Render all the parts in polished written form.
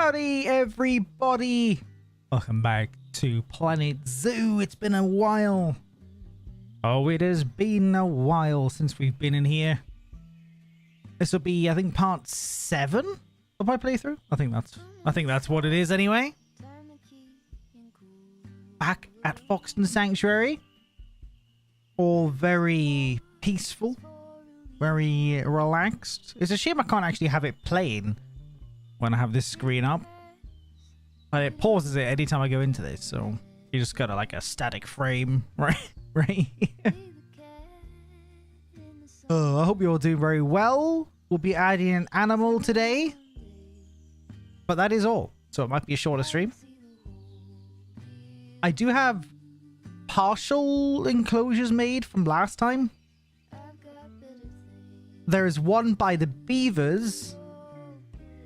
Howdy, everybody! Welcome back to Planet Zoo. It's been a while. Oh, it has been a while since we've been in here. This will be, I think, part 7 of my playthrough. I think that's what it is anyway. Back at Foxden Sanctuary. All very peaceful, very relaxed. It's a shame I can't actually have it playing when I have this screen up. But it pauses it anytime I go into this, so you just got like a static frame right here. Oh, I hope you're all doing very well. We'll be adding an animal today, but that is all, so it might be a shorter stream. I do have partial enclosures made from last time. There is one by the beavers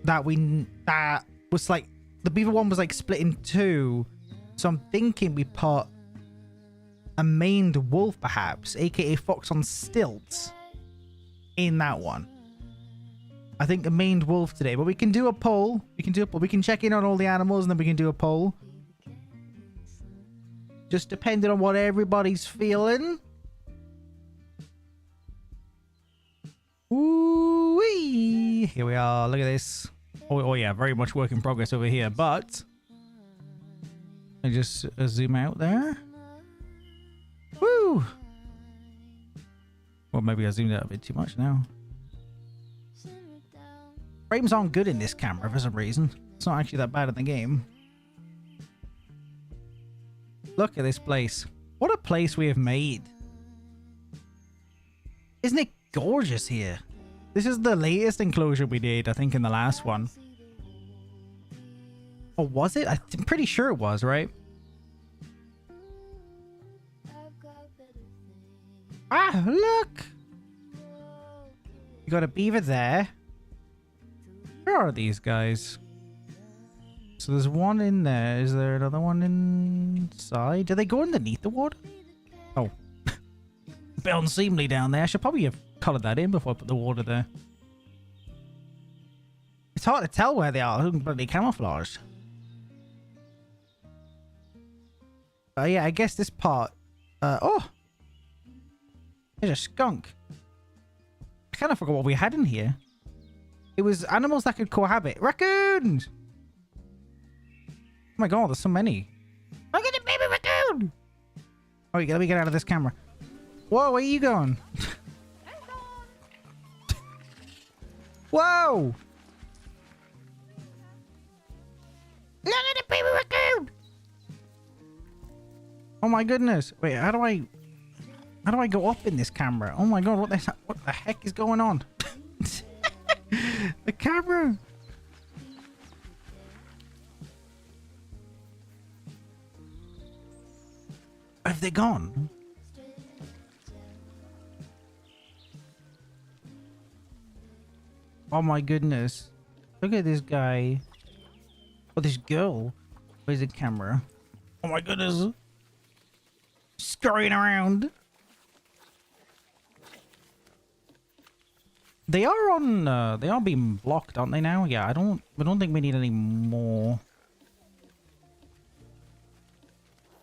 that was like, the beaver one was like split in two, so I'm thinking we put a maned wolf perhaps, aka fox on stilts, in that one. I think a maned wolf today, but we can do a poll. We can check in on all the animals and then we can do a poll. Just depending on what everybody's feeling. Ooh-wee. Here we are. Look at this. Oh yeah, very much work in progress over here, but I just zoom out there. Woo! Well, maybe I zoomed out a bit too much now. Frames aren't good in this camera for some reason. It's not actually that bad in the game. Look at this place. What a place we have made. Isn't it gorgeous here? This is the latest enclosure we did, I think, in the last one. Or was it? I'm pretty sure it was, right? Ah, look! You got a beaver there. Where are these guys? So there's one in there. Is there another one inside? Do they go underneath the water? Oh. A bit unseemly down there. I should probably have coloured that in before I put the water there. It's hard to tell where they are. But they camouflaged. Yeah, I guess this part... oh! There's a skunk. I kind of forgot what we had in here. It was animals that could cohabit. Raccoons! Oh my god, there's so many. Look at the baby raccoon! Oh, let me get out of this camera. Whoa, where are you going? Whoa! Look at the baby raccoon! Oh my goodness. Wait, how do I go up in this camera? Oh my god, what the heck is going on? The camera! Have they gone? Oh my goodness. Look at this guy. Oh, this girl. Where's the camera? Oh my goodness. Scurrying around. They are on, they are being blocked, aren't they now? Yeah, I don't think we need any more.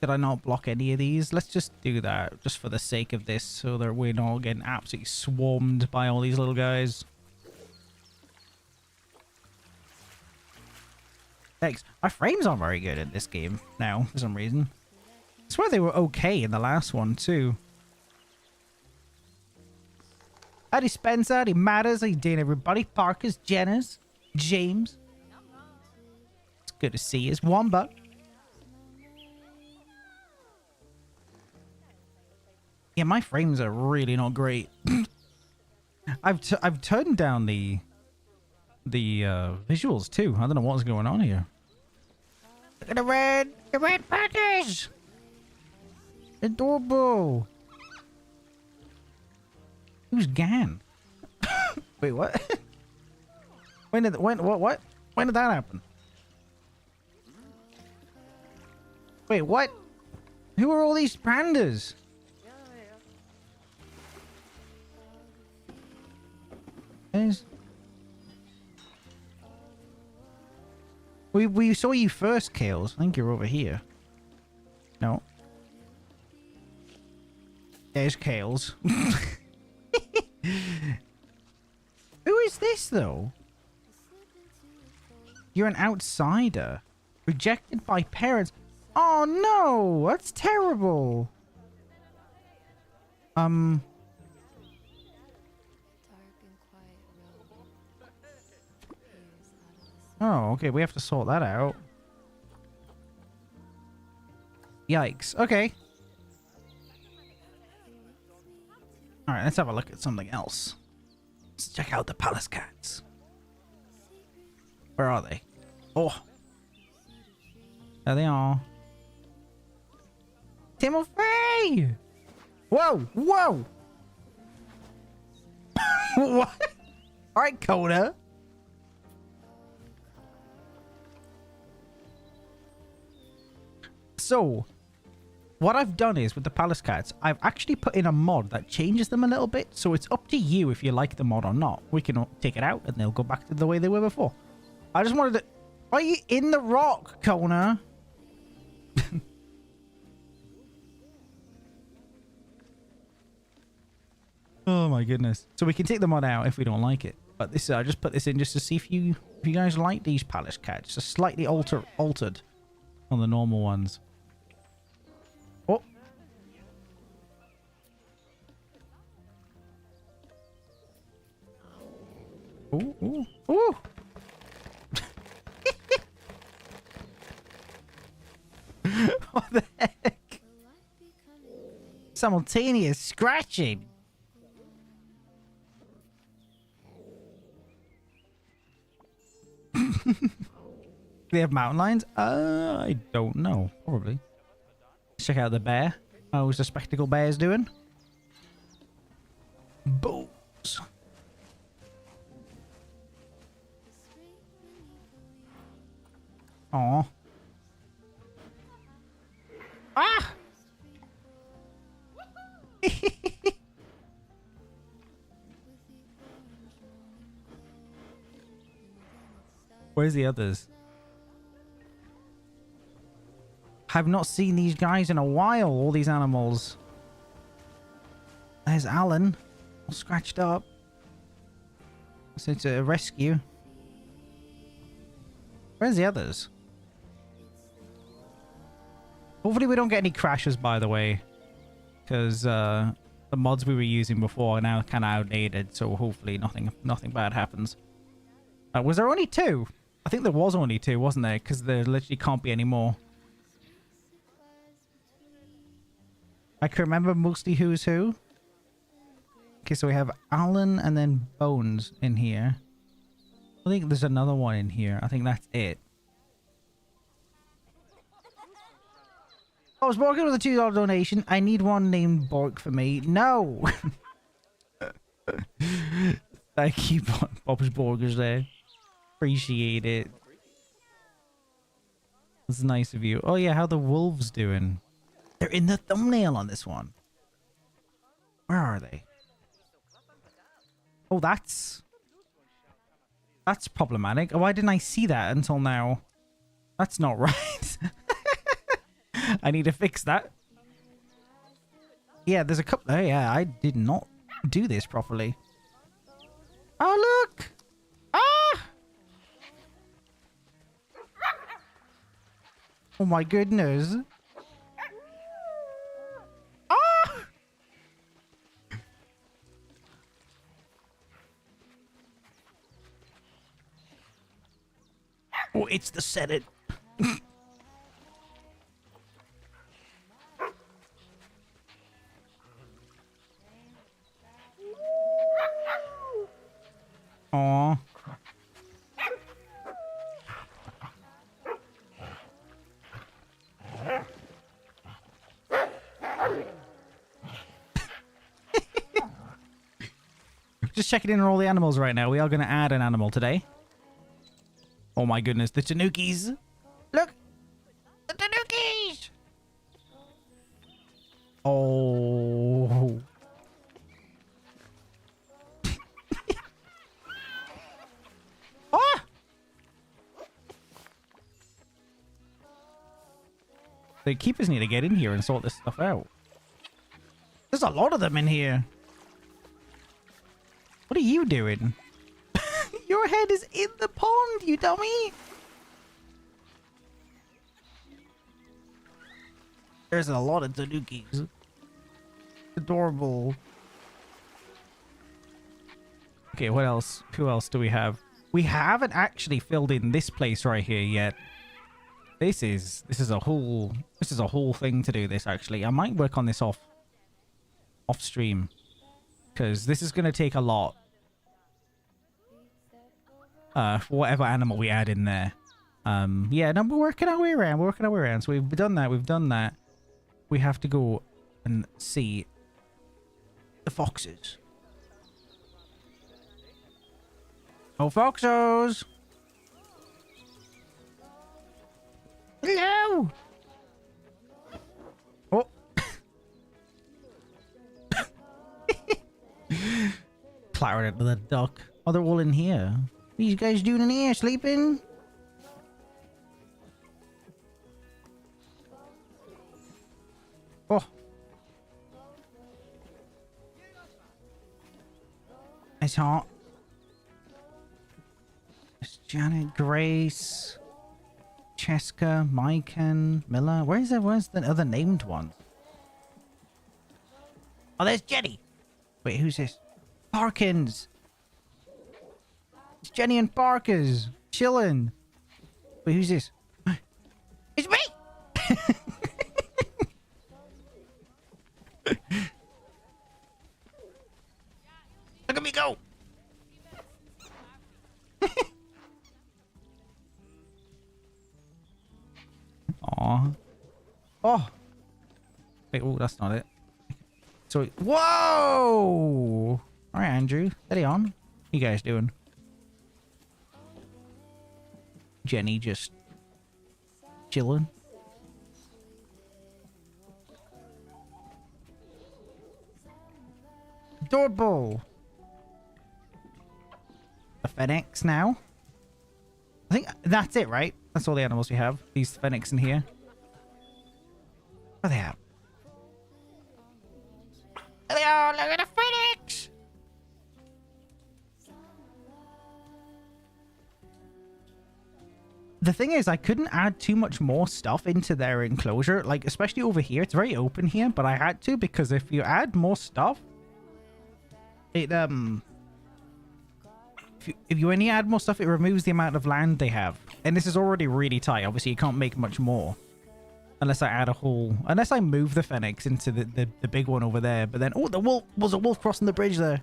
Did I not block any of these? Let's just do that, just for the sake of this, so that we're not getting absolutely swarmed by all these little guys. Thanks. My frames aren't very good in this game now, for some reason. I swear they were okay in the last one, too. Howdy Spencer, howdy Matters, how you doing everybody? Parkers, Jenners, James. It's good to see you. It's Womba. Yeah, my frames are really not great. I've turned down the visuals too. I don't know what's going on here. Look at the red patches. Adorable. Who's Gan? Wait, what? When did that happen? Wait, what? Who are all these pandas? We saw you first, Kales. I think you're over here. No. There's Kales. Who is this, though? You're an outsider. Rejected by parents. Oh, no! That's terrible. Oh, okay. We have to sort that out. Yikes. Okay. Alright, let's have a look at something else. Let's check out the palace cats. Where are they? Oh. There they are. Timothy! Whoa! Whoa! What? Alright, Coda. So, what I've done is, with the palace cats, I've actually put in a mod that changes them a little bit, so it's up to you if you like the mod or not. We can take it out and they'll go back to the way they were before. I just wanted to... Are you in the rock, Kona? Oh my goodness. So we can take the mod out if we don't like it. But this, I just put this in just to see if you guys like these palace cats. Just slightly altered on the normal ones. Oh. Ooh, ooh, ooh. What the heck? Simultaneous scratching. They have mountain lions? I don't know. Probably. Let's check out the bear. How's the spectacle bears doing? Bulls. Aw. Ah! Where's the others? I've not seen these guys in a while, all these animals. There's Alan, all scratched up. So it's a rescue. Where's the others? Hopefully we don't get any crashes, by the way. Because the mods we were using before are now kind of outdated, so hopefully nothing bad happens. Was there only two? I think there was only two, wasn't there? Because there literally can't be any more. I can remember mostly who's who. Okay, so we have Alan and then Bones in here. I think there's another one in here. I think that's it. Oh, it's Borg with a $2 donation. I need one named Borg for me. No! Thank you, Bob's Burgers there. Appreciate it. That's nice of you. Oh yeah, how the wolves doing? They're in the thumbnail on this one. Where are they? Oh, that's problematic. Why didn't I see that until now? That's not right. I need to fix that. Yeah, there's a couple. Oh yeah, I did not do this properly. Oh look! Ah! Oh my goodness! Ah! Oh, it's the set it. Aww. Just checking in on all the animals right now. We are going to add an animal today. Oh my goodness, the Tanukis. Look! The Tanukis! Oh. Ah! The keepers need to get in here and sort this stuff out. There's a lot of them in here. What are you doing? Your head is in the pond, you dummy! There's a lot of tanukis. Adorable. Okay, what else? Who else do we have? We haven't actually filled in this place right here yet. This is a whole thing to do this actually. I might work on this off stream, because this is gonna take a lot. For whatever animal we add in there. Yeah, no, we're working our way around. We're working our way around. So we've done that. We've done that. We have to go and see the foxes. Oh, foxos! Hello! Oh! Clattered into the duck. Oh, they're all in here. What are you guys doing in here? Sleeping? Oh. It's hot. It's Janet, Grace, Cheska, Myken, Miller. Where's the other named one? Oh, there's Jenny. Wait, who's this? Parkins. It's Jenny and Parkers. Chillin'. Wait, who's this? It's me! Look at me go! Aw. Oh! Wait, oh, that's not it. So, whoa! Alright, Andrew. Steady on. What you guys doing? Jenny just chilling. Adorable. A phoenix now. I think that's it, right? That's all the animals we have. These phoenix in here. Where are they at? There they are! Look at the phoenix! The thing is, I couldn't add too much more stuff into their enclosure. Like, especially over here. It's very open here, but I had to because if you add more stuff, it, if you only add more stuff, it removes the amount of land they have. And this is already really tight. Obviously, you can't make much more. Unless I add a whole... Unless I move the phoenix into the big one over there. But then... Oh, the wolf! Was a wolf crossing the bridge there.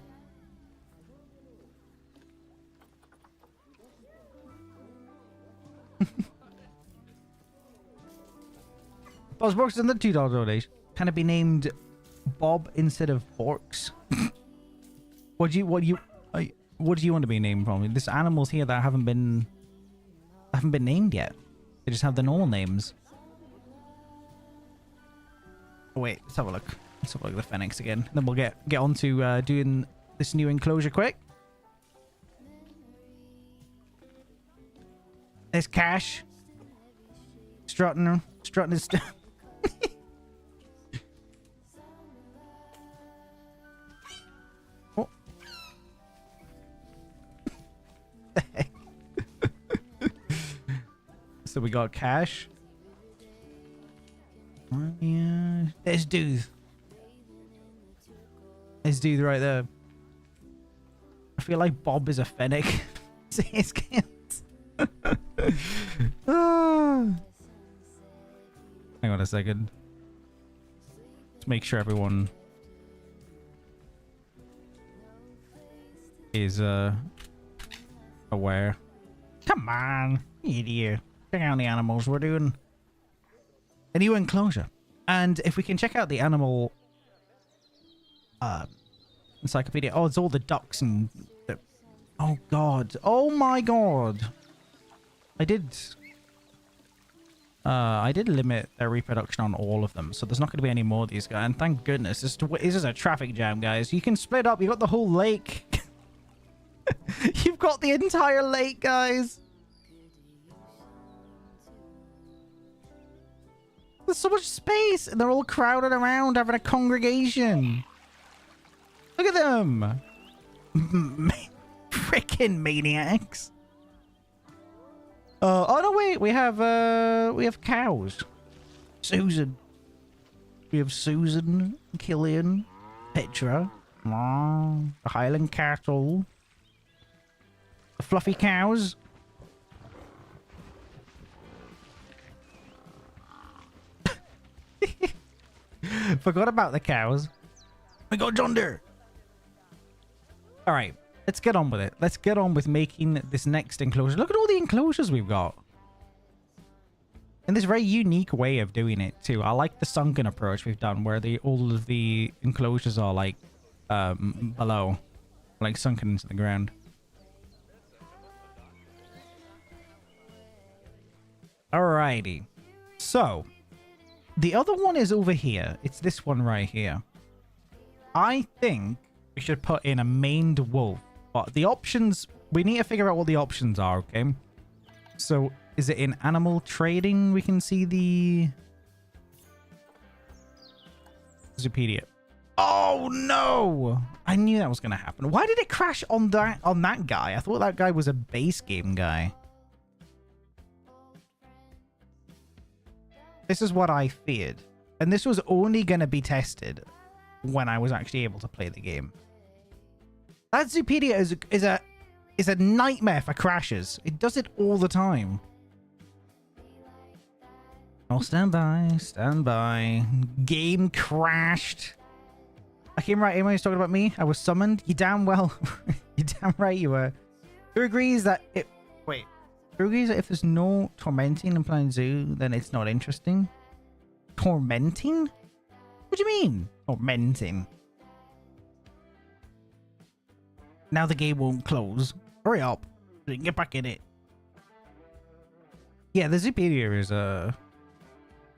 Bob's Borks and the $2 donation. Can it be named Bob instead of Borks? What do you want to be named from? There's animals here that haven't been named yet. They just have the normal names. Oh, wait, let's have a look. Let's have a look at the phoenix again. Then we'll get on to doing this new enclosure quick. There's Cash. Strutting his stuff. Oh. The heck? So we got Cash. Yeah. There's Dude. There's Dude right there. I feel like Bob is a fennec. See his skills. Hang on a second. Let's make sure everyone is aware. Come on, idiot. Check out the animals. We're doing a new enclosure. And if we can check out the animal encyclopedia. Oh, it's all the ducks and the... Oh god. Oh my god. I did limit their reproduction on all of them, so there's not going to be any more of these guys. And thank goodness, this is a traffic jam, guys. You can split up. You got the whole lake. You've got the entire lake, guys. There's so much space, and they're all crowded around having a congregation. Look at them. Freaking maniacs. Oh no, wait, we have cows. Susan. We have Susan, Killian, Petra, the Highland cattle, the fluffy cows. Forgot about the cows. We got John Deere. All right, let's get on with it. Let's get on with making this next enclosure. Look at all the enclosures we've got. And this very unique way of doing it too. I like the sunken approach we've done, where all of the enclosures are like below, like sunken into the ground. Alrighty. So the other one is over here. It's this one right here. I think we should put in a maned wolf. But the options, we need to figure out what the options are, okay? So is it in animal trading? We can see the Zoopedia. Oh no! I knew that was gonna happen. Why did it crash on that guy? I thought that guy was a base game guy. This is what I feared. And this was only gonna be tested when I was actually able to play the game. That Zoopedia is a nightmare for crashes. It does it all the time. Oh, stand by, stand by. Game crashed. I came right in when he was talking about me. I was summoned. You damn well. You damn right you were. Who agrees that it... Wait. Who agrees that if there's no tormenting in Planet Zoo, then it's not interesting? Tormenting? What do you mean? Tormenting. Now the game won't close. Hurry up. Get back in it. Yeah, the Zoopedia is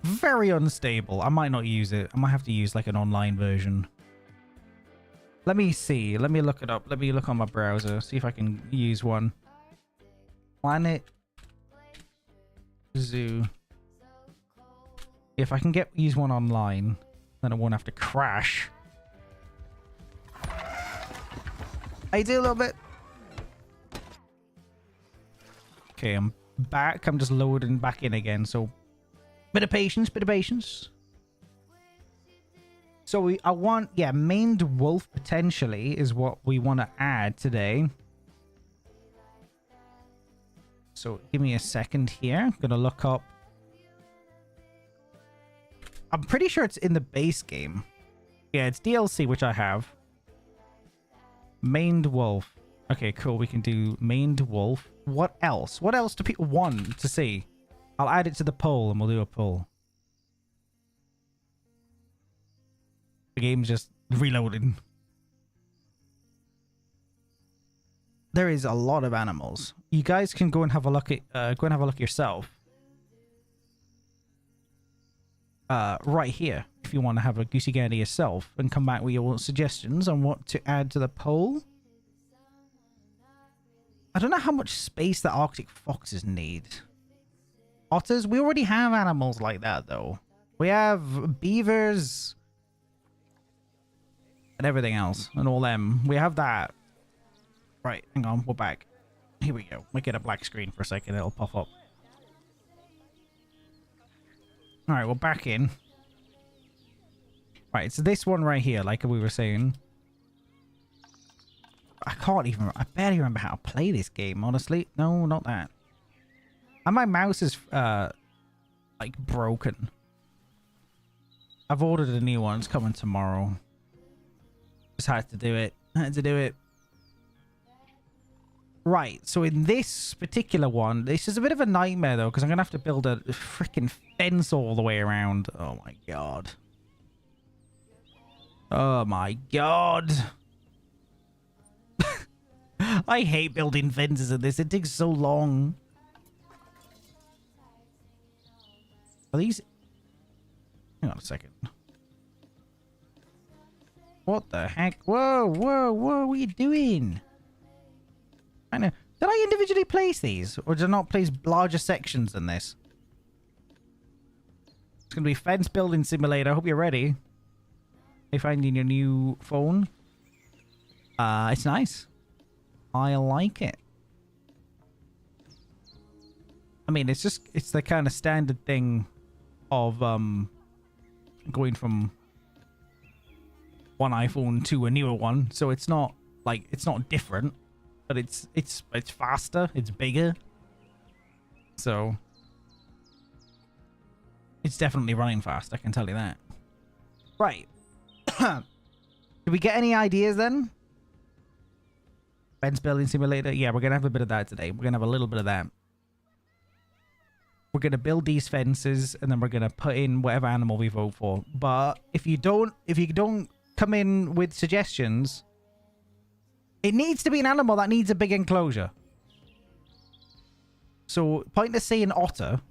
very unstable. I might not use it. I might have to use like an online version. Let me see. Let me look it up. Let me look on my browser. See if I can use one. Planet Zoo. If I can use one online, then I won't have to crash. I do a little bit. Okay, I'm back. I'm just loading back in again. So, bit of patience, bit of patience. So I want, yeah, maned wolf potentially is what we want to add today. So give me a second here. I'm gonna look up. I'm pretty sure it's in the base game. Yeah, it's DLC, which I have. Maned wolf. Okay, cool. We can do maned wolf. What else? What else do people want to see? I'll add it to the poll and we'll do a poll. The game's just reloading. There is a lot of animals. You guys can go and have a look at yourself. Right here, if you want to have a goosey gander yourself and come back with your suggestions on what to add to the poll. I don't know how much space the Arctic foxes need. Otters? We already have animals like that, though. We have beavers and everything else and all them. We have that. Right, hang on, we're back. Here we go. Make it a black screen for a second, it'll pop up. Alright, we're back in. Right, it's this one right here, like we were saying. I barely remember how to play this game, honestly. No, not that. And my mouse is, like, broken. I've ordered a new one, it's coming tomorrow. Just had to do it. Right, so in this particular one, this is a bit of a nightmare, though, because I'm going to have to build a freaking fence all the way around. Oh, my God. Oh, my God. I hate building fences in this. It takes so long. Are these... Hang on a second. What the heck? Whoa, whoa, whoa, what are you doing? I know. Did I individually place these? Or did I not place larger sections than this? It's gonna be Fence Building Simulator. I hope you're ready. You finding your new phone? It's nice. I like it. I mean, it's the kind of standard thing of going from one iPhone to a newer one. So it's not like it's not different, but it's faster, it's bigger. So it's definitely running fast, I can tell you that. Right. Did we get any ideas then? Fence Building Simulator? Yeah, we're gonna have a bit of that today. We're gonna have a little bit of that. We're gonna build these fences and then we're gonna put in whatever animal we vote for. But if you don't come in with suggestions, it needs to be an animal that needs a big enclosure. So pointless saying otter.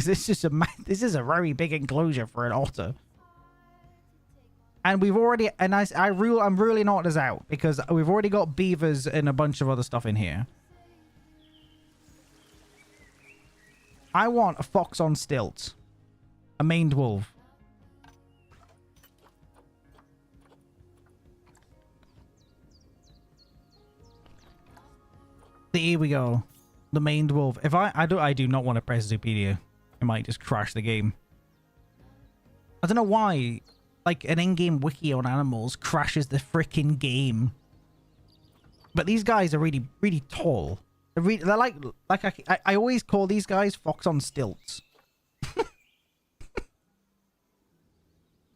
This is a very big enclosure for an otter. And we've already, and I'm ruling otters out because we've already got beavers and a bunch of other stuff in here. I want a fox on stilts. A maned wolf. Here we go. The maned wolf. If I do not want to press Zupedia. It might just crash the game. I don't know why, like, an in-game wiki on animals crashes the freaking game. But these guys are really, really tall. They're like I always call these guys fox on stilts.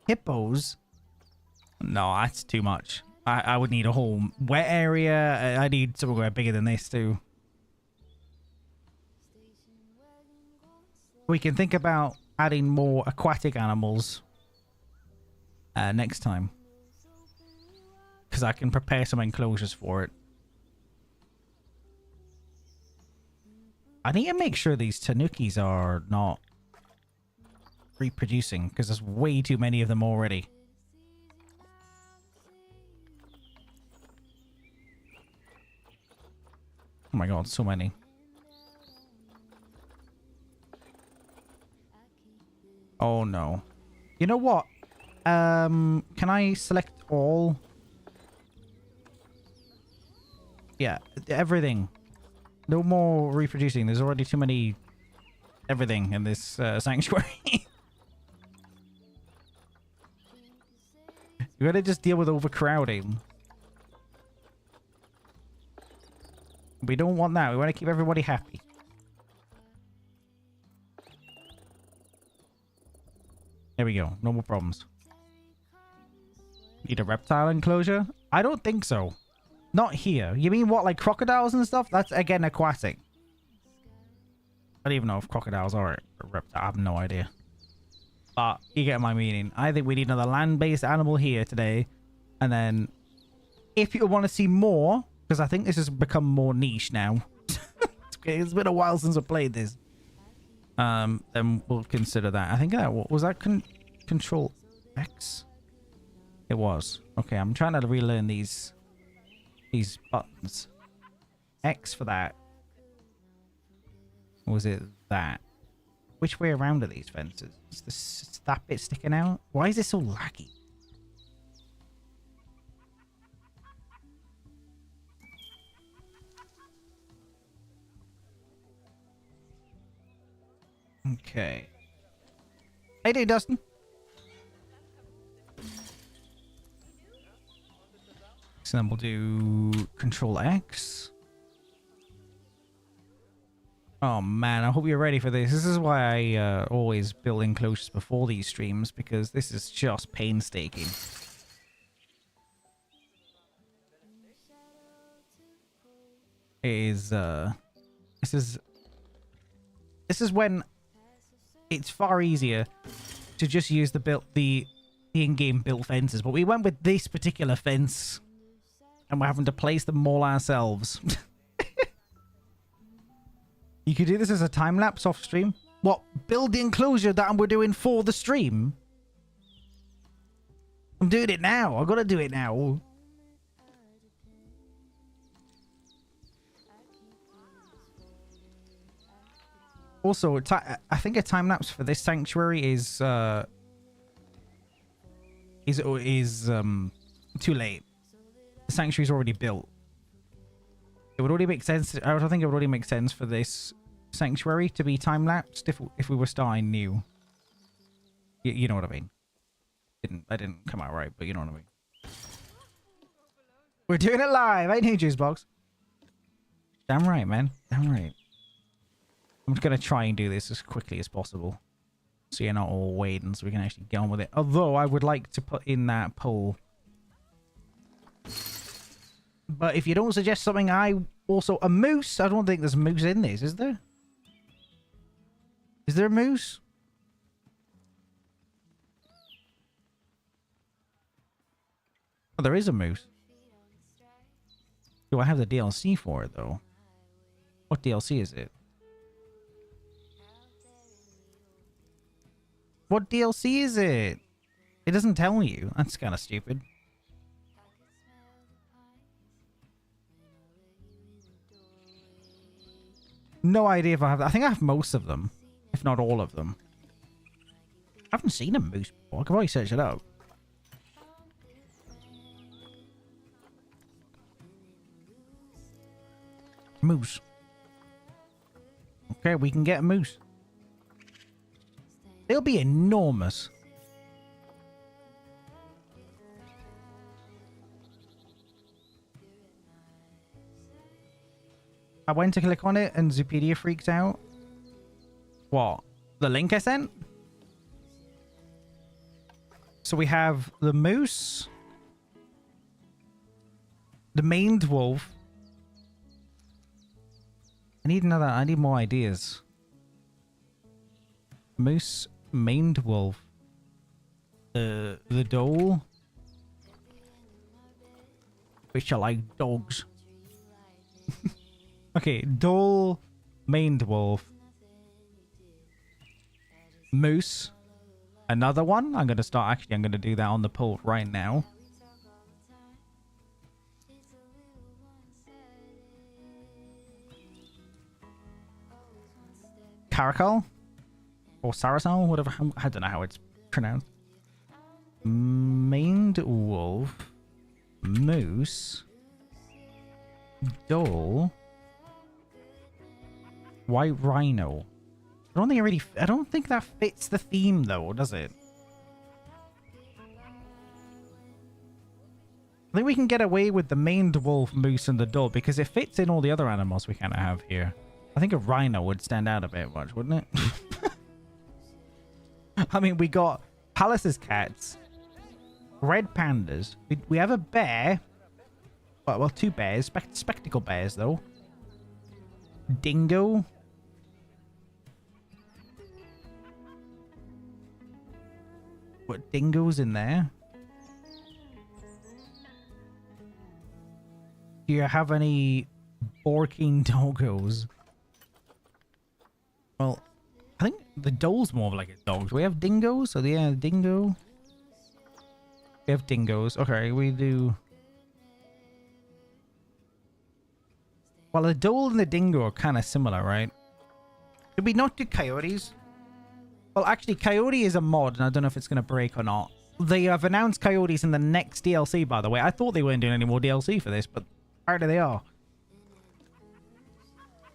Hippos? No, that's too much. I would need a whole wet area. I need somewhere bigger than this too. We can think about adding more aquatic animals next time. Because I can prepare some enclosures for it. I need to make sure these tanukis are not reproducing. Because there's way too many of them already. Oh my god, so many. Oh no. You know what? Can I select all? Yeah, everything. No more reproducing. There's already too many everything in this sanctuary. You gotta just deal with overcrowding. We don't want that. We want to keep everybody happy. There we go. No more problems. Need a reptile enclosure? I don't think so. Not here. You mean what, like crocodiles and stuff? That's, again, aquatic. I don't even know if crocodiles are a reptile. I have no idea. But you get my meaning. I think we need another land-based animal here today. And then, if you want to see more, because I think this has become more niche now. It's been a while since I played this. Then we'll consider that. I think that was that Control X. It was. Okay, I'm trying to relearn these buttons. X for that. Or was it that? Which way around are these fences? Is that bit sticking out? Why is it so laggy? Okay. Hey, dude, Dustin. So then we'll do Control X. Oh man, I hope you're ready for this. This is why I always build enclosures before these streams, because this is just painstaking. It is, this is when it's far easier to just use the in-game built fences, but we went with this particular fence and we're having to place them all ourselves. You could do this as a time-lapse off stream. What? Build the enclosure that we're doing for the stream? I'm doing it now. I've got to do it now. Also, I think a time lapse for this sanctuary is too late. The sanctuary's already built. It would already make sense. I don't think it would already make sense for this sanctuary to be time lapsed if we were starting new. You know what I mean? I didn't come out right, but you know what I mean. We're doing it live, ain't you, Juicebox? Damn right, man. Damn right. I'm just gonna try and do this as quickly as possible, so you're not all waiting, so we can actually get on with it. Although I would like to put in that poll. But if you don't suggest something, a moose. I don't think there's a moose in this, is there? Is there a moose? Oh, there is a moose. Do I have the DLC for it, though? What DLC is it? What DLC is it? It doesn't tell you. That's kind of stupid. No idea if I have... I think I have most of them. If not all of them. I haven't seen a moose before. I could probably search it up. Moose. Okay, we can get a moose. They'll be enormous. I went to click on it and Zupedia freaked out. What? The link I sent? So we have the moose. The maned wolf. I need more ideas. Moose, maned wolf. The dhole. Which are like dogs. Okay, dhole, maned wolf. Moose. Another one. I'm going to do that on the poll right now. Caracal? Or Saracel? Whatever. I don't know how it's pronounced. Maned wolf. Moose. Dhole. White rhino. I don't think that fits the theme though, does it? I think we can get away with the maned wolf, moose, and the dhole because it fits in all the other animals we kind of have here. I think a rhino would stand out a bit much, wouldn't it? I mean, we got Palace's cats, red pandas. We have a bear. Well, two bears. Spectacle bears, though. Dingo. What, dingo's in there? Do you have any barking doggos? Well, I think the dhole's more of like a dog. Do we have dingoes? So yeah, dingo. We have dingoes. Okay, we do. Well, the dhole and the dingo are kind of similar, right? Did we not do coyotes? Well, actually, coyote is a mod, and I don't know if it's going to break or not. They have announced coyotes in the next DLC, by the way. I thought they weren't doing any more DLC for this, but apparently they are.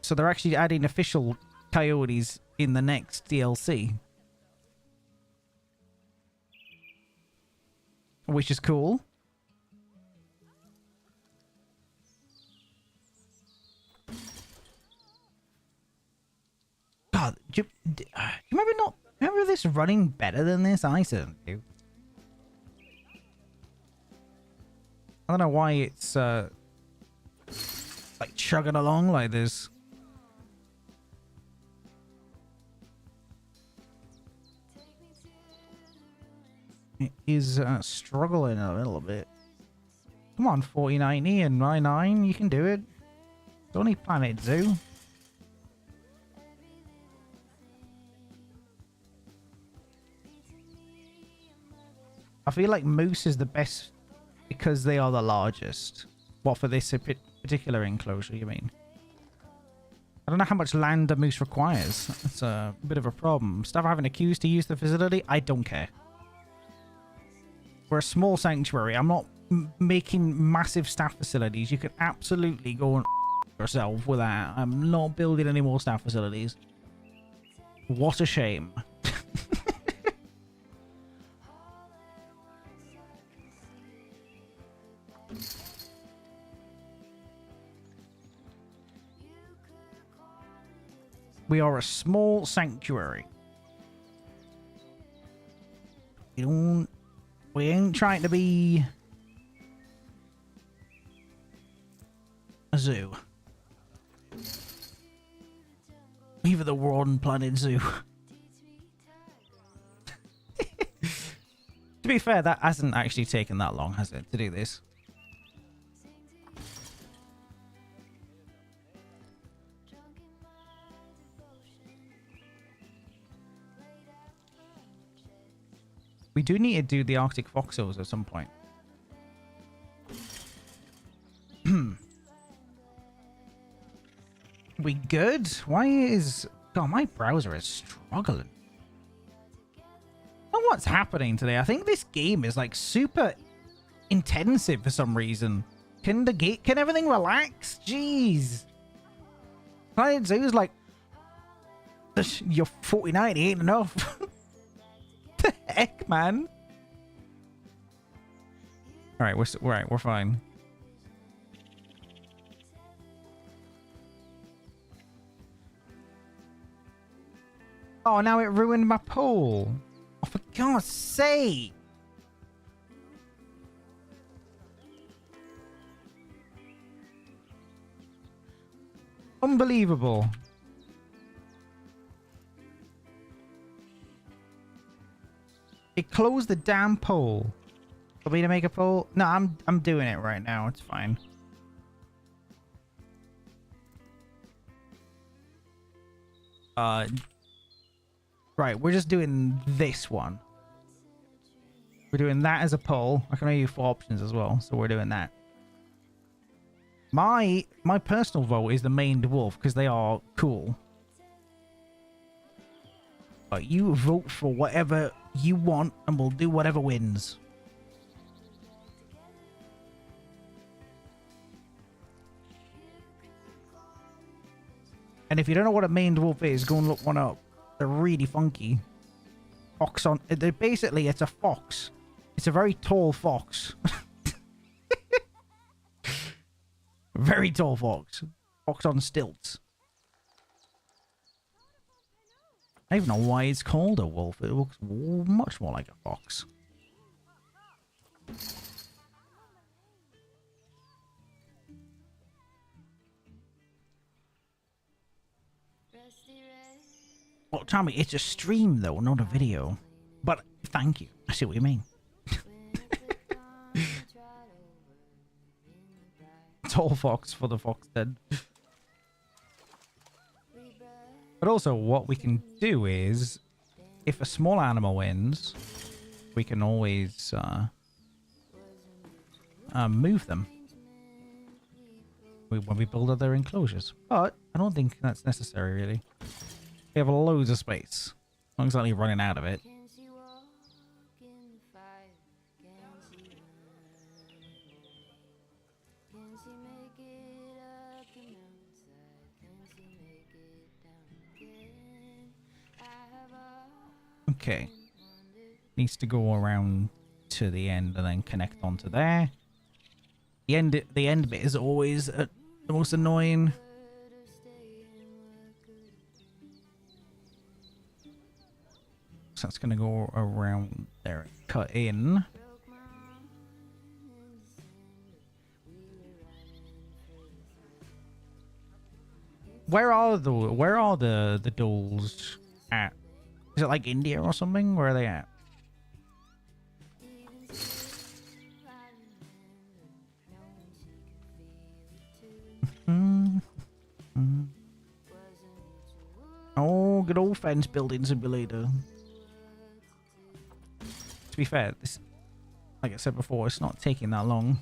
So they're actually adding official coyotes in the next DLC. Which is cool. God, do you remember this running better than this? I certainly do. I don't know why it's like chugging along like this. It is struggling a little bit. Come on, 4090 and 99, you can do it. It's only Planet Zoo. I feel like moose is the best because they are the largest. What, for this particular enclosure, you mean? I don't know how much land a moose requires. That's a bit of a problem. Staff having accused to use the facility? I don't care. We're a small sanctuary. I'm not making massive staff facilities. You can absolutely go and yourself with that. I'm not building any more staff facilities. What a shame. We are a small sanctuary. We ain't trying to be a zoo. Even the one planet zoo. To be fair, that hasn't actually taken that long, has it, to do this? We do need to do the Arctic foxholes at some point. We good? Why is... God, my browser is struggling. I don't know what's happening today. I think this game is like super intensive for some reason. Can everything relax? Jeez. Planet Zoo's like... Your 4090 ain't enough. The heck, man? All right, we're fine. Oh, now it ruined my pool. Oh, for God's sake. Unbelievable. It closed the damn poll. For me to make a poll? No, I'm doing it right now. It's fine. Right, we're just doing this one. We're doing that as a poll. I can only do 4 options as well, so we're doing that. My personal vote is the maned wolf because they are cool. But you vote for whatever you want and we'll do whatever wins. And if you don't know what a maned wolf is, go and look one up. They're really funky. Fox on... Basically, it's a fox. It's a very tall fox. Very tall fox. Fox on stilts. I don't even know why it's called a wolf. It looks much more like a fox. Well, Tommy, it's a stream though, not a video. But thank you. I see what you mean. Tall fox for the Foxden. But also, what we can do is, if a small animal wins, we can always move them when we build other enclosures. But I don't think that's necessary, really. We have loads of space. Not exactly running out of it. Okay. Needs to go around to the end and then connect onto there. The end bit is always the most annoying. So that's going to go around there and cut in. Where are the dolls at? Is it like India or something? Where are they at? Oh, good old fence building simulator. To be fair, this, like I said before, it's not taking that long.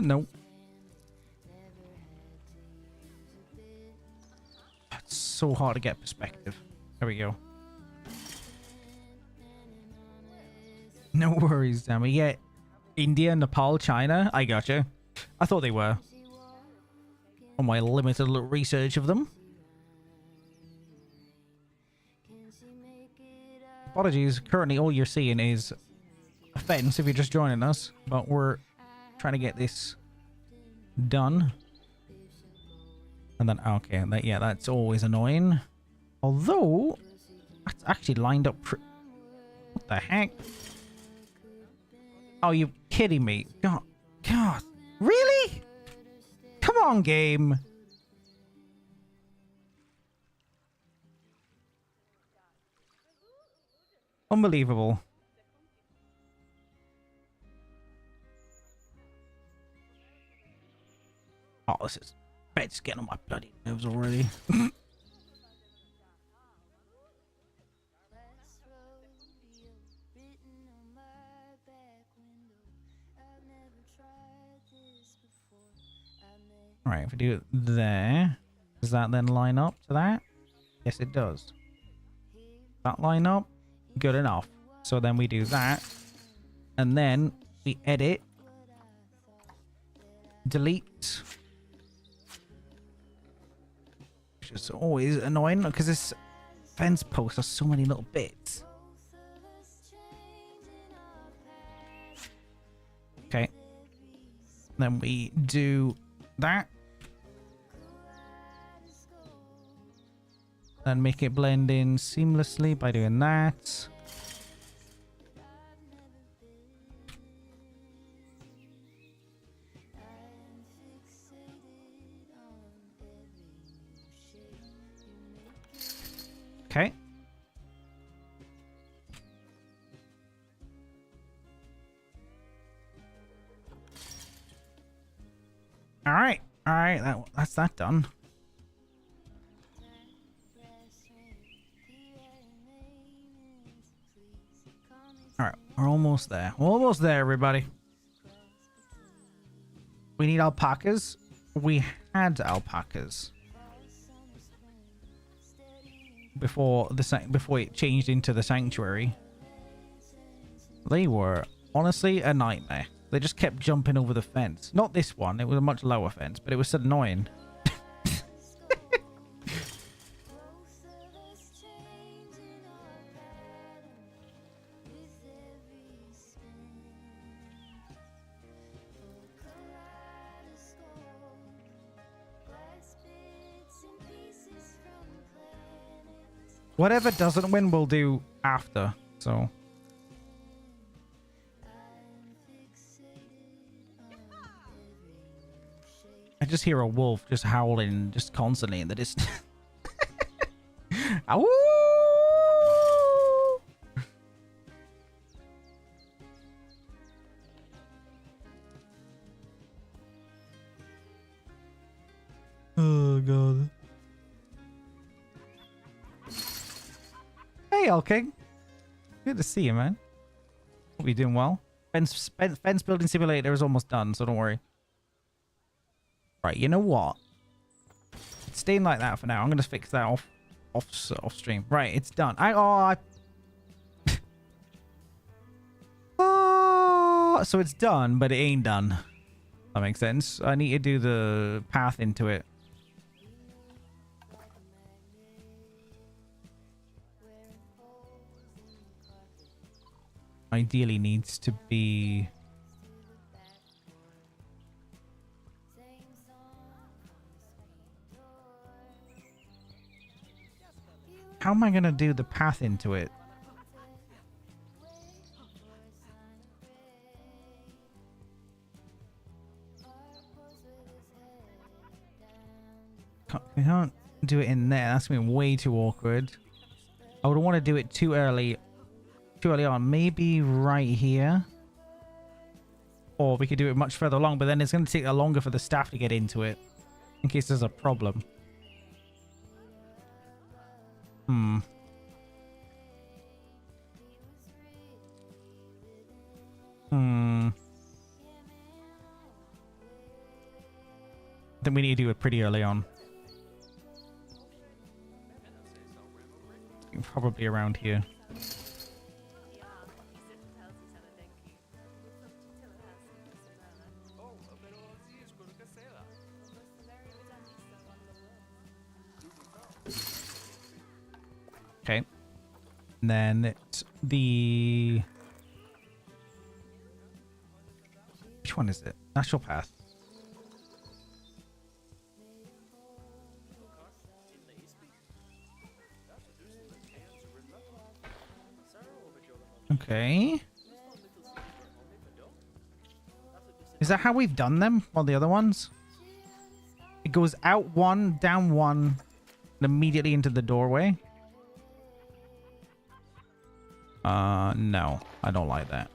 No. It's so hard to get perspective. There we go. No worries, Sammy. Yeah, India, Nepal, China. I gotcha. I thought they were. On my limited little research of them. Apologies. Currently, all you're seeing is a fence if you're just joining us. But we're trying to get this done. And then, okay, yeah, that's always annoying. Although, that's actually lined up. What the heck? Oh, you kidding me? God, God, really? Come on, game. Unbelievable. Oh, this is... It's getting on my bloody nerves already. Alright, if we do it there, does that then line up to that? Yes, it does. That line up? Good enough. So then we do that. And then we edit. Delete. Which is always annoying because this fence post has so many little bits. Okay. Then we do that. And make it blend in seamlessly by doing that. Okay. All right. That's that done. All right, we're almost there. Almost there, everybody. We need alpacas. We had alpacas before it changed into the sanctuary. They were honestly a nightmare. They just kept jumping over the fence. Not this one. It was a much lower fence, but it was so annoying. Whatever doesn't win, we'll do after, so... I just hear a wolf just howling just constantly in the distance. Ow! Oh, God. Hey, King. Good to see you, man. Hope you're doing well. Fence building simulator is almost done, so don't worry. Right, you know what? It's staying like that for now. I'm gonna fix that off stream. Right, it's done. Oh, so it's done, but it ain't done. That makes sense. I need to do the path into it. Ideally needs to be... How am I going to do the path into it? We can't do it in there. That's going to be way too awkward. I would want to do it too early on. Maybe right here. Or we could do it much further along, but then it's going to take longer for the staff to get into it. In case there's a problem. think we need to do it pretty early on. Probably around here. Okay. And then it's the... Which one is it? Natural path. Okay. Is that how we've done them on the other ones? It goes out one, down one, and immediately into the doorway. No. I don't like that.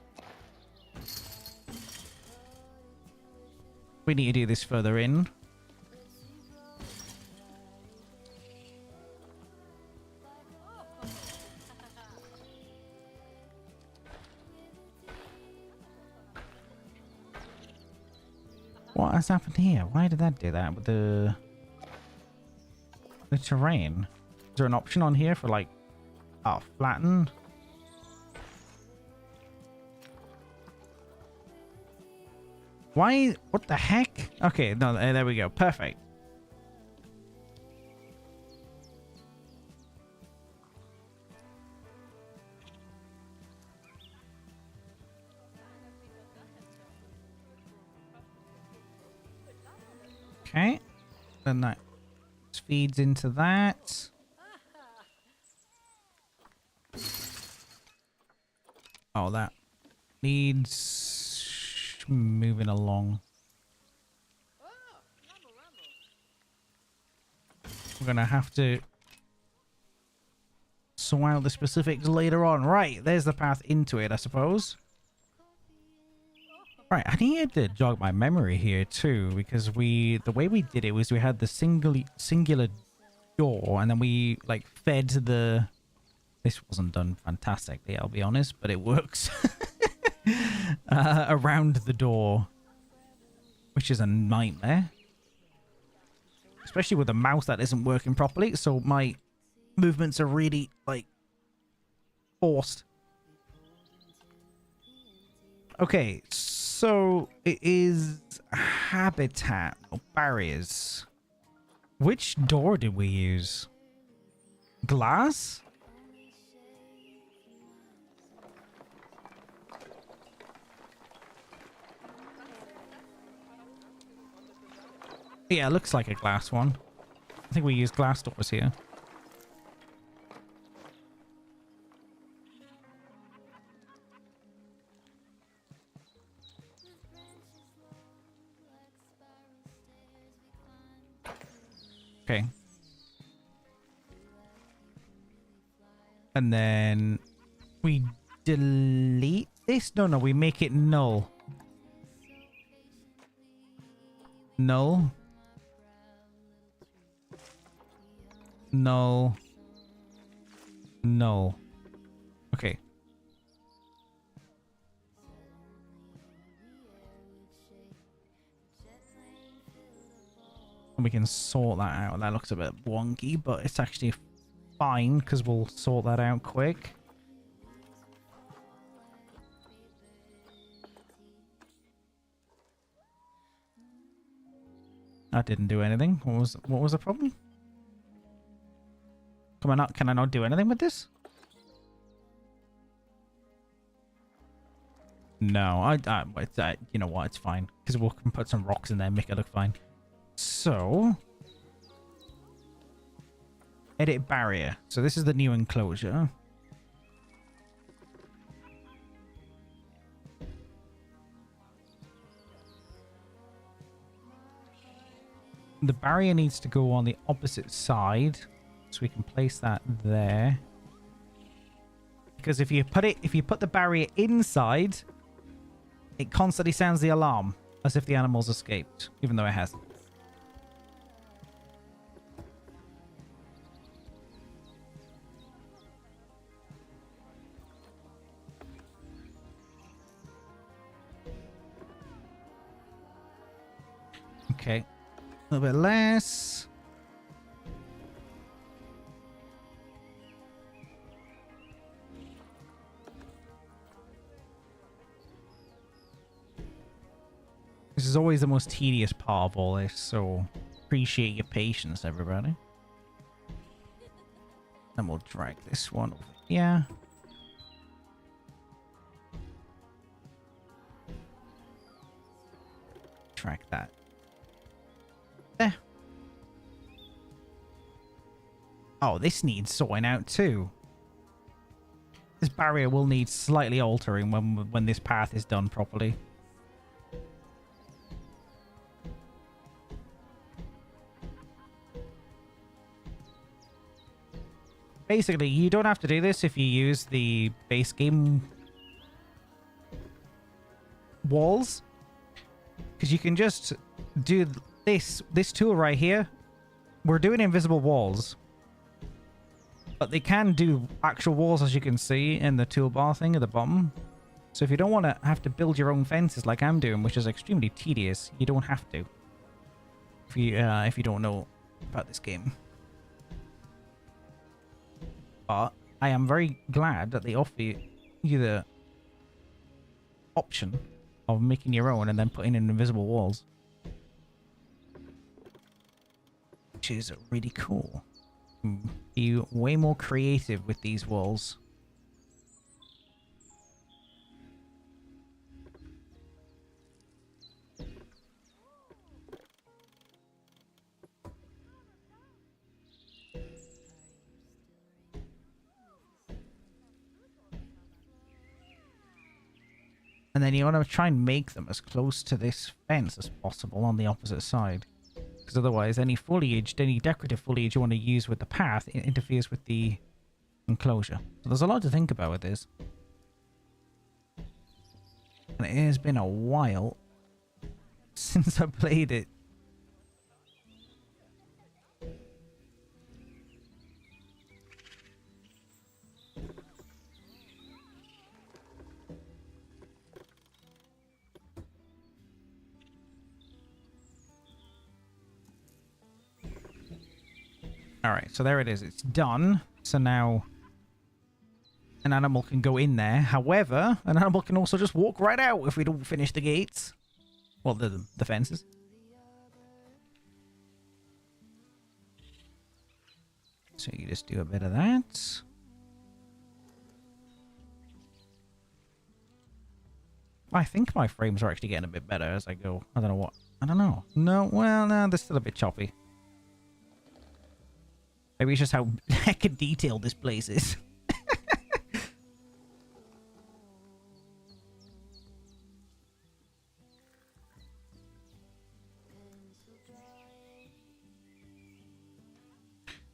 We need to do this further in. What has happened here? Why did that do that with the terrain? Is there an option on here for like, oh, flatten? Why? What the heck? Okay, no, there we go. Perfect. Okay. Then that feeds into that. Oh, that needs moving along. We're gonna have to sort out the specifics later on. Right, there's the path into it, I suppose. Right, I need to jog my memory here too, because the way we did it was we had the singular door, and then we like fed the... This wasn't done fantastically, I'll be honest, but it works. Around the door, which is a nightmare. Especially with a mouse that isn't working properly, so my movements are really, like, forced. Okay, so it is habitat or barriers. Which door did we use? Glass? Yeah, it looks like a glass one. I think we use glass doors here. Okay. And then we delete this? No, we make it null. Null. Null. Null. Okay. And we can sort that out. That looks a bit wonky, but it's actually fine because we'll sort that out quick. That didn't do anything. What was the problem? Can I not do anything with this? No, you know what? It's fine because we can put some rocks in there and make it look fine. So, edit barrier. So this is the new enclosure. The barrier needs to go on the opposite side, so we can place that there. Because if you put the barrier inside, it constantly sounds the alarm as if the animal's escaped, even though it hasn't. Okay. A little bit less. This is always the most tedious part of all this, so appreciate your patience, everybody. And we'll drag this one over here. Drag that there. Oh, this needs sorting out too. This barrier will need slightly altering when this path is done properly. Basically, you don't have to do this if you use the base game walls, because you can just do this tool right here. We're doing invisible walls, but they can do actual walls, as you can see in the toolbar thing at the bottom. So if you don't want to have to build your own fences like I'm doing, which is extremely tedious, you don't have to. If you don't know about this game. But I am very glad that they offer you the option of making your own and then putting in invisible walls, which is really cool. Be way more creative with these walls. And then you want to try and make them as close to this fence as possible on the opposite side. Because otherwise, any foliage, any decorative foliage you want to use with the path, it interferes with the enclosure. So there's a lot to think about with this. And it has been a while since I played it. Alright, so there it is. It's done. So now an animal can go in there. However, an animal can also just walk right out if we don't finish the gates. Well, the fences. So you just do a bit of that. I think my frames are actually getting a bit better as I go. I don't know what. I don't know. No, well, no, they're still a bit choppy. Maybe it's just how heckin' detailed this place is.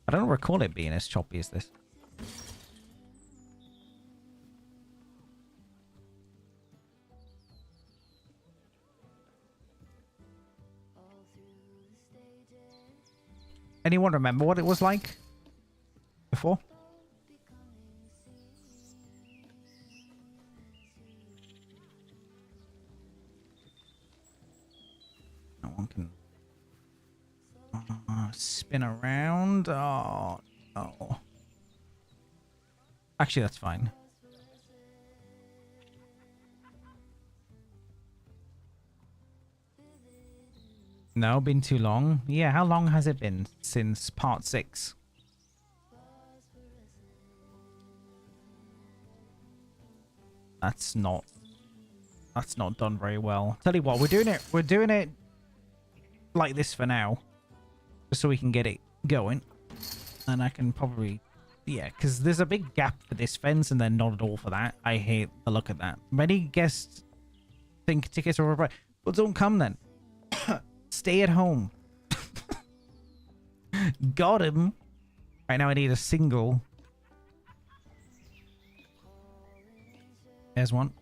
I don't recall it being as choppy as this. Anyone remember what it was like before? No one can spin around. Oh, no. Actually, that's fine. No, been too long. Yeah, how long has it been since part 6? That's not done very well. Tell you what, we're doing it like this for now. Just so we can get it going. And I can probably, yeah, because there's a big gap for this fence and then not at all for that. I hate the look of that. Many guests think tickets are overpriced. But don't come then. Stay at home. Got him. Right now I need a single. There's one.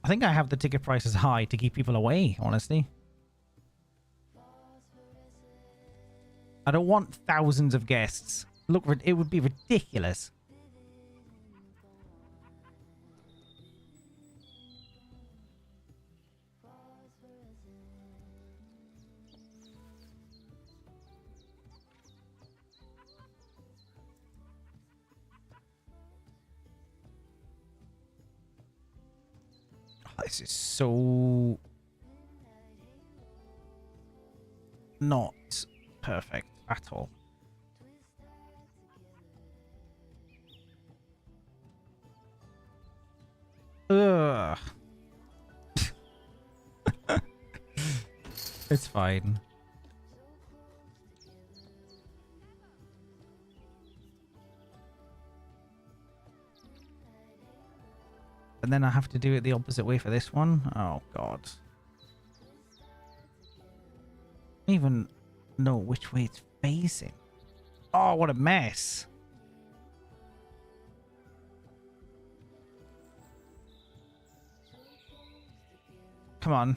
I think I have the ticket prices high to keep people away, honestly. I don't want thousands of guests. Look, it would be ridiculous. This is so not perfect at all. Ugh. It's fine. And then I have to do it the opposite way for this one. Oh, God. I don't even know which way it's facing. Oh, what a mess. Come on.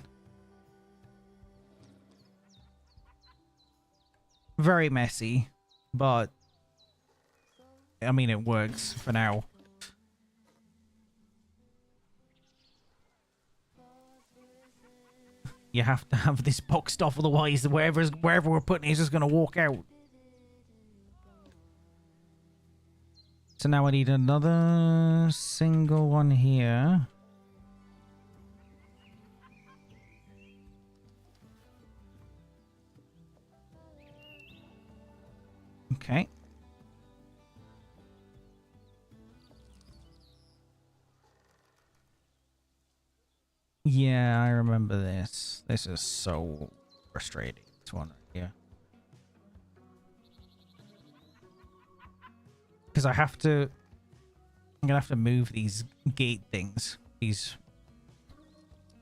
Very messy, but I mean, it works for now. You have to have this boxed off, otherwise wherever we're putting it is just going to walk out. So now I need another single one here. Okay. Yeah, I remember this. This is so frustrating. This one right here. Because I'm gonna have to move these gate things. These,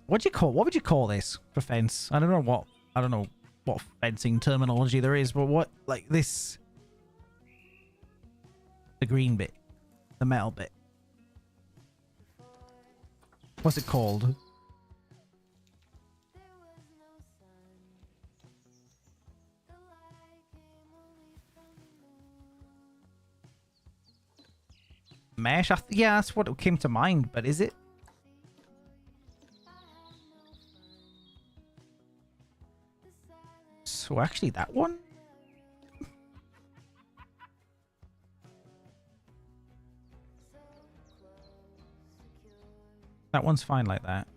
what would you call this for fence? I don't know what fencing terminology there is, but what, like this, the green bit, the metal bit. What's it called? Mesh? Yeah, that's what came to mind, but is it? So actually that one? That one's fine like that.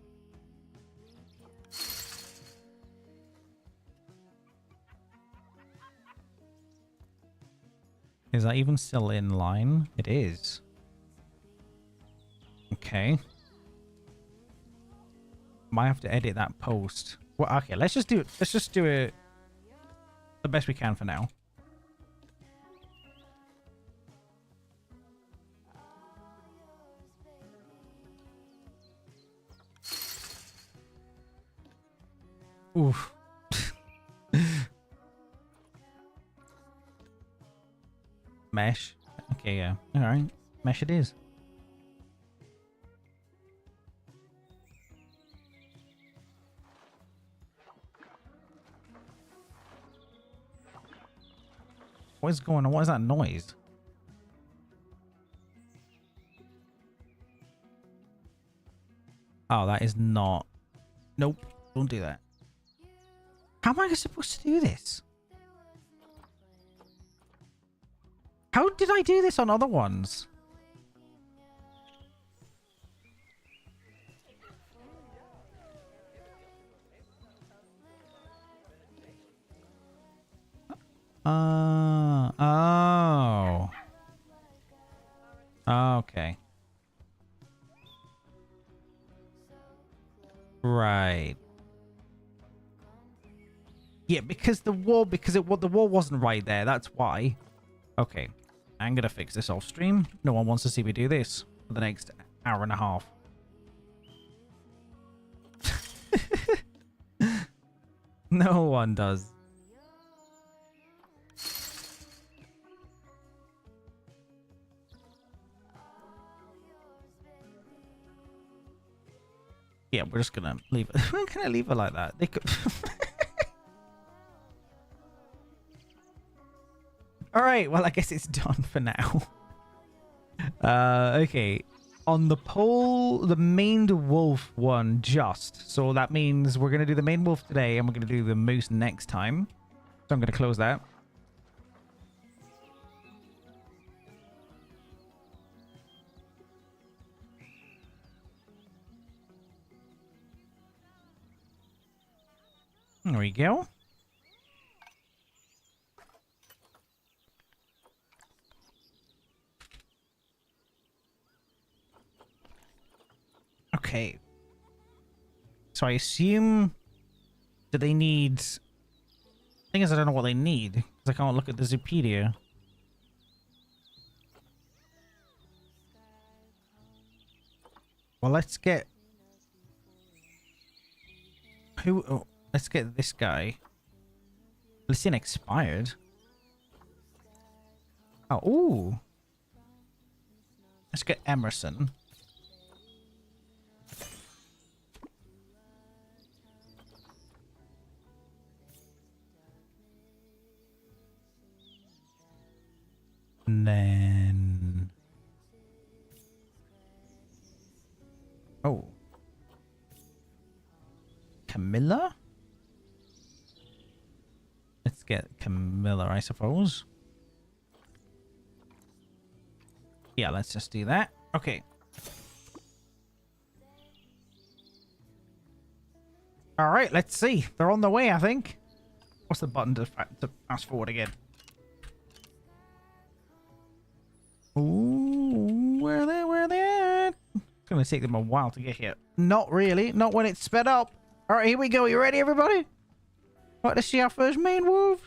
Is that even still in line? It is. Okay. Might have to edit that post. Well, okay, let's just do it. Let's just do it the best we can for now. Oof. Mesh. Okay, yeah. Alright. Mesh it is. What is going on? What is that noise? Oh, that is not... Nope. Don't do that. How am I supposed to do this? How did I do this on other ones? Oh. Okay. Right. Yeah, because the wall wasn't right there. That's why. Okay. I'm gonna fix this off stream. No one wants to see me do this for the next hour and a half. No one does. Yeah, we're just gonna leave it. We're gonna leave it like that. They could. All right, well, I guess it's done for now. Okay. On the pole, the maned wolf one just. So that means we're going to do the maned wolf today and we're going to do the moose next time. So I'm going to close that. There we go. Okay. So I assume... Do they need... Thing is, I don't know what they need. Because I can't look at the Zoopedia. Well, let's get... Who... Oh, let's get this guy. Listen, expired. Oh, ooh. Let's get Emerson. And then... Oh. Camilla? Let's get Camilla, I suppose. Yeah, let's just do that. Okay. All right, let's see. They're on the way, I think. What's the button to fast forward again? Ooh, where are they at? It's going to take them a while to get here. Not really. Not when it's sped up. All right, here we go. You ready, everybody? What, to see our first main wolf?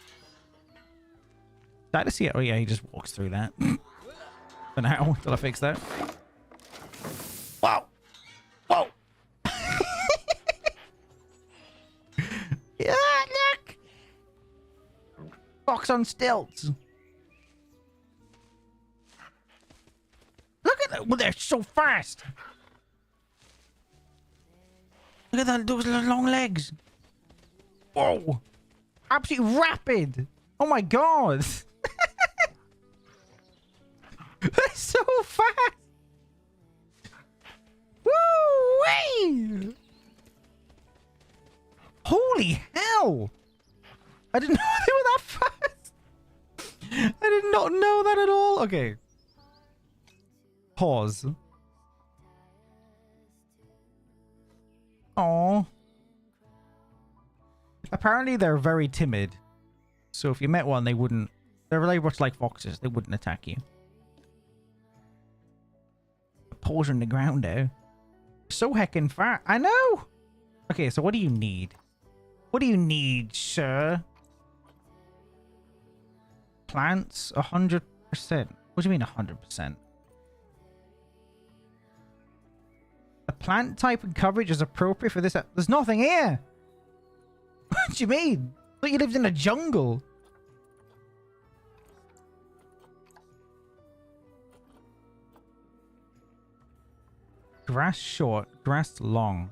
Did I see it? Oh, yeah, he just walks through that. For now, until I fix that. Wow. Whoa. Yeah, look. Fox on stilts. Look at that. Well, they're so fast. Look at that, those long legs. Whoa. Absolutely rapid. Oh my god. They're so fast. Woo-wee. Holy hell. I didn't know they were that fast. I did not know that at all. Okay. Pause. Aww. Apparently they're very timid. So if you met one, they wouldn't... They're very much like foxes. They wouldn't attack you. The paws are in the ground though. So heckin' fat. I know! Okay, so what do you need? What do you need, sir? Plants? 100%. What do you mean 100%? The plant type and coverage is appropriate for this. There's nothing here. What do you mean? I thought you lived in a jungle. Grass short, grass long.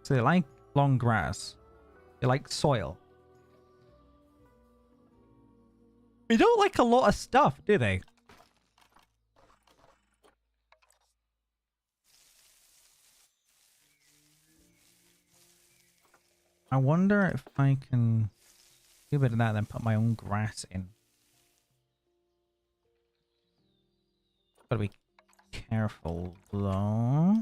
So they like long grass. They like soil. They don't like a lot of stuff, do they? I wonder if I can do a bit of that and then put my own grass in. Gotta be careful though.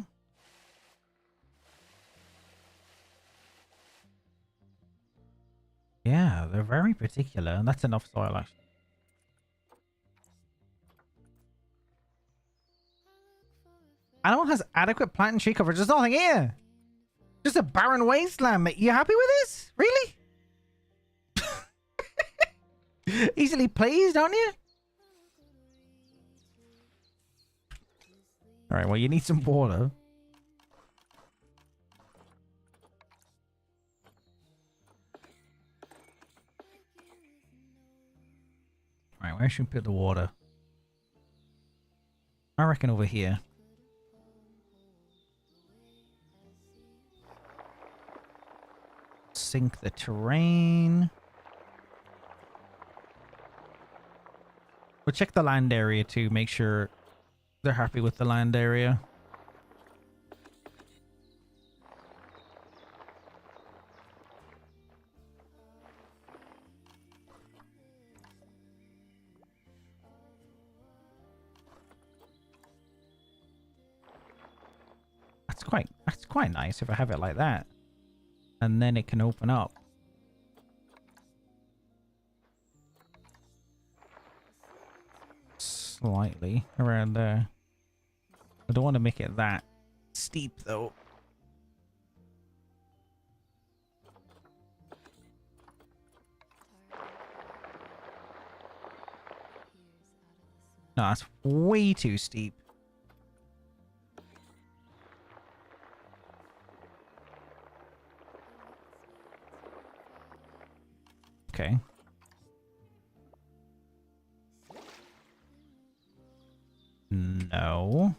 Yeah, they're very particular, and that's enough soil actually. Animal has adequate plant and tree coverage. There's nothing here. Just a barren wasteland, mate. You happy with this? Really? Easily pleased, aren't you? Alright, well, you need some water. Alright, where should we put the water? I reckon over here. Sink the terrain. We'll check the land area to make sure they're happy with the land area. That's quite nice if I have it like that. And then it can open up. Slightly around there. I don't want to make it that steep though. No, that's way too steep. Okay. No.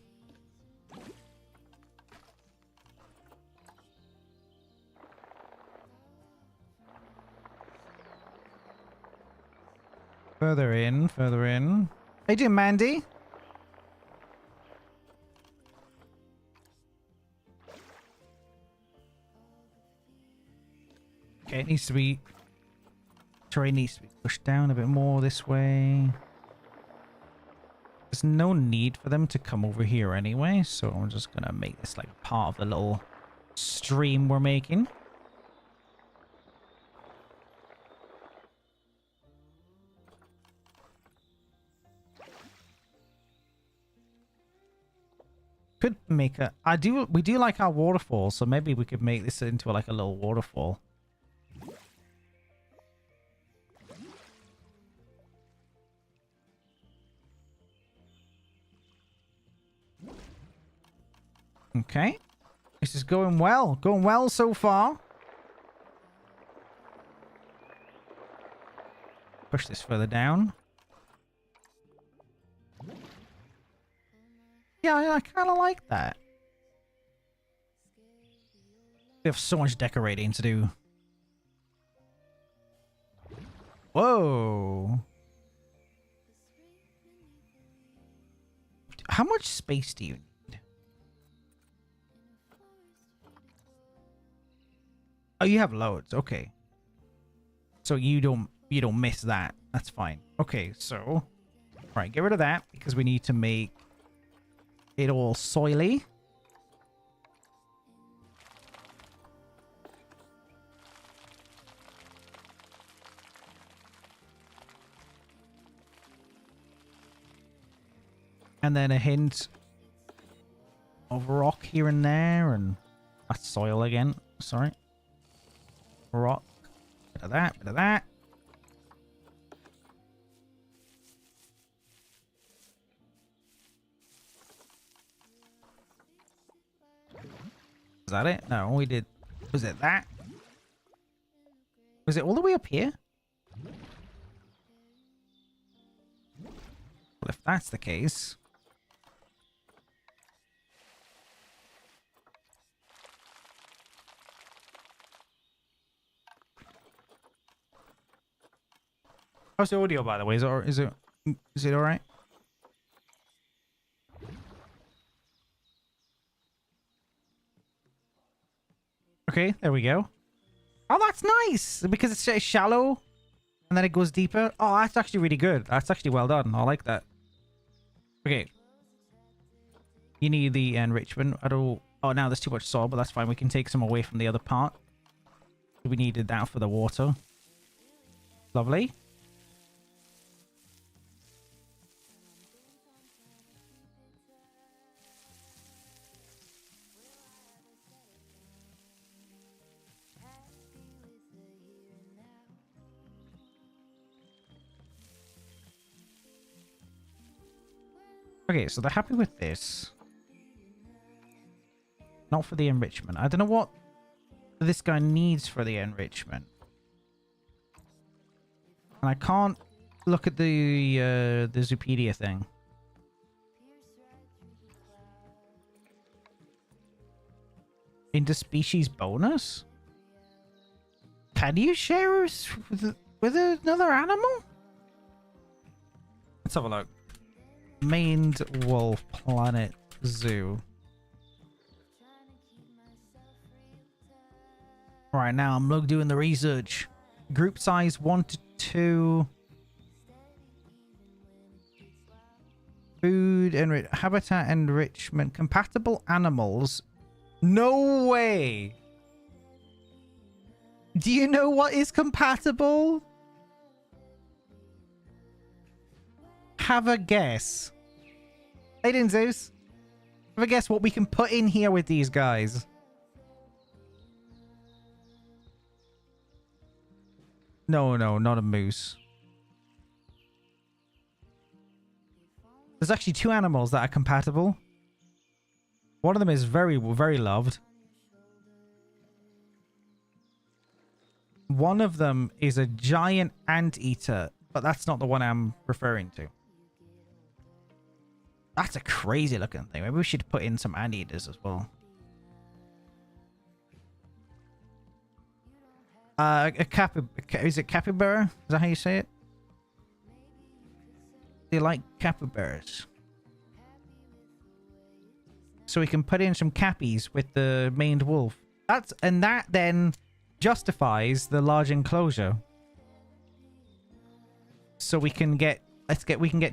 Further in, further in. How you doing, Mandy? Okay, it needs to be... Terrain needs to be pushed down a bit more this way. There's no need for them to come over here anyway, so I'm just gonna make this like part of the little stream we're making. Could make a... we do like our waterfall, so maybe we could make this into like a little waterfall. Okay. This is going well. Going well so far. Push this further down. Yeah, I kind of like that. We have so much decorating to do. Whoa. How much space do you need? Oh, you have loads. Okay. So you don't miss that. That's fine. Okay, so right, get rid of that because we need to make it all soily. And then a hint of rock here and there, and that's soil again. Sorry. Rock. Bit of that, bit of that. Is that it? No, we did. Was it that? Was it all the way up here? Well, if that's the case... How's the audio, by the way? Is it all right? Okay, there we go. Oh, that's nice because it's shallow, and then it goes deeper. Oh, that's actually really good. That's actually well done. I like that. Okay. You need the enrichment. I don't... Oh, now there's too much soil, but that's fine. We can take some away from the other part. We needed that for the water. Lovely. Okay, so they're happy with this. Not for the enrichment. I don't know what this guy needs for the enrichment. And I can't look at the Zupedia thing. Interspecies bonus? Can you share with another animal? Let's have a look. Maned Wolf Planet Zoo. Right now, I'm doing the research. Group size 1 to 2. Food and habitat enrichment. Compatible animals. No way. Do you know what is compatible? Have a guess. Hey, Zeus. Have a guess what we can put in here with these guys. No, not a moose. There's actually 2 animals that are compatible. One of them is very, very loved. One of them is a giant anteater, but that's not the one I'm referring to. That's a crazy looking thing. Maybe we should put in some anteaters as well. Is it capybara? Is that how you say it? They like capybaras. So we can put in some cappies with the maned wolf. That then justifies the large enclosure. So we can get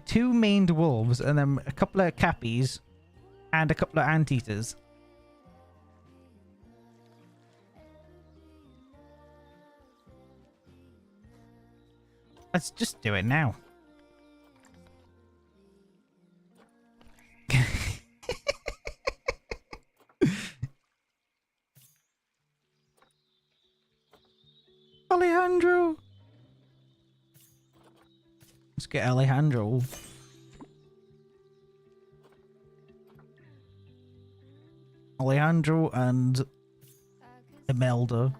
2 maned wolves and then a couple of cappies and a couple of anteaters. Let's just do it now. Alejandro. Let's get Alejandro. Alejandro and Imelda.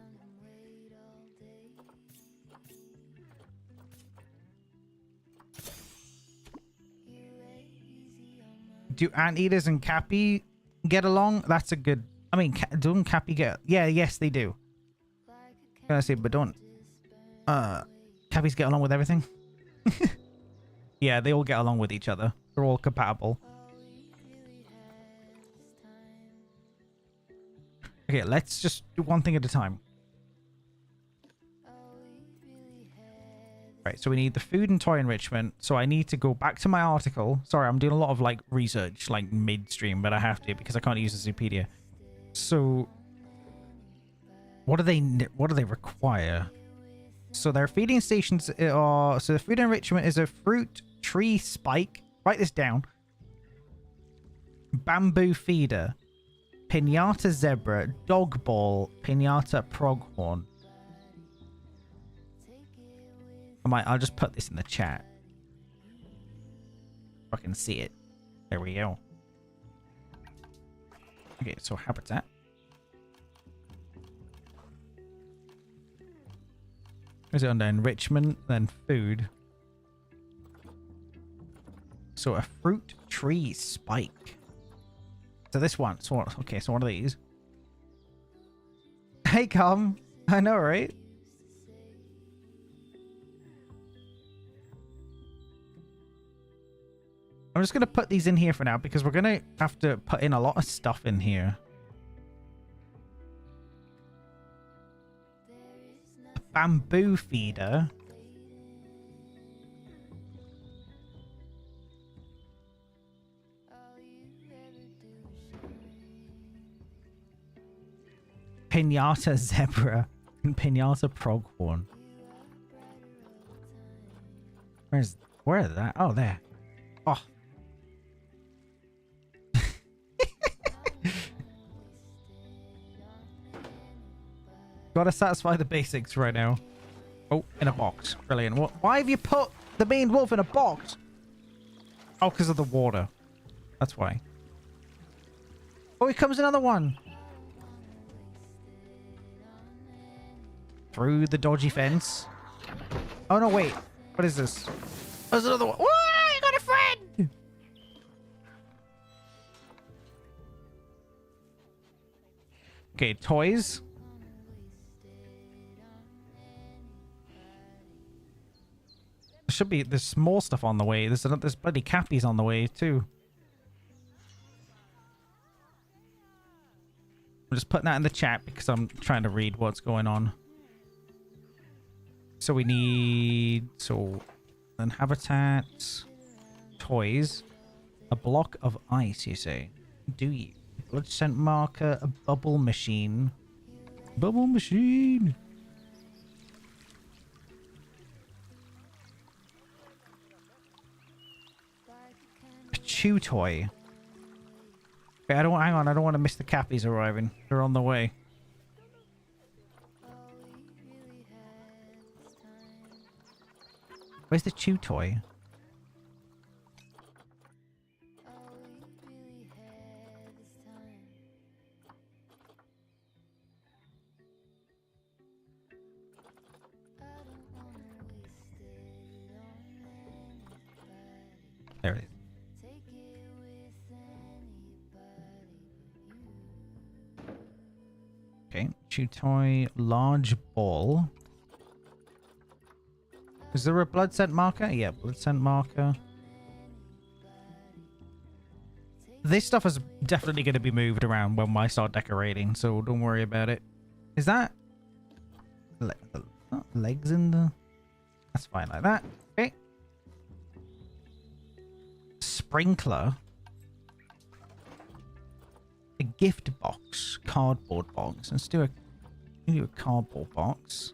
Do anteaters and Cappy get along? That's a good... I mean, don't Cappy get... Yeah, yes, they do. I'm gonna say, but don't... Cappies get along with everything? Yeah, they all get along with each other. They're all compatible. Okay, let's just do one thing at a time. Right, so we need the food and toy enrichment. So I need to go back to my article. Sorry, I'm doing a lot of like research like midstream, but I have to because I can't use the Zoopedia. So what do they require? So their feeding stations are... So the food enrichment is a fruit tree spike. Write this down. Bamboo feeder. Pinata zebra. Dog ball. Pinata pronghorn. I'll just put this in the chat. If I can see it. There we go. Okay, so habitat. Is it under enrichment, then food? So a fruit tree spike. So this one. So okay, so one of these. Hey, come. I know, right? I'm just going to put these in here for now because we're going to have to put in a lot of stuff in here. Bamboo feeder. Pinata zebra and pinata pronghorn. Where is that? Oh, there. Oh. Gotta satisfy the basics right now. Oh, in a box. Brilliant. What? Why have you put the maned wolf in a box? Oh, because of the water. That's why. Oh, here comes another one. Through the dodgy fence. Oh, no, wait. What is this? There's another one. Whoa, I got a friend! Okay, toys. Should be, there's more stuff on the way. There's bloody cappies on the way too. I'm just putting that in the chat because I'm trying to read what's going on. So we need, so then habitat, toys, a block of ice, you say? Do you? Blood scent marker, a bubble machine. Bubble machine! A chew toy. Okay, hang on, I don't want to miss the cappies arriving. They're on the way. Where's the chew toy? There it is. Okay, chew toy, large ball. Is there a blood scent marker? Yeah, blood scent marker. This stuff is definitely going to be moved around when I start decorating, so don't worry about it. Is that legs in the... That's fine like that. Okay. Sprinkler. A gift box. Cardboard box. Let's do a cardboard box.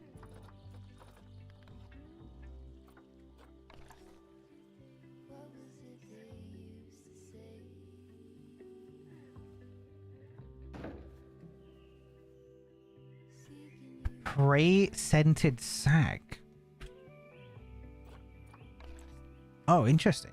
Prey scented sack. Oh, interesting.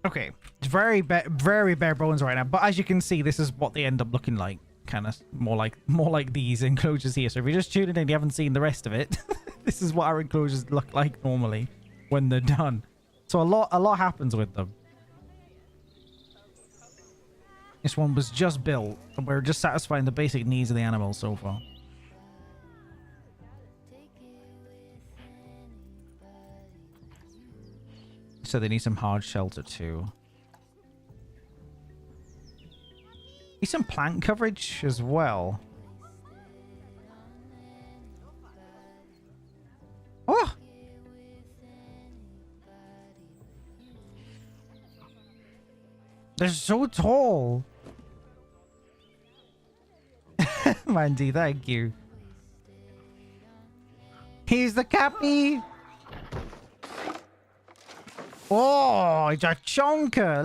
Okay, it's very bare bones right now, but as you can see, this is what they end up looking like. Kind of more like these enclosures here. So if you're just tuning in and you haven't seen the rest of it, this is what our enclosures look like normally when they're done. So a lot happens with them. This one was just built, and we're just satisfying the basic needs of the animals so far. So they need some hard shelter too. Need some plant coverage as well. Oh! They're so tall. Mandy, thank you. Here's the cappy. Oh, Jacque,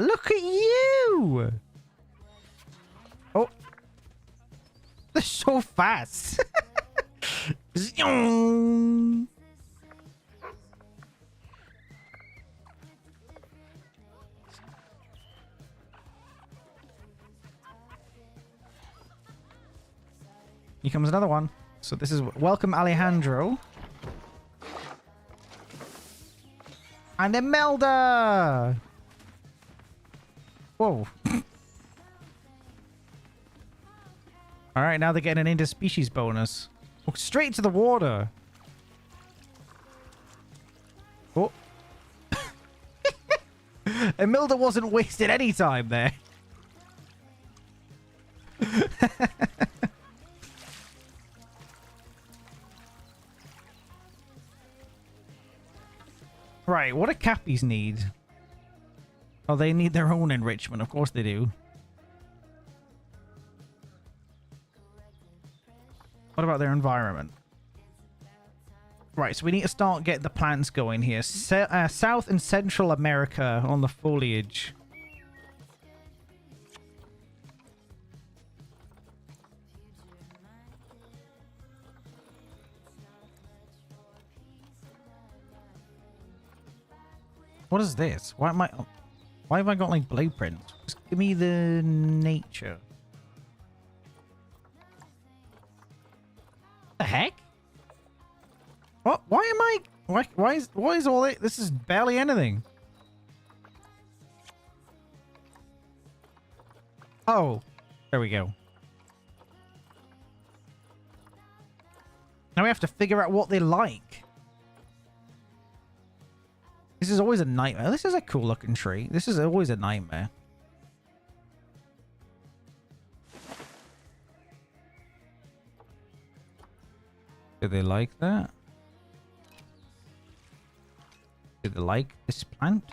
look at you. Oh. They're so fast. Here comes another one. So this is welcome Alejandro. And Imelda! Whoa. Alright, now they're getting an interspecies bonus. Oh, straight to the water. Oh. Imelda wasn't wasting any time there. Right, what do cappies need? Oh, they need their own enrichment. Of course they do. What about their environment? Right, so we need to start getting the plants going here. South and Central America on the foliage. What is this? Why have I got like blueprints? Just give me the nature. The heck? What? Why am I? Why is all it? This is barely anything. Oh, there we go. Now we have to figure out what they like. This is always a nightmare. This is a cool looking tree. This is always a nightmare. Do they like that? Do they like this plant?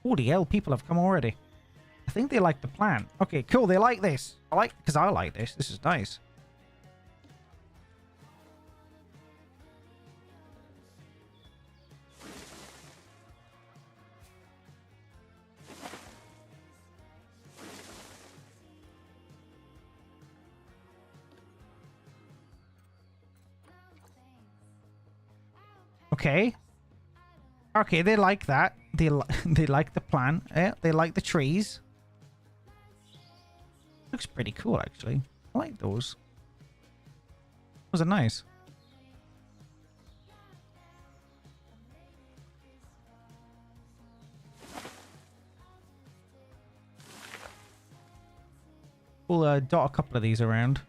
Holy hell, people have come already. I think they like the plant. Okay, cool. They like this. Because I like this. This is nice. Okay. Okay, they like that. They like the plant. Yeah, they like the trees. Looks pretty cool, actually. I like those. Those are nice. We'll dot a couple of these around.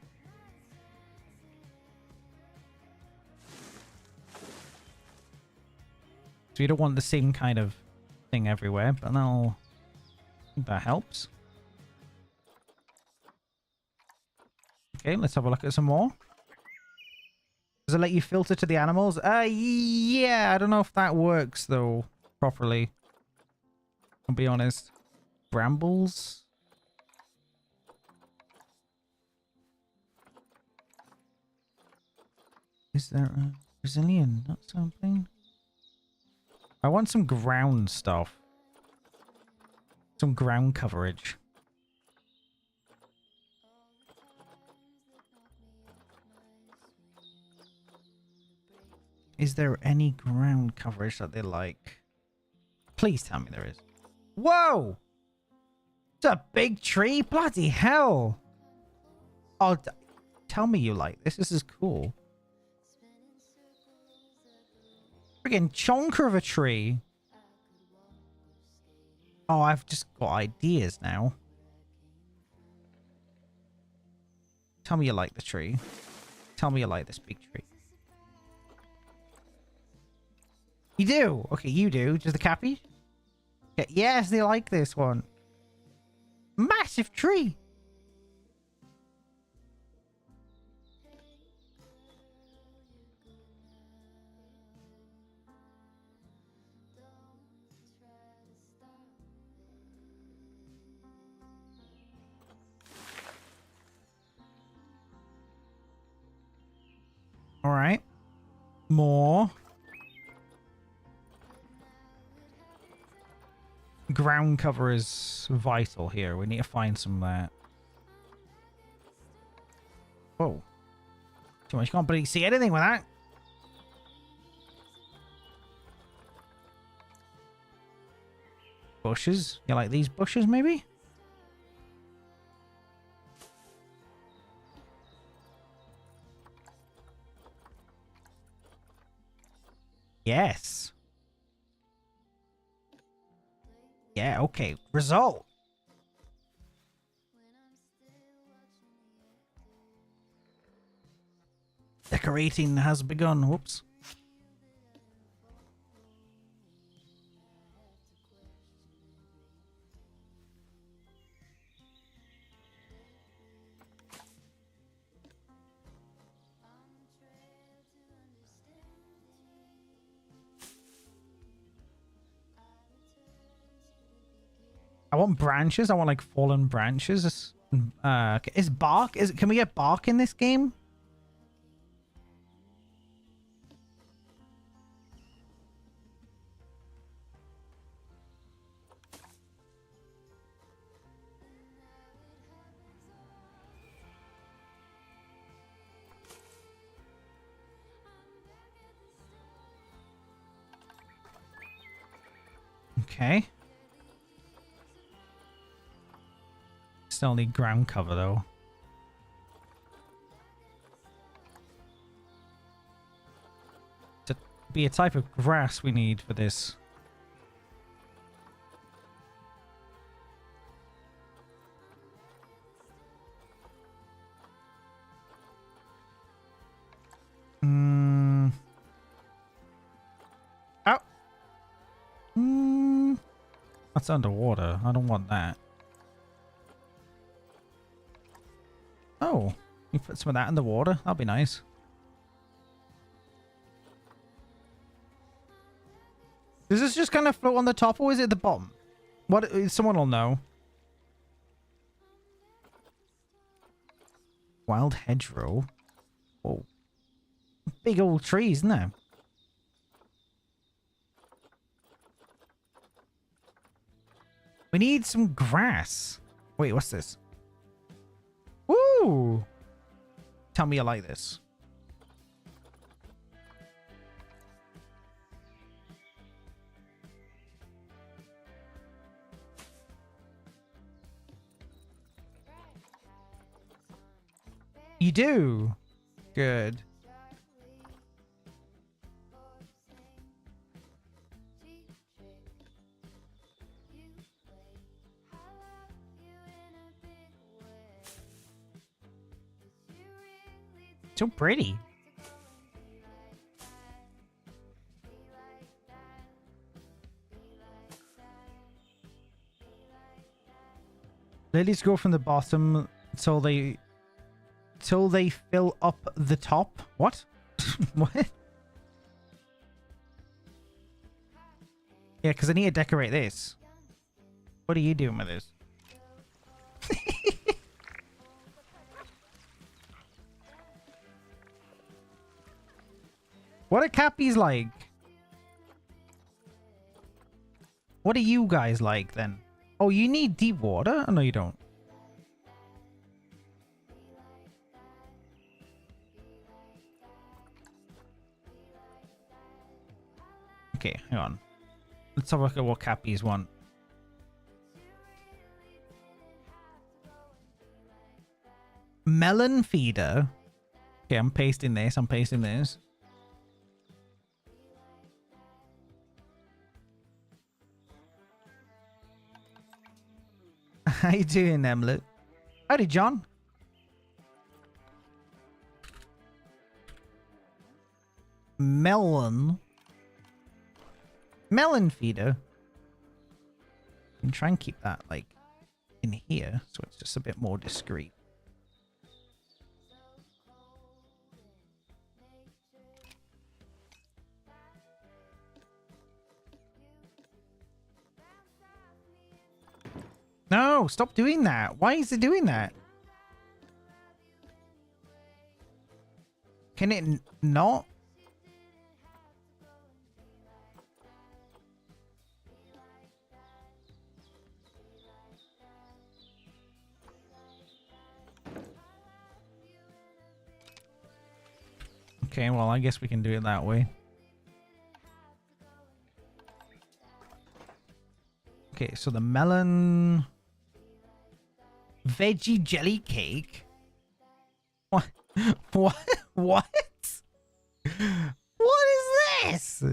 So you don't want the same kind of thing everywhere, but that helps. Okay, let's have a look at some more. Does it let you filter to the animals? Yeah, I don't know if that works though properly. I'll be honest. Brambles? Is there a Brazilian nut something? I want some ground stuff. Some ground coverage. Is there any ground coverage that they like? Please tell me there is. Whoa! It's a big tree? Bloody hell! Oh, tell me you like this. This is cool. Friggin' chonker of a tree. Oh, I've just got ideas now. Tell me you like the tree. Tell me you like this big tree. You do? Okay, you do. Does the cappy? Yeah, yes, they like this one. Massive tree. All right. More. Ground cover is vital here. We need to find some of that. Whoa. Too much. You can't really see anything with that. Bushes. You like these bushes, maybe? Yes. Yeah, okay. Result. Decorating has begun. Whoops. I want branches. I want like fallen branches. Is bark? Can we get bark in this game? Okay. Still need ground cover though. To be a type of grass we need for this. That's underwater. I don't want that. Oh, you put some of that in the water? That'll be nice. Does this just kind of float on the top or is it at the bottom? What? Someone will know. Wild hedgerow. Whoa. Big old trees, isn't there? We need some grass. Wait, what's this? Woo! Tell me you like this. You do? Good. So pretty. Lilies grow from the bottom till they fill up the top. What? What? Yeah, because I need to decorate this. What are you doing with this? What are cappies like? What are you guys like then? Oh, you need deep water? Oh, no, you don't. Okay, hang on. Let's have a look at what cappies want. Melon feeder. Okay, I'm pasting this. I'm pasting this. How you doing, Emlet? Howdy, John. Melon feeder. You can try and keep that like in here so it's just a bit more discreet. No, stop doing that. Why is it doing that? Can it not? Okay, well, I guess we can do it that way. Okay, so the melon... Veggie jelly cake? What? What? What? What is this?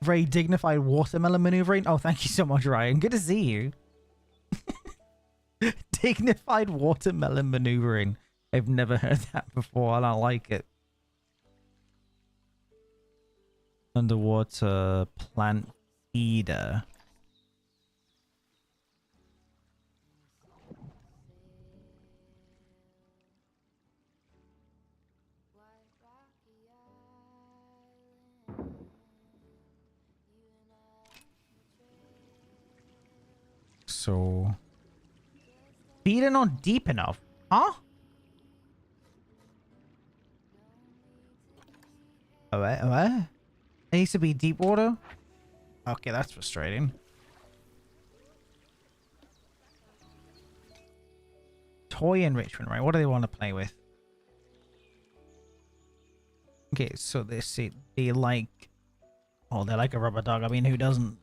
Very dignified watermelon maneuvering. Oh, thank you so much, Ryan. Good to see you. Dignified watermelon maneuvering. I've never heard that before. I don't like it. Underwater plant feeder. So, feeder not deep enough, huh? What? It needs to be deep water? Okay, that's frustrating. Toy enrichment, right? What do they want to play with? Okay, so they like... Oh, they like a rubber dog. I mean, who doesn't?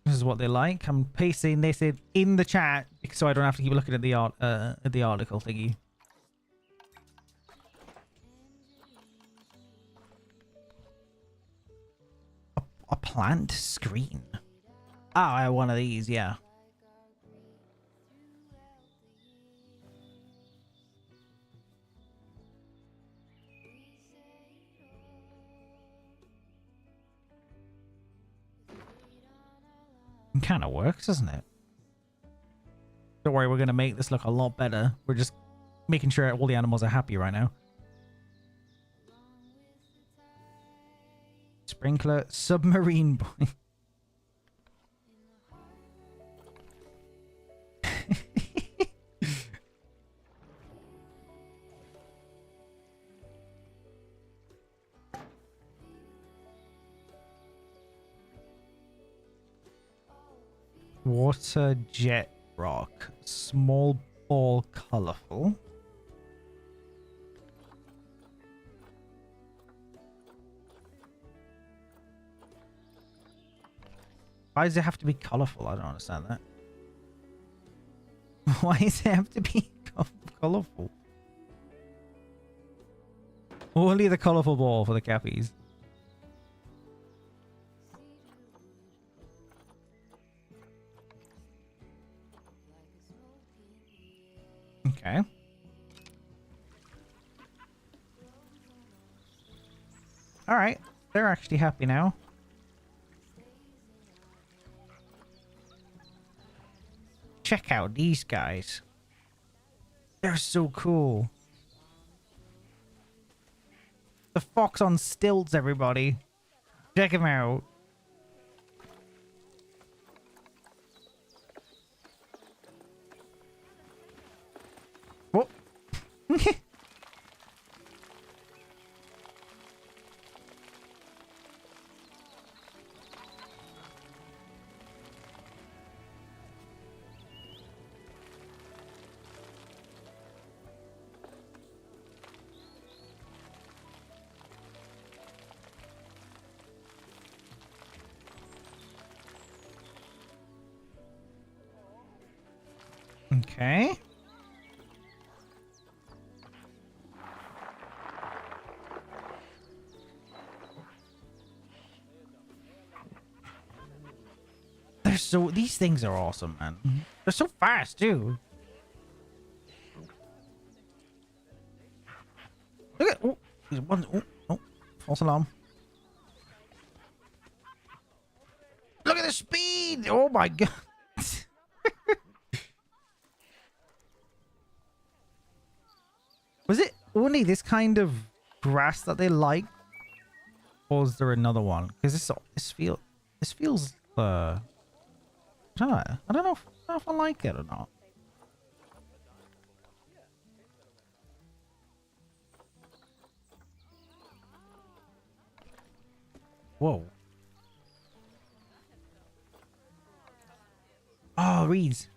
This is what they like. I'm pasting this in the chat so I don't have to keep looking at the article thingy. A plant screen. Ah, I have one of these, yeah. It kind of works, doesn't it? Don't worry, we're going to make this look a lot better. We're just making sure all the animals are happy right now. Sprinkler, submarine boy. Water jet rock. Small ball colorful. Why does it have to be colorful? I don't understand that. Why does it have to be colorful? Only the colorful ball for the cappies. Okay. All right. They're actually happy now. Check out these guys. They're so cool. The fox on stilts, everybody. Check him out. What? Okay. These things are awesome, man. They're so fast too. Look at there's one. Oh, false alarm. Look at the speed! Oh my god. Was it only this kind of grass that they like, or is there another one? Because this feels I don't know if I like it or not. Whoa. Oh, reeds.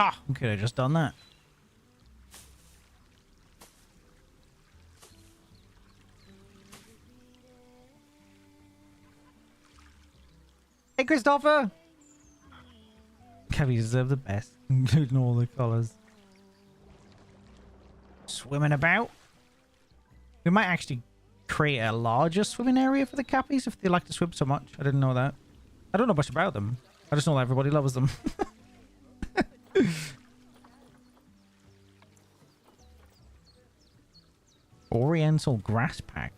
Ah, we could have just done that. Hey, Christopher! Cabbies deserve the best, including all the colours. Swimming about. We might actually create a larger swimming area for the cappies if they like to swim so much. I didn't know that. I don't know much about them. I just know that everybody loves them. Oriental grass pack.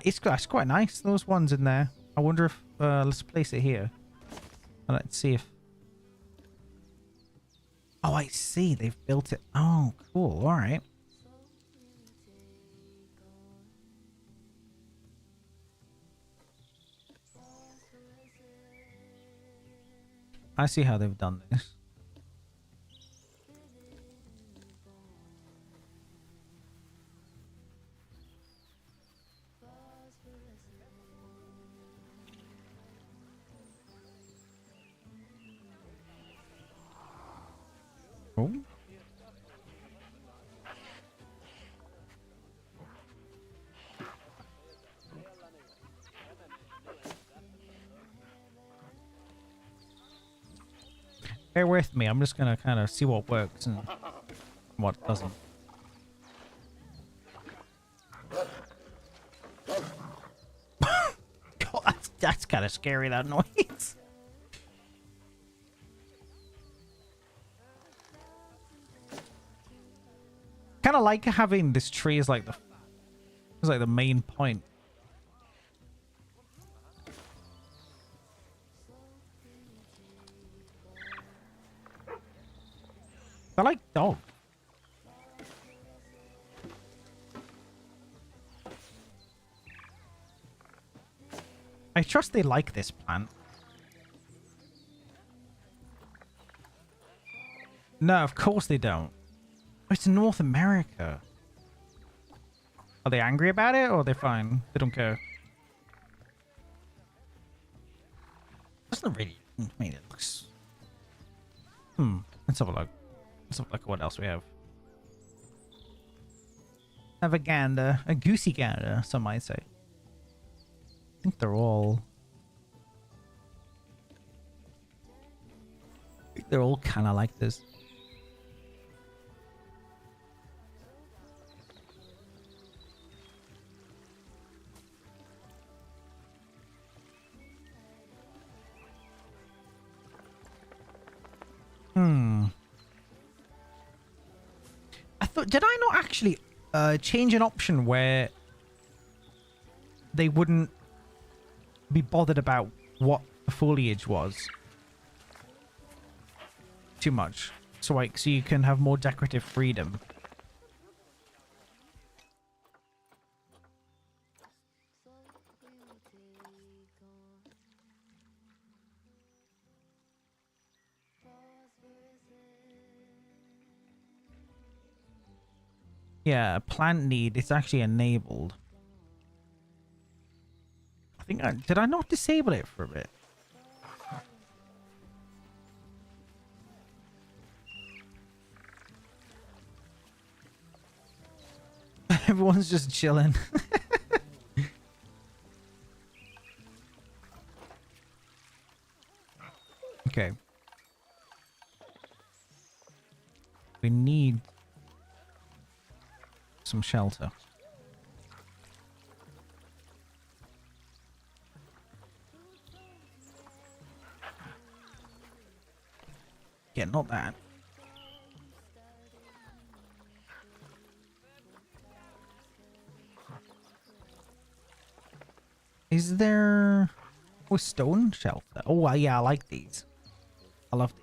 It's quite nice, those ones in there. I wonder if let's place it here and let's see if. Oh, I see, they've built it. Oh, cool. All right. I see how they've done this. Oh. Bear with me. I'm just gonna kind of see what works and what doesn't. kind of scary, that noise. Kind of like having this tree as like the main point. I like dog. I trust they like this plant. No, of course they don't. It's North America. Are they angry about it or are they fine? They don't care. Doesn't really. I mean, it looks. Let's have a look. Let's have a look at what else we have. Have a gander, a goosey gander, some might say. I think they're all. I think they're all kind of like this. Did I not actually change an option where they wouldn't be bothered about what the foliage was too much? So like, so you can have more decorative freedom. Yeah, plant need is actually enabled. I think did I not disable it for a bit? Everyone's just chilling. Okay. We need some shelter. Yeah, not that. Is there a stone shelter? Oh, yeah, I like these. I love these.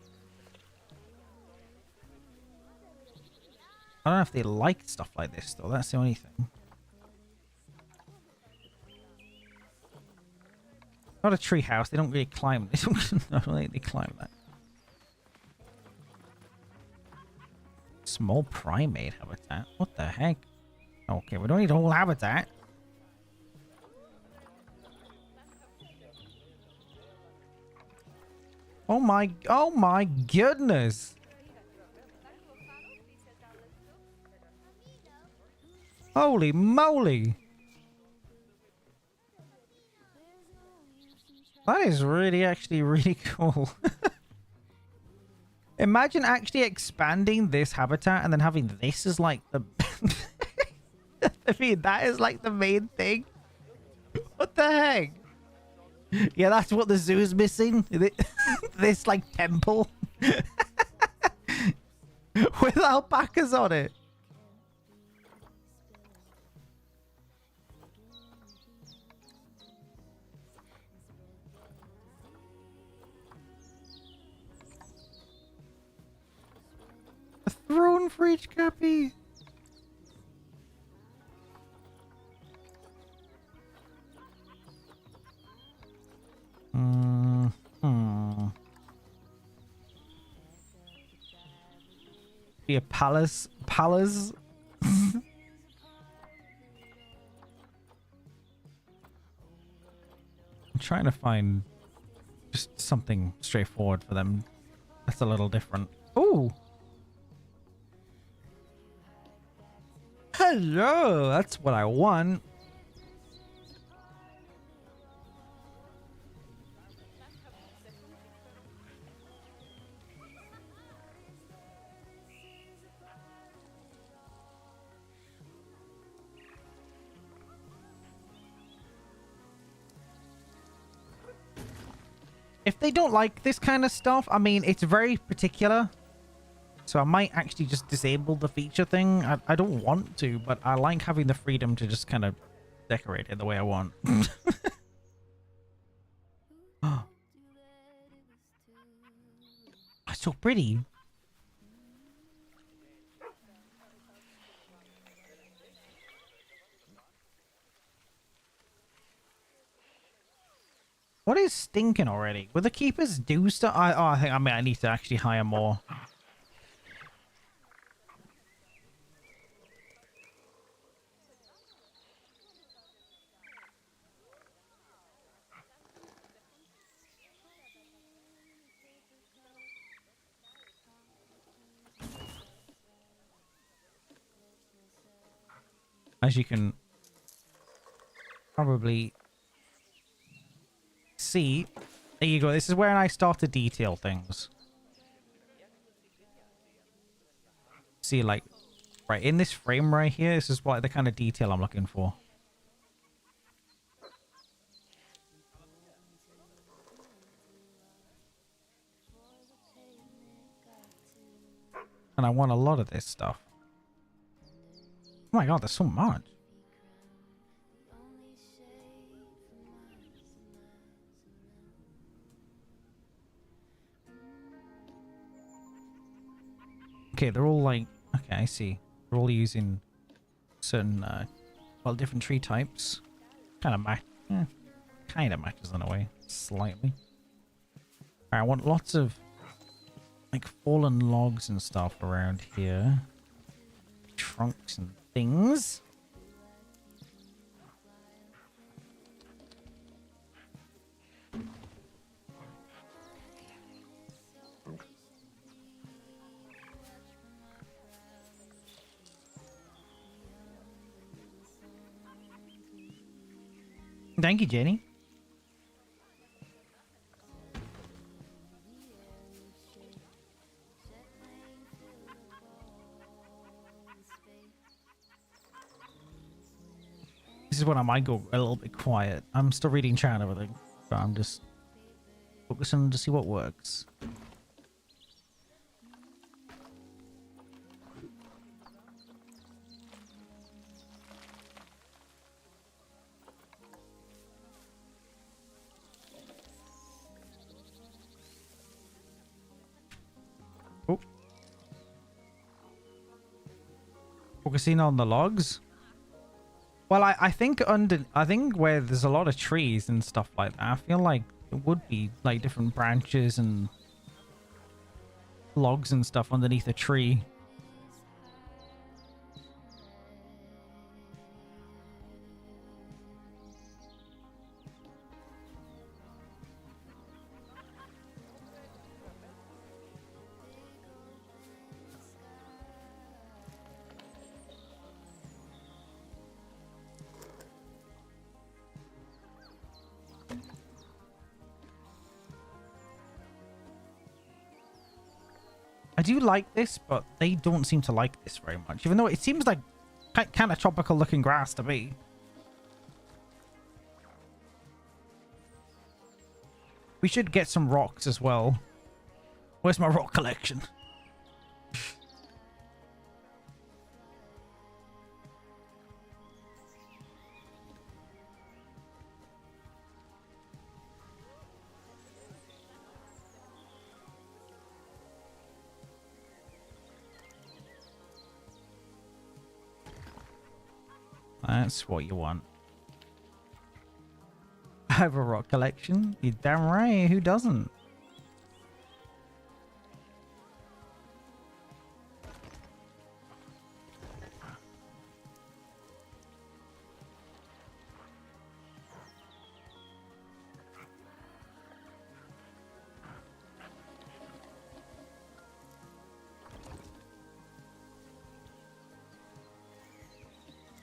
I don't know if they like stuff like this, though. That's the only thing. Not a tree house. They don't really climb. I don't think they climb that. Small primate habitat. What the heck? Okay, we don't need a whole habitat. Oh my goodness. Holy moly. That is actually really cool. Imagine actually expanding this habitat and then having this as like the... I mean, that is like the main thing. What the heck? Yeah, that's what the zoo is missing. This like temple. With alpacas on it. A throne for each guppy. Be a palace. I'm trying to find just something straightforward for them. That's a little different. Ooh. Hello. That's what I want. If they don't like this kind of stuff, I mean, it's very particular. So I might actually just disable the feature thing. I don't want to, but I like having the freedom to just kind of decorate it the way I want. Oh, it's so pretty. What is stinking already? Will the keepers do stuff? I mean, I need to actually hire more. As you can probably see, there you go. This is where I start to detail things. See, like, right in this frame right here, this is what the kind of detail I'm looking for. And I want a lot of this stuff. Oh my god, there's so much. Okay, they're all like... Okay, I see. They're all using certain, well, different tree types. Kind of match... Yeah, kind of matches in a way. Slightly. Alright, I want lots of, like, fallen logs and stuff around here. Trunks and things. Thank you, Jenny. This is when I might go a little bit quiet. I'm still reading chat and everything, but I'm just focusing to see what works. Oh. Focusing on the logs. Well, I think where there's a lot of trees and stuff like that, I feel like it would be like different branches and logs and stuff underneath a tree. I do like this, but they don't seem to like this very much, even though it seems like kind of tropical looking grass to me. We should get some rocks as well. Where's my rock collection? That's what you want. I have a rock collection. You're damn right. Who doesn't?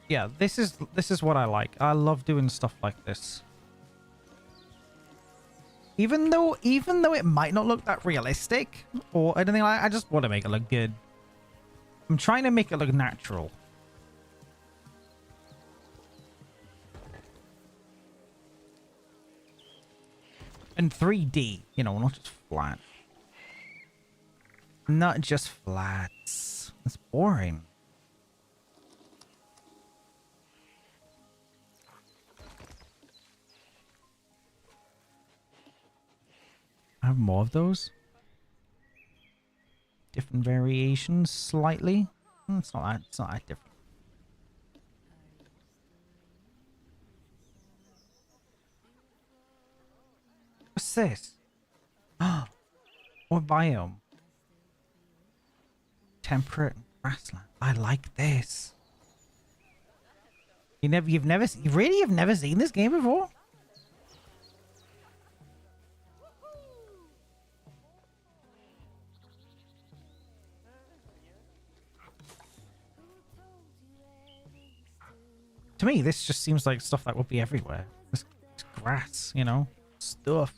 Yeah, this is what I like. I love doing stuff like this. Even though it might not look that realistic or anything like that, I just want to make it look good. I'm trying to make it look natural. And 3D, you know, not just flat. Not just flats. It's boring. I have more of those. Different variations, slightly. It's not that different. What's this? What biome? Temperate grassland. I like this. You've never seen this game before? To me, this just seems like stuff that would be everywhere. It's grass, you know? Stuff.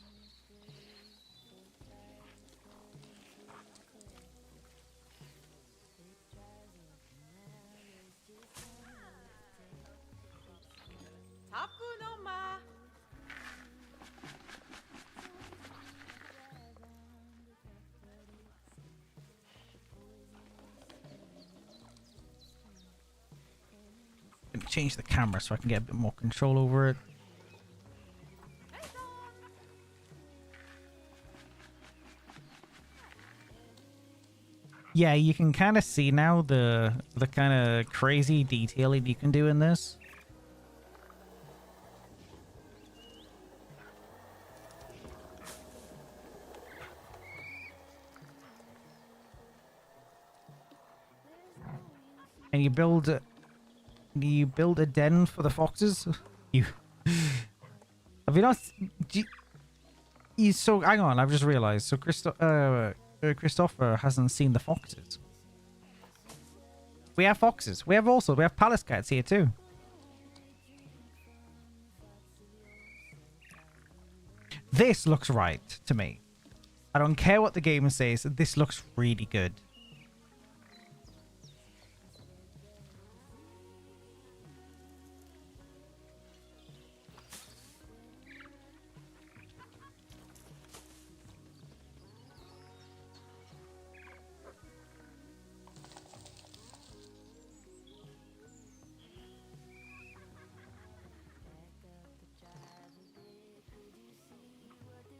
Change the camera so I can get a bit more control over it. Yeah, you can kind of see now the kind of crazy detailing you can do in this. And you build a den for the foxes? You have you not? So hang on, I've just realized. So Christopher hasn't seen the foxes. We have foxes. We have palace cats here too. This looks right to me. I don't care what the game says. This looks really good.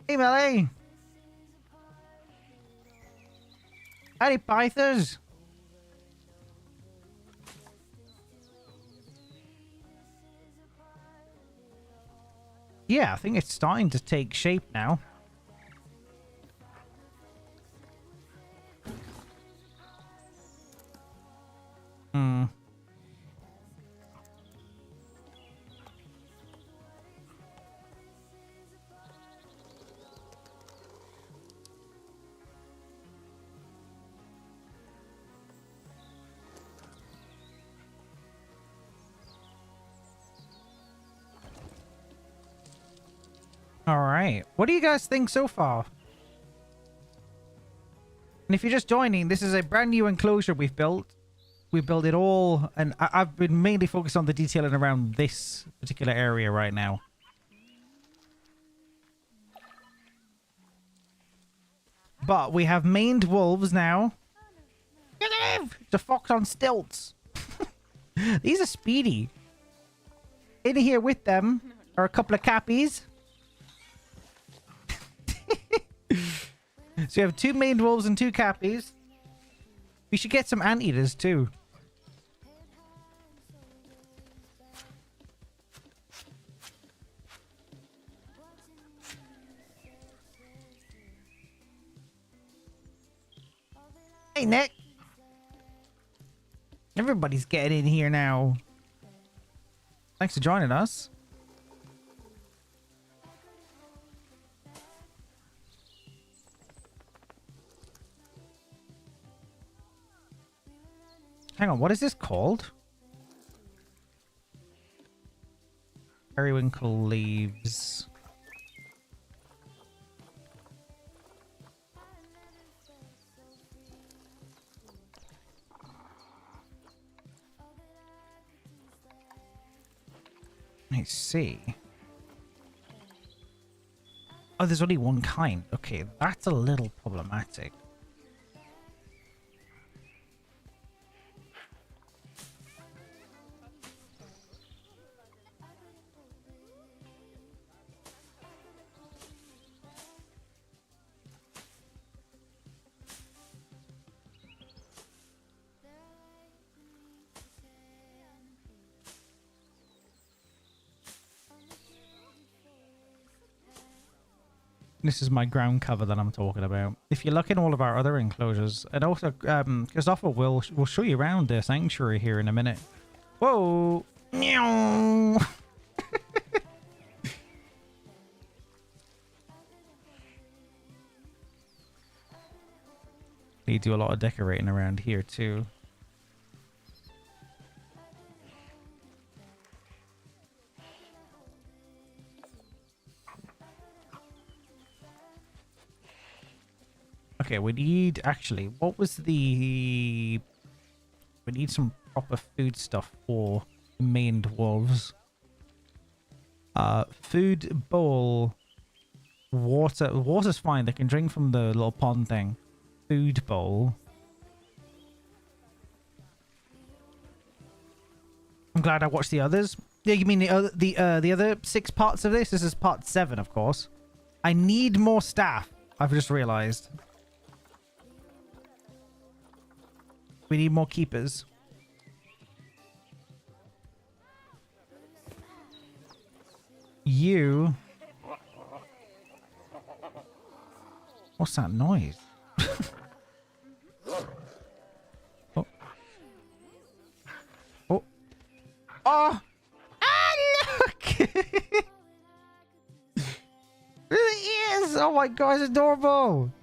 Hey, Melly! Howdy, Pythers! Yeah, I think it's starting to take shape now. Alright. What do you guys think so far? And if you're just joining, this is a brand new enclosure we've built. We built it all, and I've been mainly focused on the detailing around this particular area right now. But we have maned wolves now. It's a fox on stilts. These are speedy. In here with them are a couple of cappies. So you have 2 maned wolves and 2 cappies. We should get some anteaters too. Hey, Nick. Everybody's getting in here now. Thanks for joining us. Hang on, what is this called? Periwinkle leaves. I see. Oh, there's only one kind. Okay, that's a little problematic. This is my ground cover that I'm talking about. If you look in all of our other enclosures, and also Christopher will show you around the sanctuary here in a minute. Whoa! Meow! They do a lot of decorating around here too. Okay, we need actually, what was the... We need some proper food stuff for maned wolves. Food bowl. Water. Water's fine. They can drink from the little pond thing. Food bowl. I'm glad I watched the others. Yeah, you mean the other 6 parts of this? This is part 7, of course. I need more staff. I've just realized. We need more keepers. You. What's that noise? Oh. Oh. Oh. Ah, look! It is! Oh my god, it's adorable!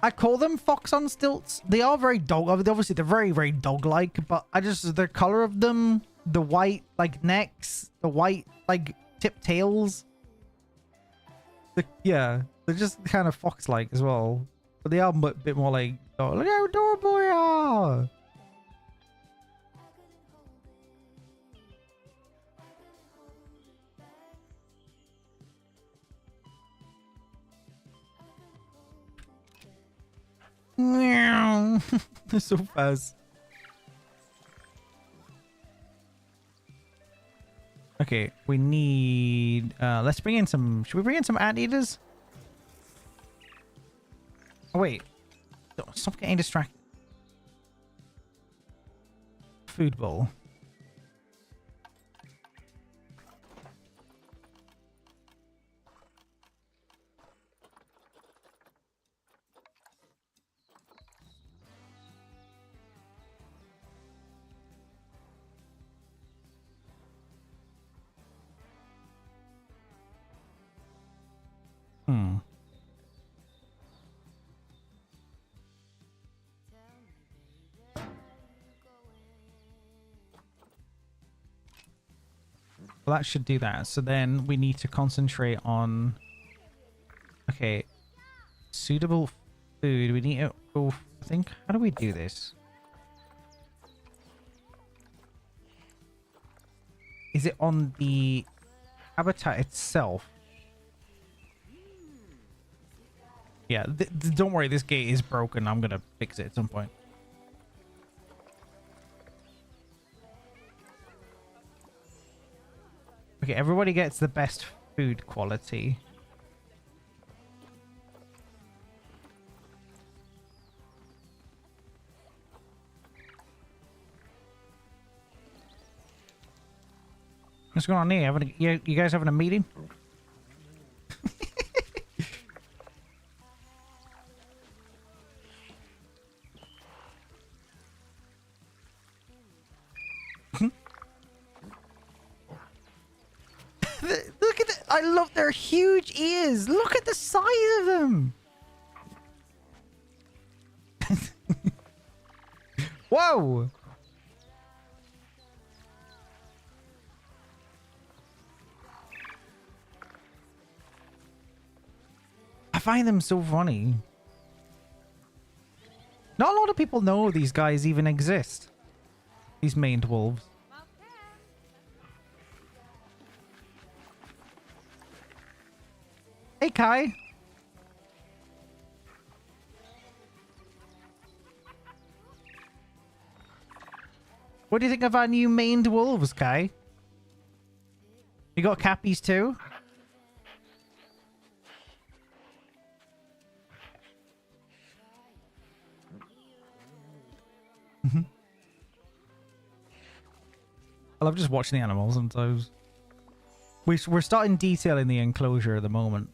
I call them fox on stilts. They are very dog. Obviously, they're very, very dog-like. But I just the color of them, the white like necks, the white like tip tails. Yeah, they're just kind of fox-like as well. But they are a bit more like, oh, look how adorable they are. They're so fast. Okay, we need let's bring in some, should we bring in some anteaters? Oh wait. Stop getting distracted. Food bowl. Hmm. Well, that should do that. So then we need to concentrate on... Okay. Suitable food. We need to go... I think... How do we do this? Is it on the habitat itself? Yeah, don't worry. This gate is broken. I'm going to fix it at some point. Okay, everybody gets the best food quality. What's going on here? You guys having a meeting? Look at it! I love their huge ears. Look at the size of them. Whoa! find them so funny. Not a lot of people know these guys even exist. These maned wolves. Hey, Kai. What do you think of our new maned wolves, Kai? You got cappies too? I love just watching the animals sometimes. We're starting detailing the enclosure at the moment.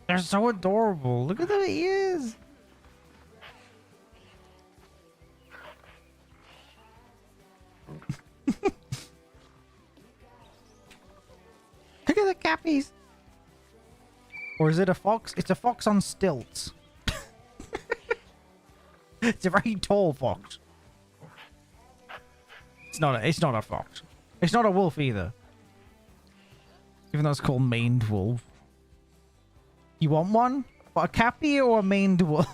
They're so adorable. Look at the ears. Look at the cappies. Or is it a fox? It's a fox on stilts. It's a very tall fox. It's not a fox. It's not a wolf either. Even though it's called maned wolf. You want one? What, a cappy or a maned wolf?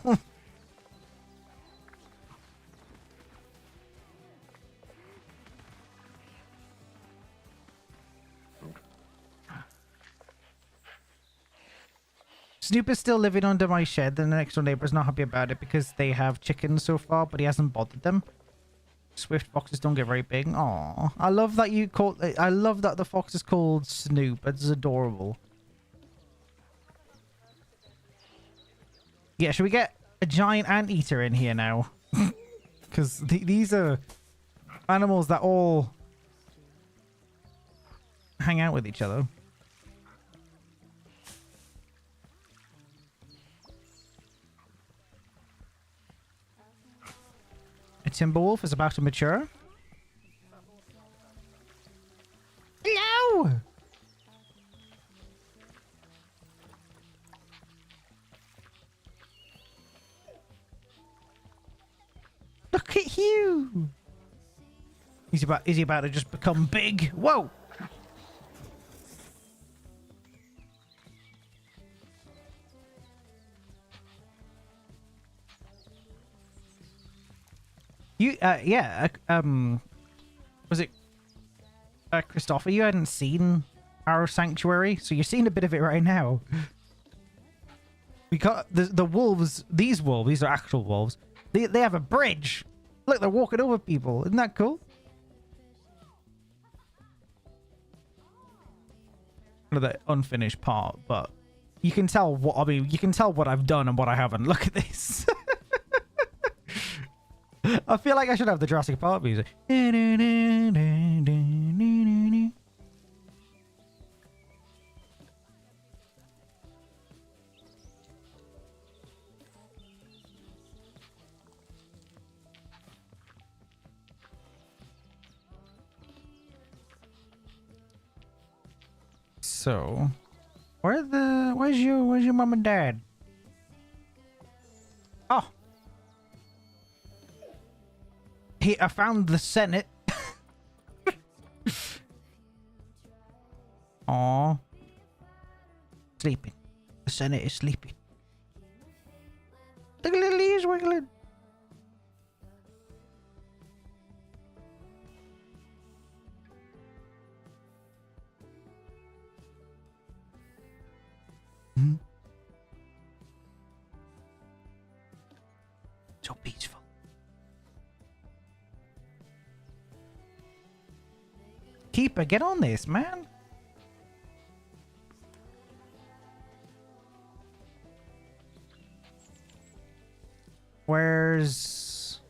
Snoop is still living under my shed, and the next door neighbor's not happy about it because they have chickens so far, but he hasn't bothered them. Swift foxes don't get very big. Aww. I love that you call. I love that the fox is called Snoop. It's adorable. Yeah, should we get a giant anteater in here now? Because these are animals that all hang out with each other. A timber wolf is about to mature. Hello! Look at you! Is he about to just become big? Whoa! You, was it, Christopher, you hadn't seen our sanctuary, so you're seeing a bit of it right now. We got the wolves, these are actual wolves. They have a bridge. Look, they're walking over people. Isn't that cool? The unfinished part, but you can tell you can tell what I've done and what I haven't. Look at this. I feel like I should have the Jurassic Park music. So, where's your mom and dad? Oh. I found the Senate. Aww. Sleeping. The Senate is sleeping. Look at little ears wiggling. So peaceful. Keeper, get on this, man. Where's...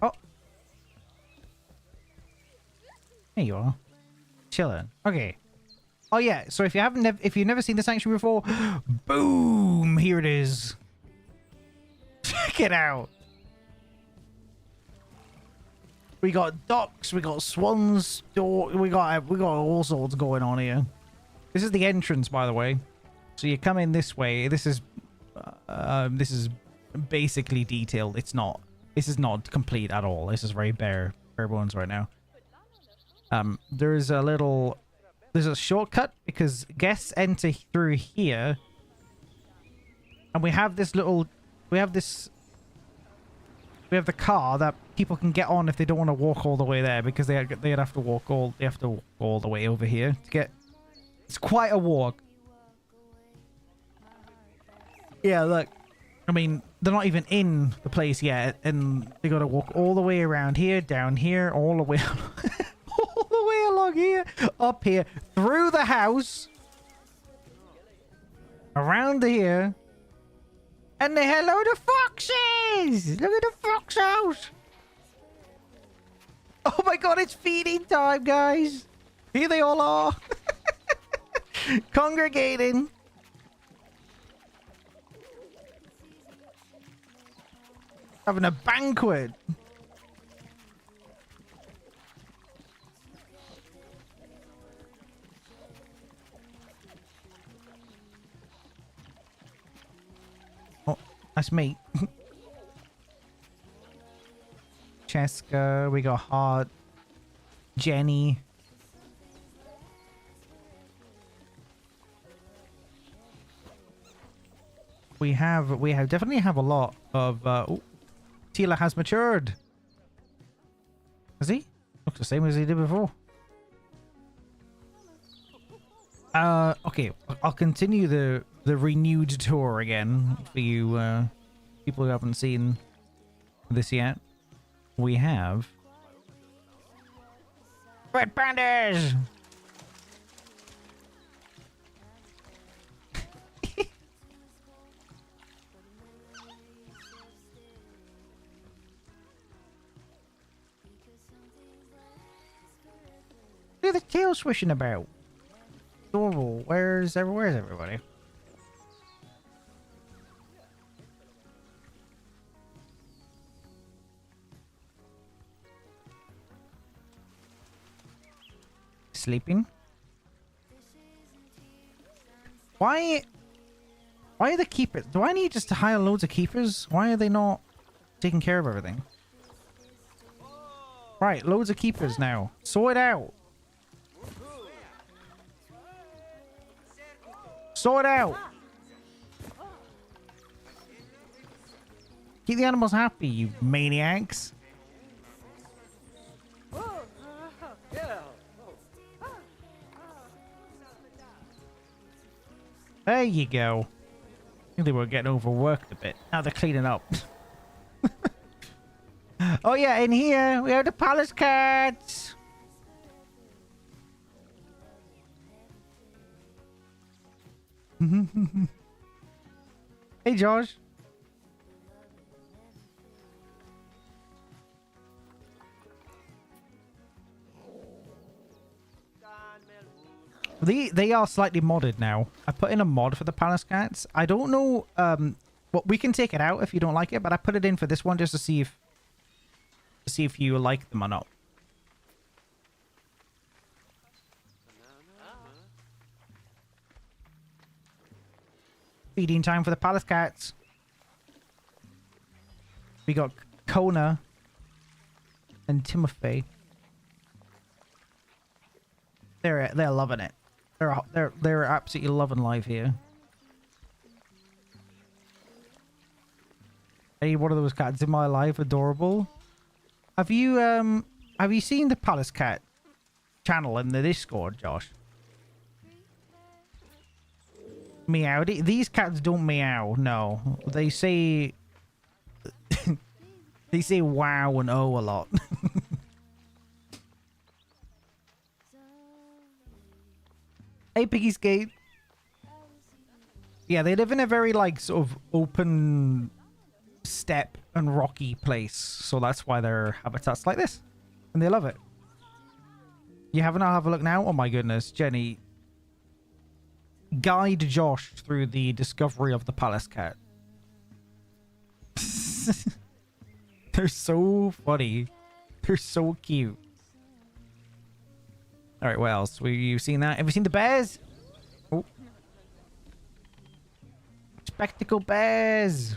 Oh. There you are. Chilling. Okay. Oh yeah, so if you've never seen the sanctuary before, boom, here it is. Check it out. We got ducks, we got swans, we got all sorts going on here. This is the entrance, by the way. So you come in this way. This is basically detailed. It's not. This is not complete at all. This is very bare bones right now. There's a shortcut because guests enter through here, and we have this little, we have the car that people can get on if they don't want to walk all the way there, because they'd have to walk all the way over here to get. It's quite a walk. Yeah, look. I mean, they're not even in the place yet, and they got to walk all the way around here, down here, all the way, all the way along here, up here, through the house, around here, and they hello to foxes! Look at the fox house! Oh my god, it's feeding time, guys! Here they all are! Congregating! Having a banquet! Oh, that's me. Cheska, we got Hart, Jenny. We definitely have a lot of oh, Tila has matured. Has he? Looks the same as he did before. Okay, I'll continue the renewed tour again for you people who haven't seen this yet. We have Red Pandas. Look at the tail swishing about. Adorable. Where's everybody? Sleeping? Why are the keepers? Do I need just to hire loads of keepers? Why are they not taking care of everything? Right, loads of keepers now. Sort it out. Sort it out. Keep the animals happy, you maniacs. There you go. I think they were getting overworked a bit. Now they're cleaning up. Oh yeah, in here we have the palace cats. Hey Josh. They are slightly modded now. I put in a mod for the palace cats. I don't know well, we can take it out if you don't like it, but I put it in for this one just to see if you like them or not. Feeding time for the palace cats. We got Kona and Timothy. They're loving it. They're absolutely loving life here. Hey, one of those cats in my life, adorable. Have you seen the Palace Cat channel in the Discord, Josh? Meow. These cats don't meow. No, they say they say wow and oh a lot. Hey, Piggy Skate. Yeah, they live in a very like sort of open steppe and rocky place, so that's why their habitat's like this, and they love it. You haven't have a look now? Oh my goodness, Jenny. Guide Josh through the discovery of the palace cat. They're so funny. They're so cute. All right, what else? You've seen that? Have you seen the bears? Oh. Spectacle bears.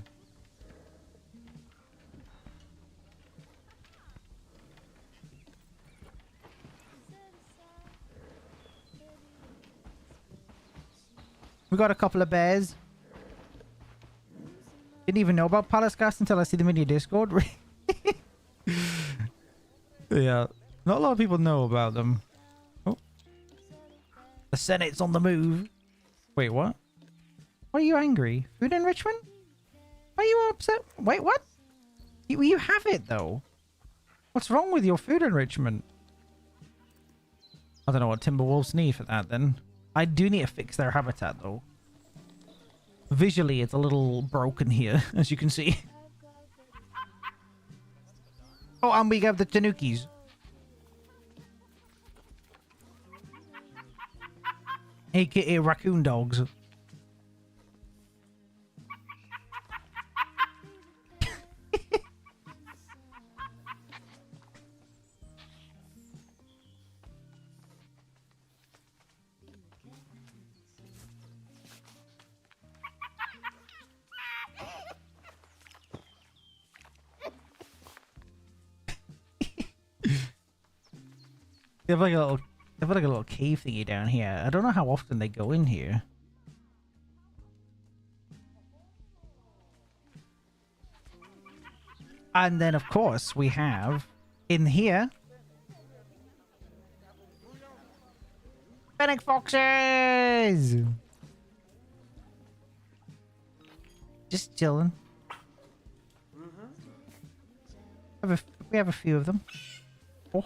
We got a couple of bears. Didn't even know about Palace Gas until I see them in your Discord. Yeah. Not a lot of people know about them. Oh. The Senate's on the move. Wait, what? Why are you angry? Food enrichment? Why are you upset? Wait, what? You have it, though. What's wrong with your food enrichment? I don't know what Timberwolves need for that, then. I do need to fix their habitat, though. Visually, it's a little broken here, as you can see. Oh, and we have the Tanukis. AKA raccoon dogs. They have like a little cave thingy down here. I don't know how often they go in here. And then, of course, we have in here Fennec foxes. Just chilling. We have a few of them. Oh.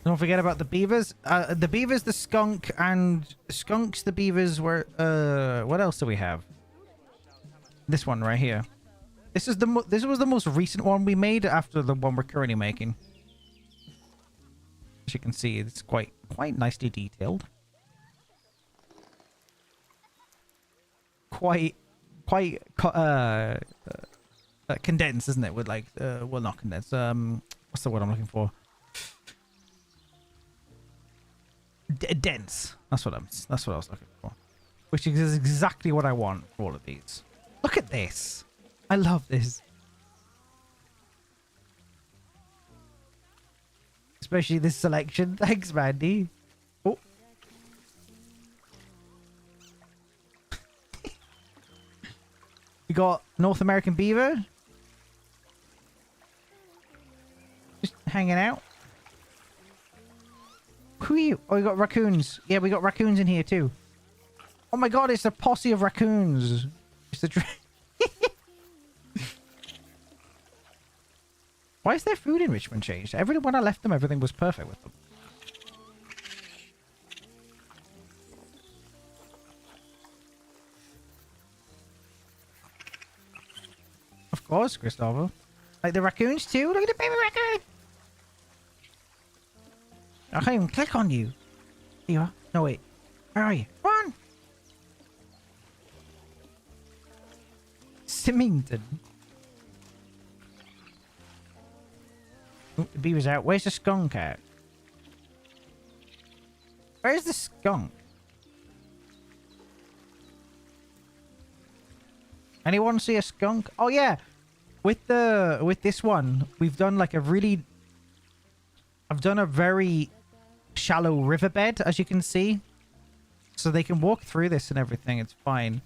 Don't forget about the beavers. The beavers, the skunk, and skunks, the beavers were... what else do we have? This one right here. This was the most recent one we made after the one we're currently making. As you can see, it's quite nicely detailed. Quite condensed, isn't it? With like, well, not condensed. What's the word I'm looking for? Dense. That's what I was looking for. Which is exactly what I want for all of these. Look at this. I love this. Especially this selection. Thanks, Mandy. Oh. We got North American beaver. Just hanging out. Who are you? Oh, we got raccoons. Yeah, we got raccoons in here too. Oh my god, it's a posse of raccoons. It's the Why is their food enrichment changed? When I left them, everything was perfect with them. Of course, Christopher. Like the raccoons too? Look at the baby raccoon! I can't even click on you. Here you are. No, wait. Where are you? Run! Symington. Ooh, the beaver's out. Where's the skunk at? Where's the skunk? Anyone see a skunk? Oh yeah. With this one, we've done like I've done a very shallow riverbed, as you can see. So they can walk through this and everything. It's fine.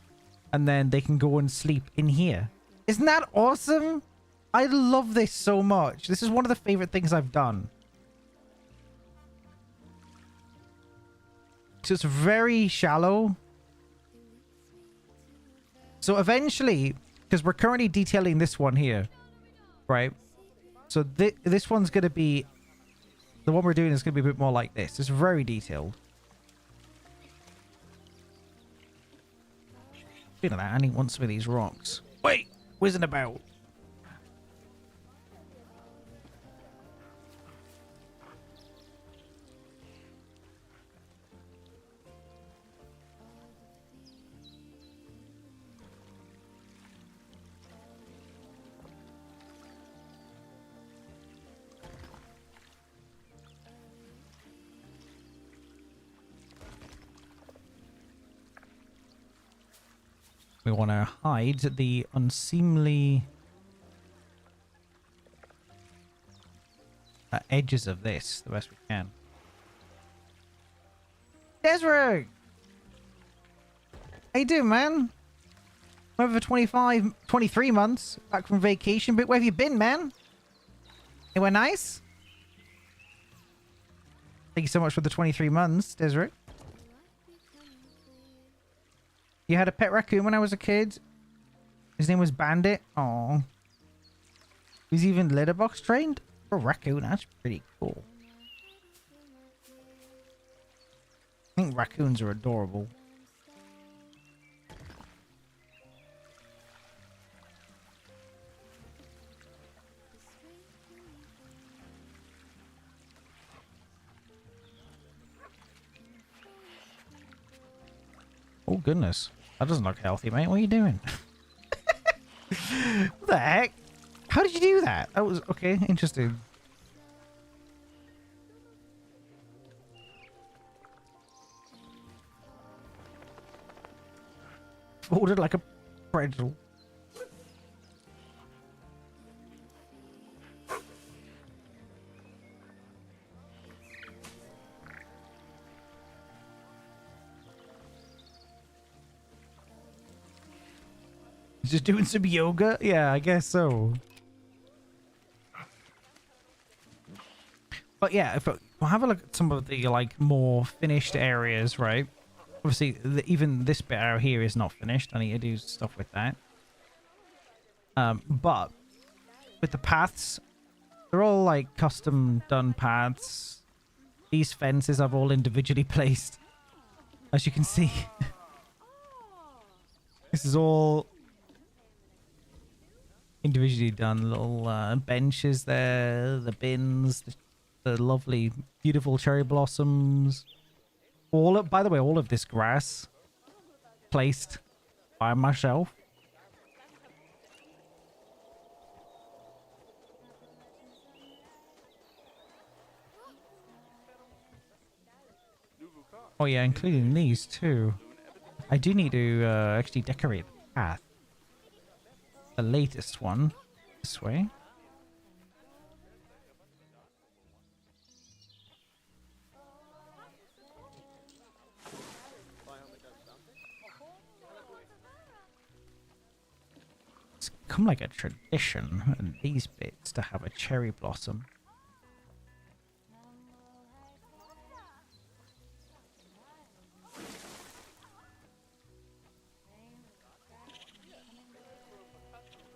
And then they can go and sleep in here. Isn't that awesome? I love this so much. This is one of the favorite things I've done. So it's very shallow. So eventually, because we're currently detailing this one here, right? So this one's going to be... The one we're doing is going to be a bit more like this. It's very detailed. Look at that. I need one some of these rocks. Wait! Whizzing about. We want to hide the unseemly... edges of this the best we can. Desiree! How you doing, man? Over for 23 months. Back from vacation. But where have you been, man? Anywhere nice? Thank you so much for the 23 months, Desiree. You had a pet raccoon when I was a kid. His name was Bandit. Oh, he's even letterbox trained for a raccoon. That's pretty cool. I think raccoons are adorable. Oh goodness, that doesn't look healthy, mate. What are you doing? What the heck? How did you do that? That was okay. Interesting. Folded like a pretzel. Just doing some yoga? Yeah, I guess so. But yeah, if we'll have a look at some of the like more finished areas, right? Obviously, even this bit out here is not finished. I need to do stuff with that. But with the paths, they're all like custom done paths. These fences I've all individually placed, as you can see. This is all individually done. Little benches there, the bins, the lovely, beautiful cherry blossoms. All of, by the way, all of this grass placed by myself. Oh yeah, including these too. I do need to actually decorate the path. The latest one. This way. It's become like a tradition in these bits to have a cherry blossom.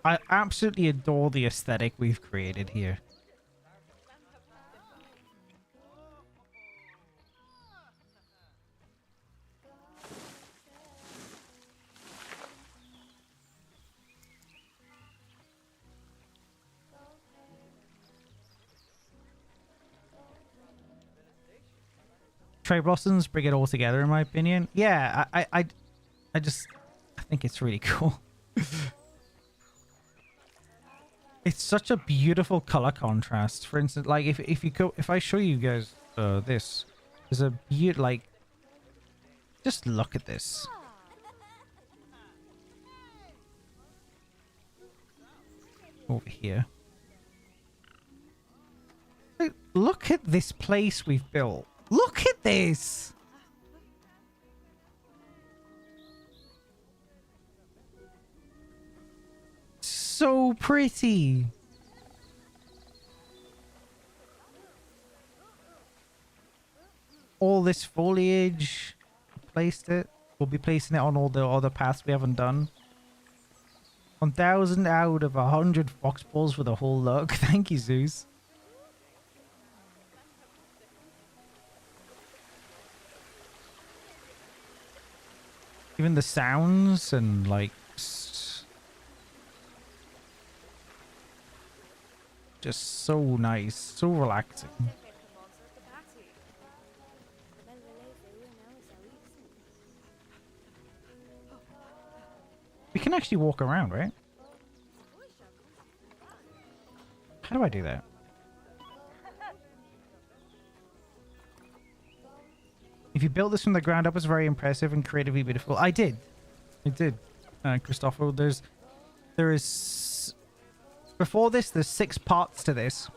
I absolutely adore the aesthetic we've created here. Cherry blossoms bring it all together, in my opinion. Yeah, I think it's really cool. It's such a beautiful color contrast. For instance, like if I show you guys this, there's a beautiful, like, just look at this. Over here. Look at this place we've built. Look at this. So pretty. All this foliage, placed it. We'll be placing it on all the other paths we haven't done. 1,000 out of 100 fox balls for the whole look. Thank you, Zeus. Even the sounds and like just so nice, so relaxing. We can actually walk around, right? How do I do that? If you built this from the ground up, it's very impressive and creatively beautiful. I did. Christopher, there is... Before this, there's 6 parts to this.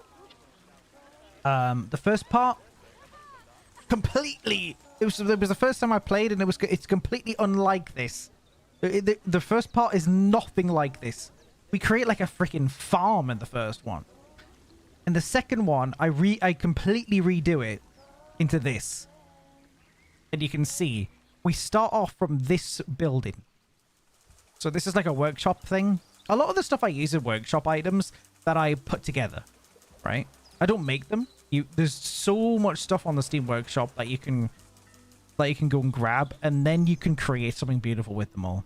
The first part, completely. It was the first time I played, and it's completely unlike this. The first part is nothing like this. We create like a freaking farm in the first one. In the second one, I completely redo it into this. And you can see, we start off from this building. So this is like a workshop thing. A lot of the stuff I use are workshop items that I put together, right? I don't make them. There's so much stuff on the Steam Workshop that you can go and grab, and then you can create something beautiful with them all.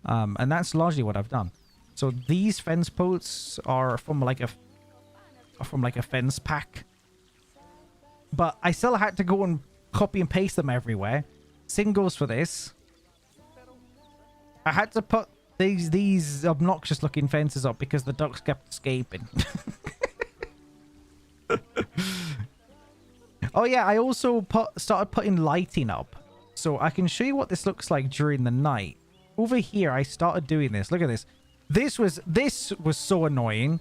And that's largely what I've done. So these fence posts are from like a fence pack, but I still had to go and copy and paste them everywhere. Same goes for this. I had to put these obnoxious looking fences up because the ducks kept escaping. Oh yeah, I also started putting lighting up, so I can show you what this looks like during the night. Over here, I started doing this. Look at this. This was so annoying,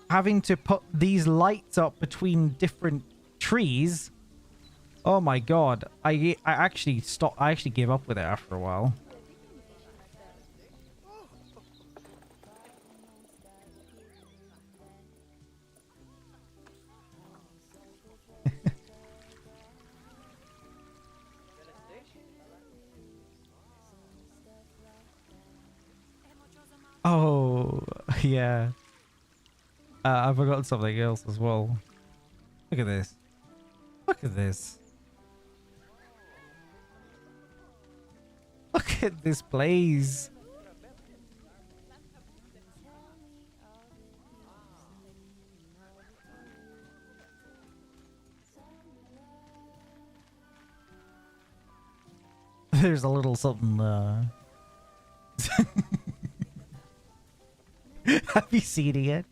having to put these lights up between different trees. Oh my god, I actually gave up with it after a while. Oh, yeah. I forgot something else as well. Look at this. Look at this. Look at this place. There's a little something, Have you seen it yet?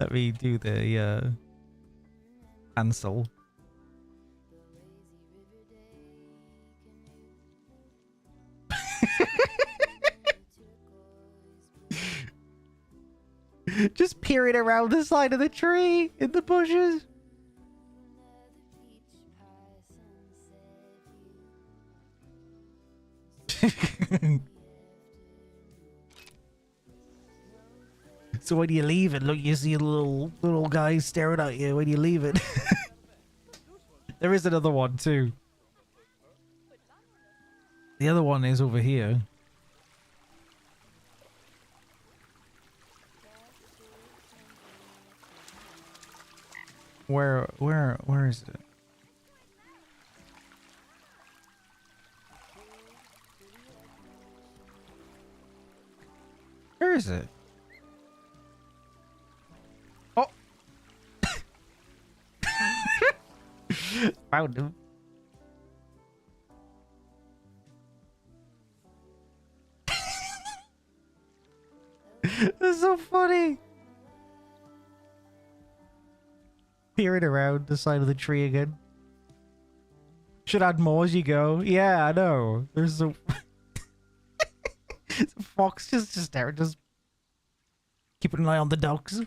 Let me do the cancel. Just peering around the side of the tree in the bushes. So when you leave it, look, you see a little guy staring at you when you leave it. There is another one too. The other one is over here. Where is it? Where is it? Oh! Found him. That's so funny. Peering around the side of the tree again. Should add more as you go. Yeah, I know. There's a fox just there, just keeping an eye on the dogs.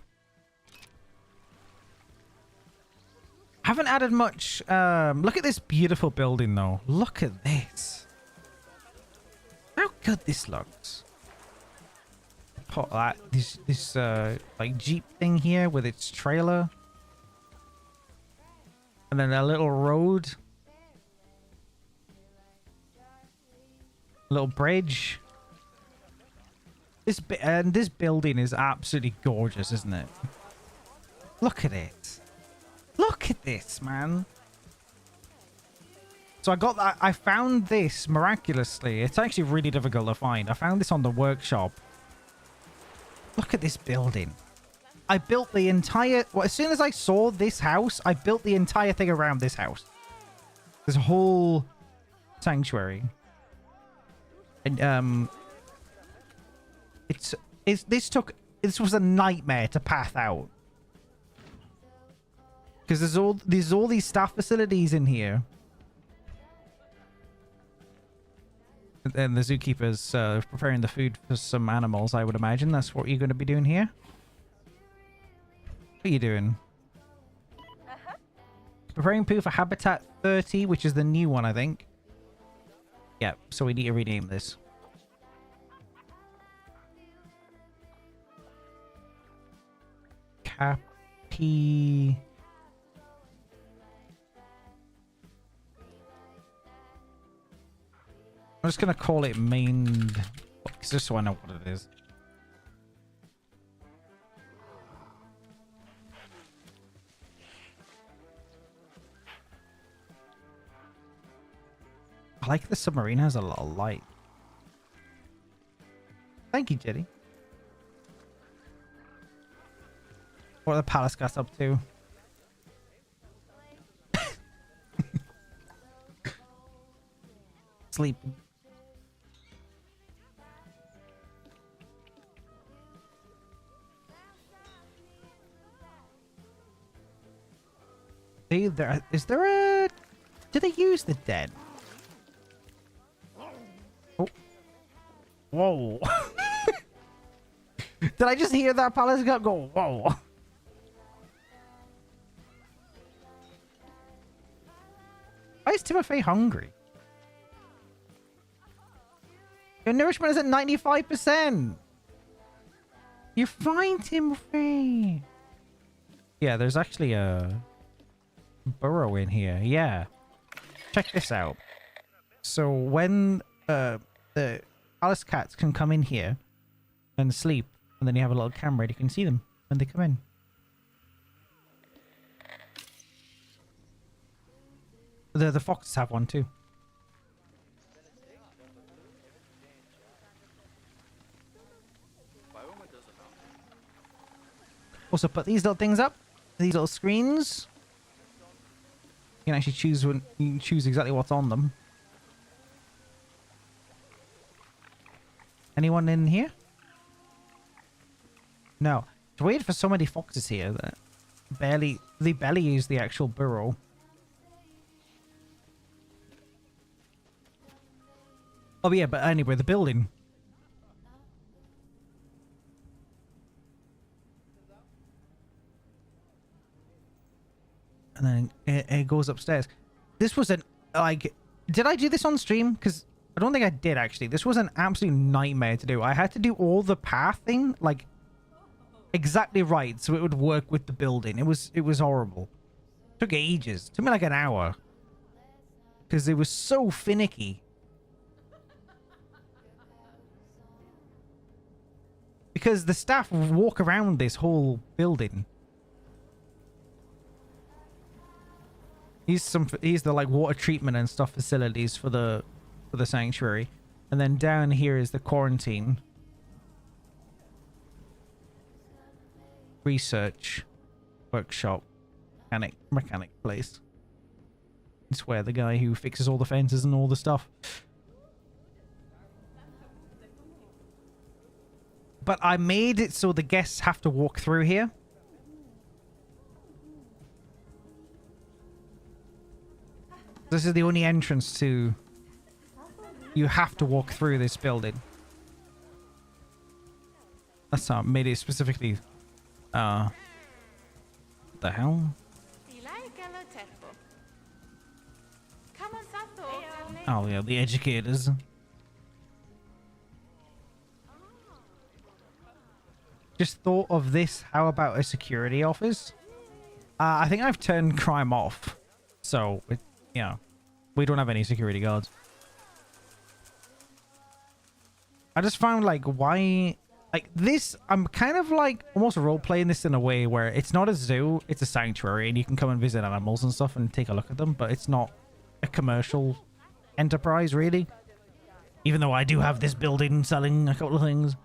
Haven't added much. Look at this beautiful building though. Look at this. How good this looks. Put that this like Jeep thing here with its trailer. And then a little road. A little bridge. This building is absolutely gorgeous, isn't it? Look at it. Look at this, man. So I got that. I found this miraculously. It's actually really difficult to find. I found this on the workshop. Look at this building. I built the entire... Well, as soon as I saw this house, I built the entire thing around this house. This whole sanctuary. And, this was a nightmare to path out. Because there's all these staff facilities in here. And the zookeeper's preparing the food for some animals, I would imagine. That's what you're going to be doing here. What are you doing? Preparing poo for Habitat 30, which is the new one, I think. Yeah, so we need to rename this. Cappy... I'm just going to call it main... just so I know what it is. I like the submarine has a lot of light. Thank you, Jetty. What are the palace guys up to? Sleeping. Is there a... Do they use the dead? Oh. Whoa. Did I just hear that palace guy go, whoa? Why is Timothy hungry? Your nourishment is at 95%. You're fine, Timothy. Yeah, there's actually a burrow in here. Yeah. Check this out. So when the Alice cats can come in here and sleep, and then you have a little camera, you can see them when they come in. The foxes have one too. Also put these little things up, these little screens. You can actually choose when you can choose exactly what's on them. Anyone in here? No. It's weird for so many foxes here that they barely use the actual burrow. Oh yeah, but anyway, the building. And then it goes upstairs. This was an, like, did I do this on stream? Because I don't think I did, actually. This was an absolute nightmare to do. I had to do all the pathing, like, exactly right, so it would work with the building. It was horrible. Took ages. Took me like an hour. Because it was so finicky. Because the staff walk around this whole building. Here's the like water treatment and stuff facilities for the sanctuary. And then down here is the quarantine. Research. Workshop. Mechanic place. It's where the guy who fixes all the fences and all the stuff. But I made it so the guests have to walk through here. This is the only entrance to... You have to walk through this building. That's how I made it specifically. What the hell? Oh yeah, the educators. Just thought of this. How about a security office? I think I've turned crime off. So, yeah. We don't have any security guards. I just found, like, why... Like, this... I'm kind of, like, almost role-playing this in a way where it's not a zoo, it's a sanctuary, and you can come and visit animals and stuff and take a look at them, but it's not a commercial enterprise, really. Even though I do have this building selling a couple of things.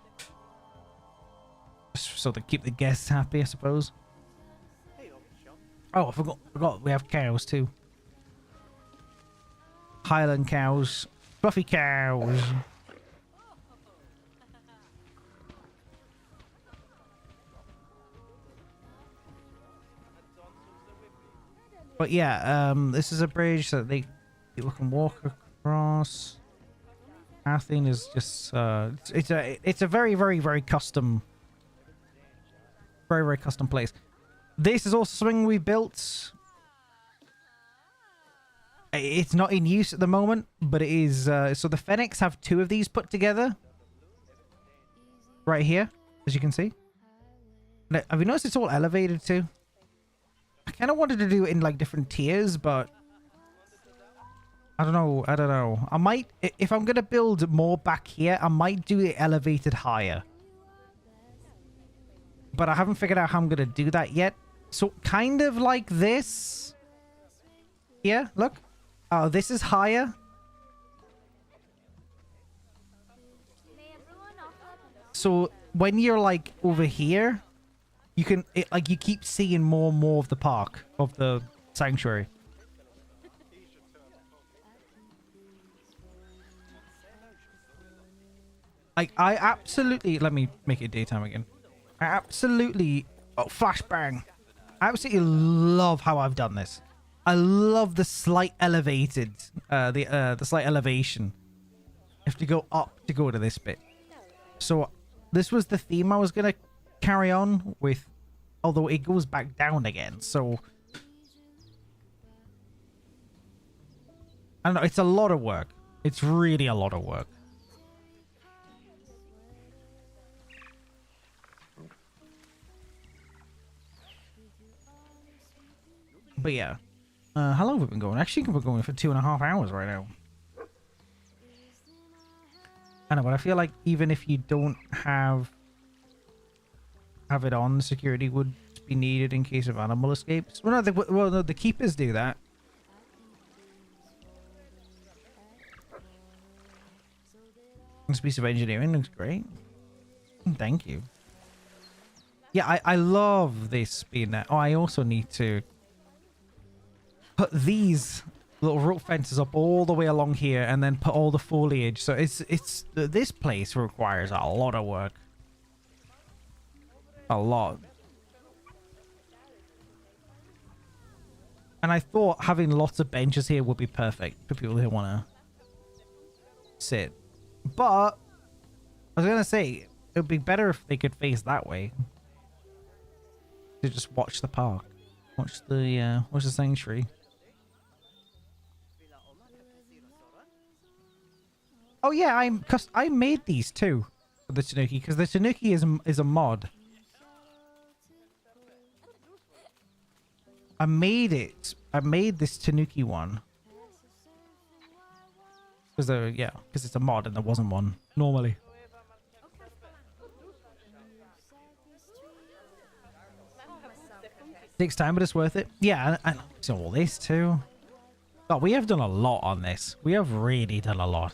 So to keep the guests happy, I suppose. Oh, I forgot we have cows too. Highland cows, fluffy cows. But yeah, this is a bridge that people can walk across. Our thing is just it's a very, very, very custom, very, very custom place. This is also something we built. It's not in use at the moment, but it is. So the Fenix have 2 of these put together. Right here, as you can see. Now, have you noticed it's all elevated too? I kind of wanted to do it in like different tiers, but I don't know. I don't know. I might, if I'm going to build more back here, I might do it elevated higher. But I haven't figured out how I'm going to do that yet. So kind of like this. Here, look. Oh, this is higher. So when you're like over here, you can like you keep seeing more and more of the park, of the sanctuary. Like I absolutely, let me make it daytime again. I absolutely, oh, flashbang. I absolutely love how I've done this. I love the slight elevated, the slight elevation. You have to go up to go to this bit. So this was the theme I was going to carry on with, although it goes back down again. So I don't know, it's a lot of work. It's really a lot of work. But yeah. How long have we been going? Actually, we're going for 2.5 hours right now. I know, but I feel like even if you don't have it on, security would be needed in case of animal escapes. Well, no, the keepers do that. This piece of engineering looks great. Thank you. Yeah, I love this being there. Oh, I also need to put these little rope fences up all the way along here and then put all the foliage. So it's this place requires a lot of work. A lot. And I thought having lots of benches here would be perfect for people who want to sit. But I was going to say, it would be better if they could face that way. To just watch the park. Watch the sanctuary. Oh yeah, I made these too for the Tanuki because the Tanuki is a mod. I made it. I made this Tanuki one because it's a mod and there wasn't one normally. Takes time, but it's worth it. Yeah, and so all this too. Oh, we have done a lot on this. We have really done a lot.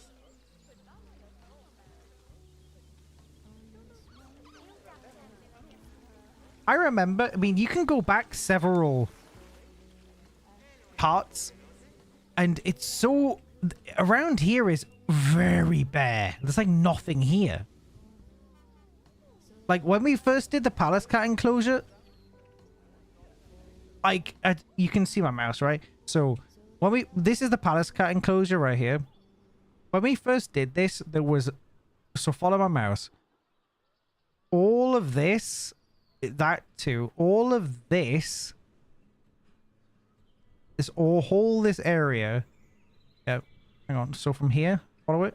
I remember, I mean, you can go back several parts and it's so, around here is very bare. There's like nothing here. Like when we first did the palace cat enclosure, like you can see my mouse, right? So when this is the palace cat enclosure right here. When we first did this, there was, so follow my mouse. All of this, that too, all of this whole this area. Yep. Hang on. So from here, follow it.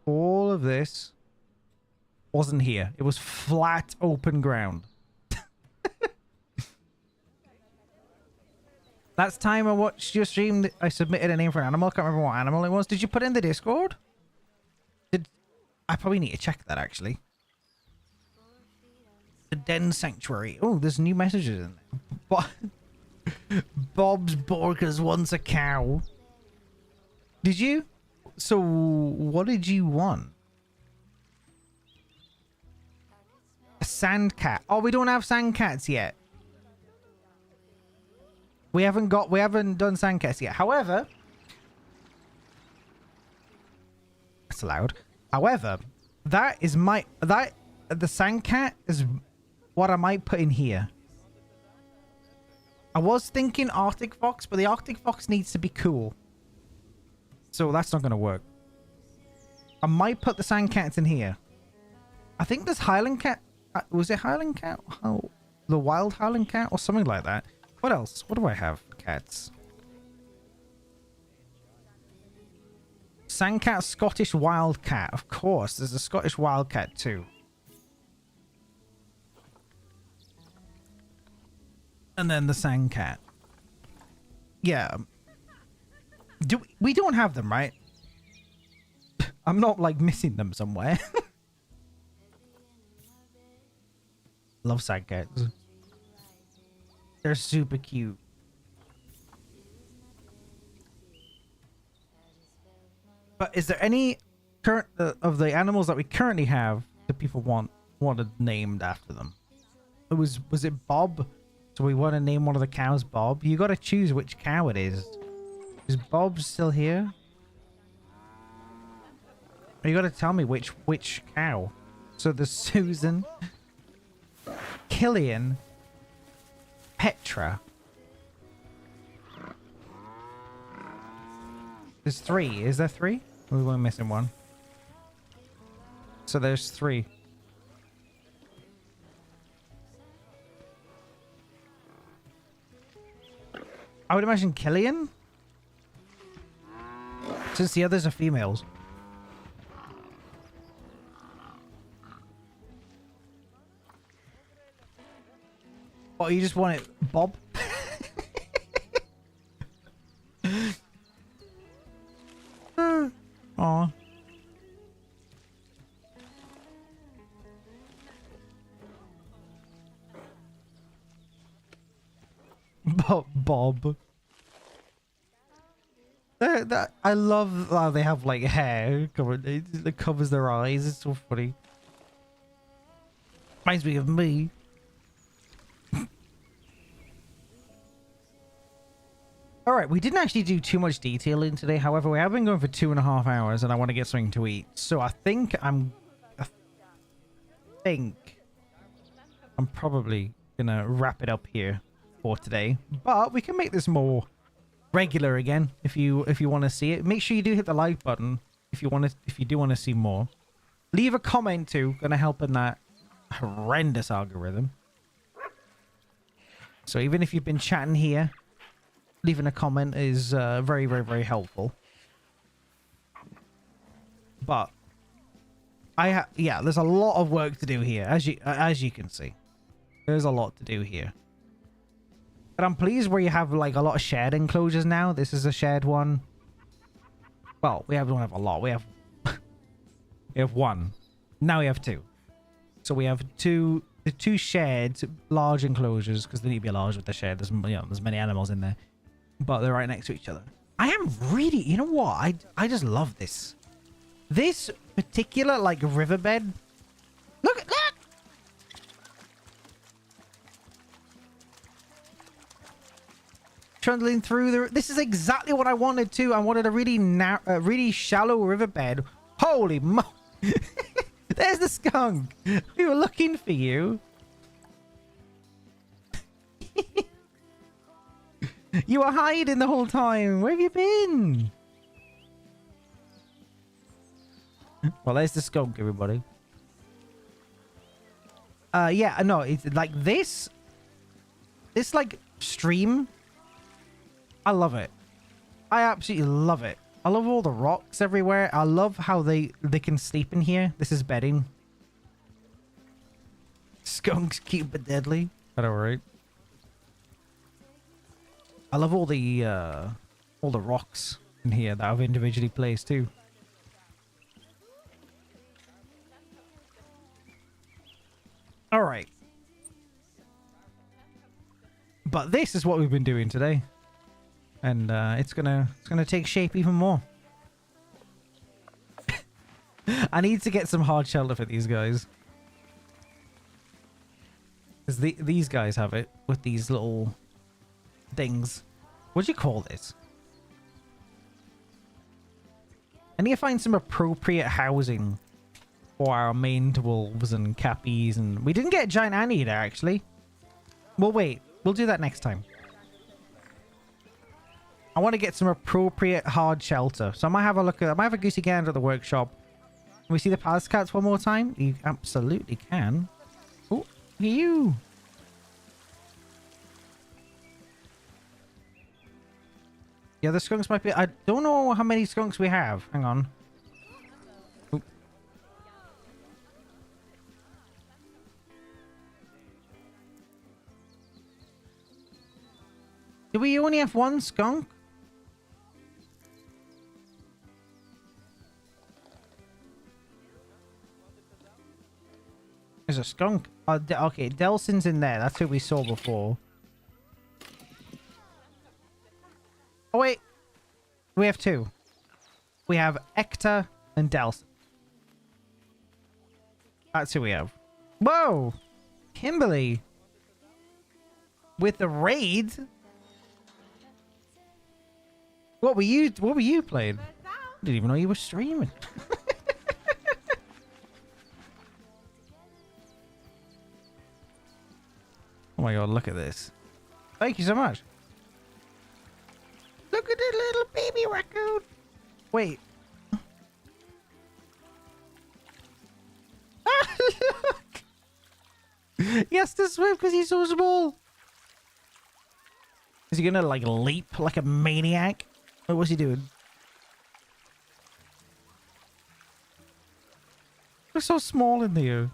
All of this wasn't here. It was flat open ground. Last time I watched your stream, I submitted a name for an animal. I can't remember what animal it was. Did you put it in the Discord? I probably need to check that actually. The Sanctuary. Oh, there's new messages in there. Bob's Borkers wants a cow. Did you? So, what did you want? A sand cat. Oh, we don't have sand cats yet. We haven't done sand cats yet. However, that's loud. However, the sand cat is what I might put in here. I was thinking Arctic Fox, but the Arctic Fox needs to be cool. So that's not going to work. I might put the sand cats in here. I think there's Highland cat. Was it Highland cat? Oh, the wild Highland cat or something like that. What else? What do I have? Cats. Sandcat, Scottish wildcat. Of course, there's a Scottish wildcat too. And then the sandcat. Yeah. We don't have them, right? I'm not like missing them somewhere. Love sandcats. They're super cute. But is there any current of the animals that we currently have that people wanted named after them? Was it Bob? So we want to name one of the cows Bob. You got to choose which cow it is. Is Bob still here? You got to tell me which cow. So there's Susan, Killian, Petra. There's 3. Is there 3? We were missing one. So there's 3. I would imagine Killian, since the others are females. Oh, you just want it Bob? Aw. Bob. I love how they have like hair covered. It covers their eyes. It's so funny. Reminds me of me. All right, we didn't actually do too much detailing today. However, we have been going for 2.5 hours, and I want to get something to eat. So I think I'm probably gonna wrap it up here for today. But we can make this more regular again if you want to see it. Make sure you do hit the like button if you do want to see more. Leave a comment too. Gonna help in that horrendous algorithm. So even if you've been chatting here, leaving a comment is very, very, very helpful. But yeah, there's a lot of work to do here, as you can see. There's a lot to do here. But I'm pleased where you have like a lot of shared enclosures now. This is a shared one. Well, don't have a lot. We have we have 1. Now we have 2. So we have the 2 shared large enclosures, because they need to be large with the shared. There's there's many animals in there. But they're right next to each other. I am really, you know what? I just love this. This particular like riverbed. Look at that. Trundling through this is exactly what I wanted too. I wanted a really shallow riverbed. Holy mo! There's the skunk. We were looking for you. You were hiding the whole time. Where have you been? Well, there's the skunk, everybody. Yeah, no, it's like this like stream. I love it. I absolutely love it. I love all the rocks everywhere. I love how they can sleep in here. This is bedding. Skunks cute but deadly. All right. I love all the rocks in here that I've individually placed too. All right. But this is what we've been doing today. And it's gonna take shape even more. I need to get some hard shelter for these guys. Because these guys have it with these little things. What do you call this? I need to find some appropriate housing for our maned wolves and cappies, and we didn't get a giant anteater actually. Well, wait, we'll do that next time. I want to get some appropriate hard shelter. So I might have a look at... I might have a goosey gander at the workshop. Can we see the palace cats one more time? You absolutely can. Oh, you. Yeah, the skunks might be... I don't know how many skunks we have. Hang on. Ooh. Do we only have one skunk? There's a skunk. Okay, Delson's in there. That's who we saw before. Oh, wait. We have two. We have Ector and Delson. That's who we have. Whoa! Kimberly! With the raid? What were you playing? I didn't even know you were streaming. Oh my god, look at this. Thank you so much. Look at the little baby raccoon. Wait. Look. He has to swim because he's so small. Is he gonna like leap like a maniac? Or what's he doing? They're so small in there.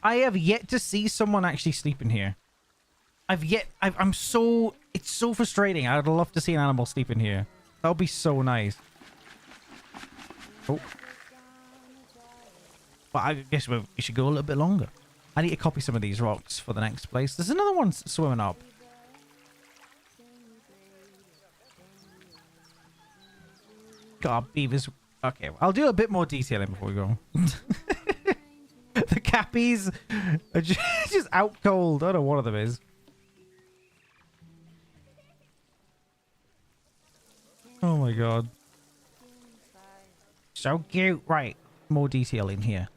I have yet to see someone actually sleep in here. I'm so... It's so frustrating. I'd love to see an animal sleep in here. That would be so nice. Oh. But I guess we should go a little bit longer. I need to copy some of these rocks for the next place. There's another one swimming up. God, beavers. Okay, I'll do a bit more detailing before we go. The cappies are just out cold. I don't know what one of them is. Oh my god. So cute. Right. More detail in here.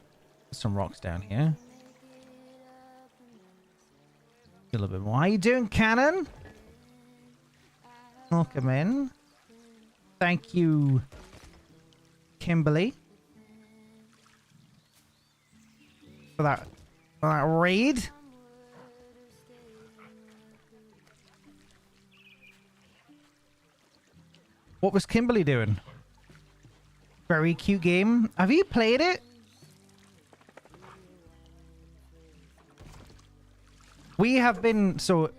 There's some rocks down here. A little bit more. How you doing, Cannon? Welcome in. Thank you, Kimberly. For that raid. What was Kimberly doing? Very cute game. Have you played it? We have been... So,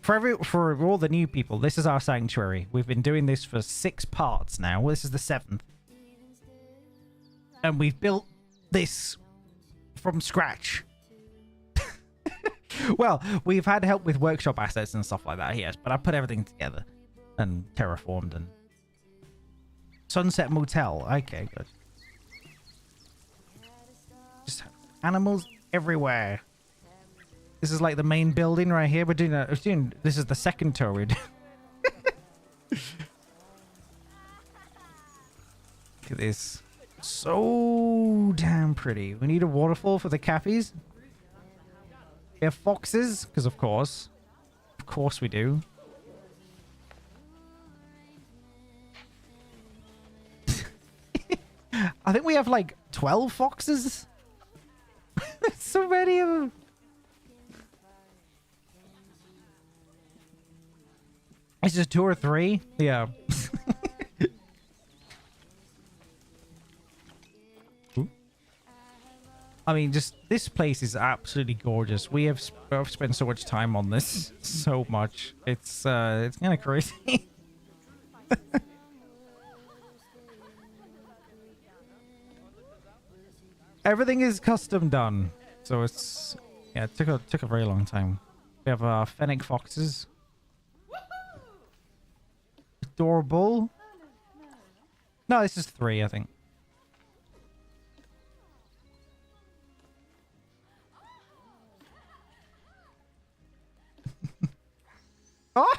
for all the new people, this is our sanctuary. We've been doing this for 6 parts now. This is the 7th. And we've built this from scratch. Well, we've had help with workshop assets and stuff like that, yes. But I put everything together. And terraformed and... Sunset Motel. Okay, good. Just animals everywhere. This is like the main building right here. We're doing this is the second tour we're doing. Look at this. So damn pretty. We need a waterfall for the cappies. We have foxes, because of course. Of course we do. I think we have like 12 foxes. So many of them. It's just 2 or 3. Yeah. I mean, just this place is absolutely gorgeous. I've spent so much time on this, so much. It's kind of crazy. Everything is custom done, so it's it took a very long time. We have fennec foxes. Adorable. No, this is 3, I think. Oh!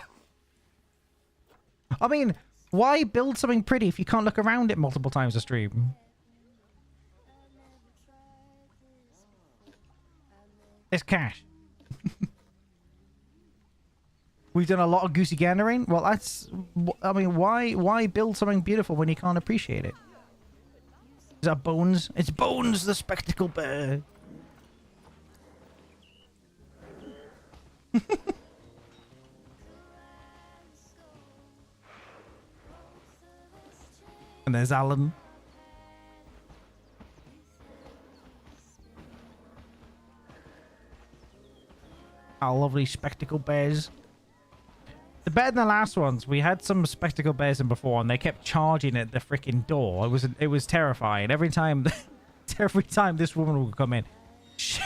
I mean, why build something pretty if you can't look around it multiple times a stream? It's cash. We've done a lot of goosey gandering. Well, that's... I mean, why build something beautiful when you can't appreciate it? Is that Bones? It's Bones, the spectacle bear. And there's Alan. Our lovely spectacle bears. The better than the last ones. We had some spectacle bears in before, and they kept charging at the freaking door. It was terrifying. Every time this woman would come in, she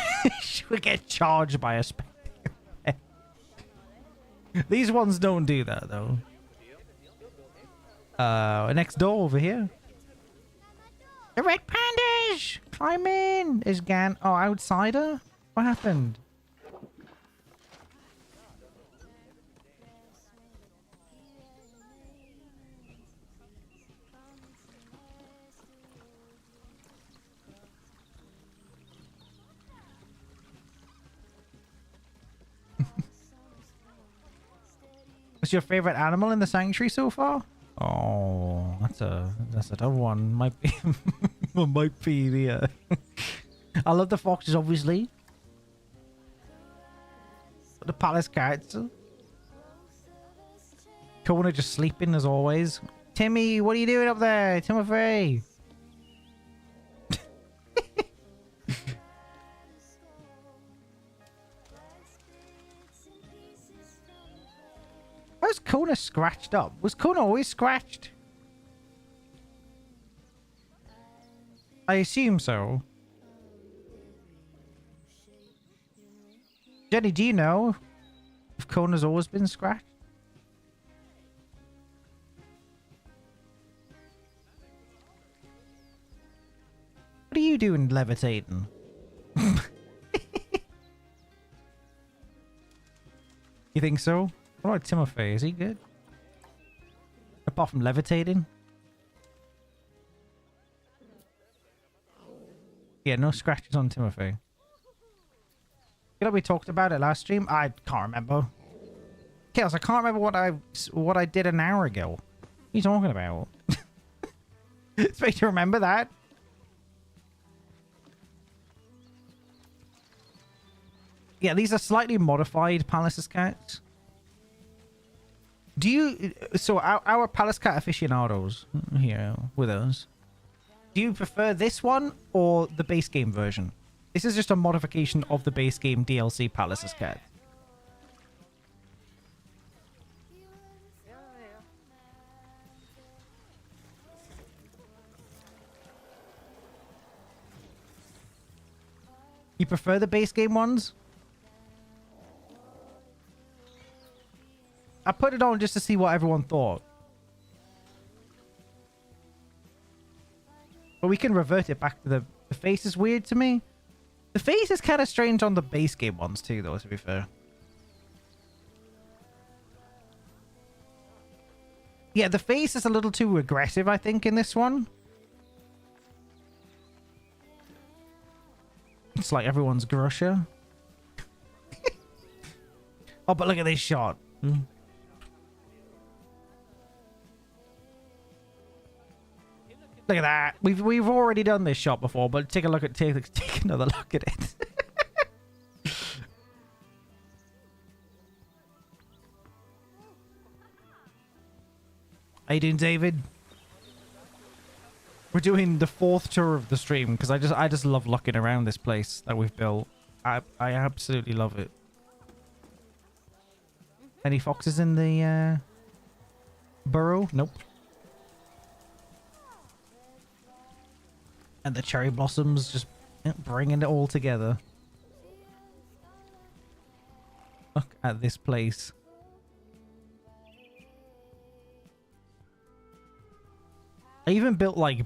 would get charged by a spectacle bear. These ones don't do that though. Next door over here. The red pandas! Climb in! Is Gan... Oh, outsider? What happened? What's your favorite animal in the sanctuary so far? Oh, that's a tough one. Might be might be the I love the foxes, obviously. The palace cats. Kona just sleeping as always. Timmy, what are you doing up there? Timothy. Where's Kona scratched up? Was Kona always scratched? I assume so. Jenny, do you know if Kona's always been scratched? What are you doing levitating? You think so? What about Timothy? Is he good? Apart from levitating? Yeah, no scratches on Timothy. You know, we talked about it last stream. I can't remember. Chaos, I can't remember what I did an hour ago. What are you talking about? Expect to remember that. Yeah, these are slightly modified Palace's cats. Do you... So, our Palace Cat aficionados here with us, do you prefer this one or the base game version? This is just a modification of the base game DLC Palace's Cat. You prefer the base game ones? I put it on just to see what everyone thought. But we can revert it back to the face is weird to me. The face is kind of strange on the base game ones too, though, to be fair. Yeah, the face is a little too aggressive, I think, in this one. It's like everyone's Grusha. Oh, but look at this shot. Look at that. We've already done this shot before, but take a look at take another look at it. How you doing, David? We're doing the 4th tour of the stream because I just love looking around this place that we've built. I absolutely love it. Any foxes in the burrow? Nope. And the cherry blossoms just bringing it all together. Look at this place. I even built like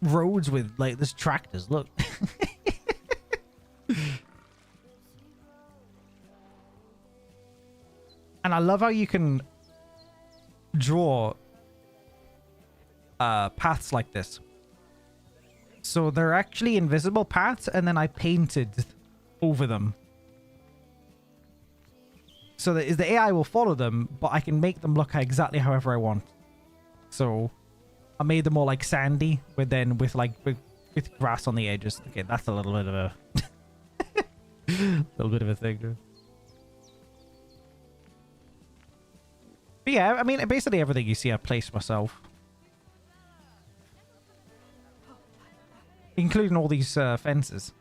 roads with like this tractors. Look. And I love how you can draw paths like this. So they're actually invisible paths, and then I painted over them. So that is the AI will follow them, but I can make them look exactly however I want. So I made them all like sandy, with grass on the edges. Okay, that's a little bit of a little bit of a thing. But yeah, I mean, basically everything you see I placed myself. Including all these fences.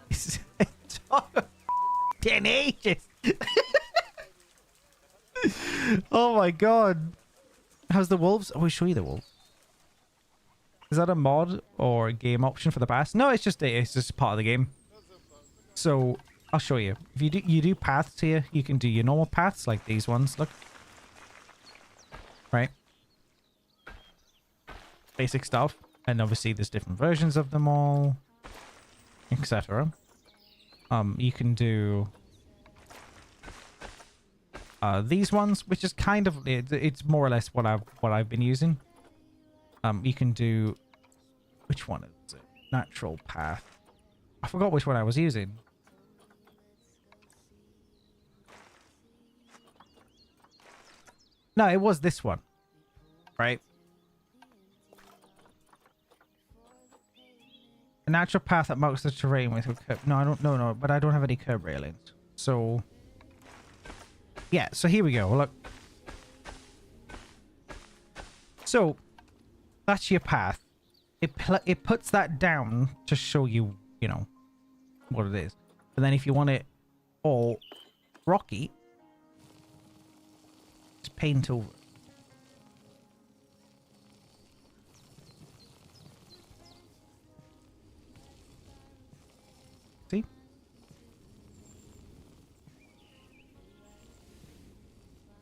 It's 10 ages. Oh my god. How's the wolves? Oh, I'll show you the wolves. Is that a mod or a game option for the pass? No, it's just part of the game. So I'll show you. If you do paths here, you can do your normal paths like these ones. Look. Right. Basic stuff. And obviously there's different versions of them all, etc. You can do these ones, which is kind of it's more or less what I've been using. You can do, which one is it? Natural path. I forgot which one I was using. No, it was this one, right? A natural path that marks the terrain with a curb. No, I don't. No, but I don't have any curb railings. So, yeah. So here we go. Look. So that's your path. It puts that down to show you, you know, what it is. And then if you want it all rocky, just paint over. See?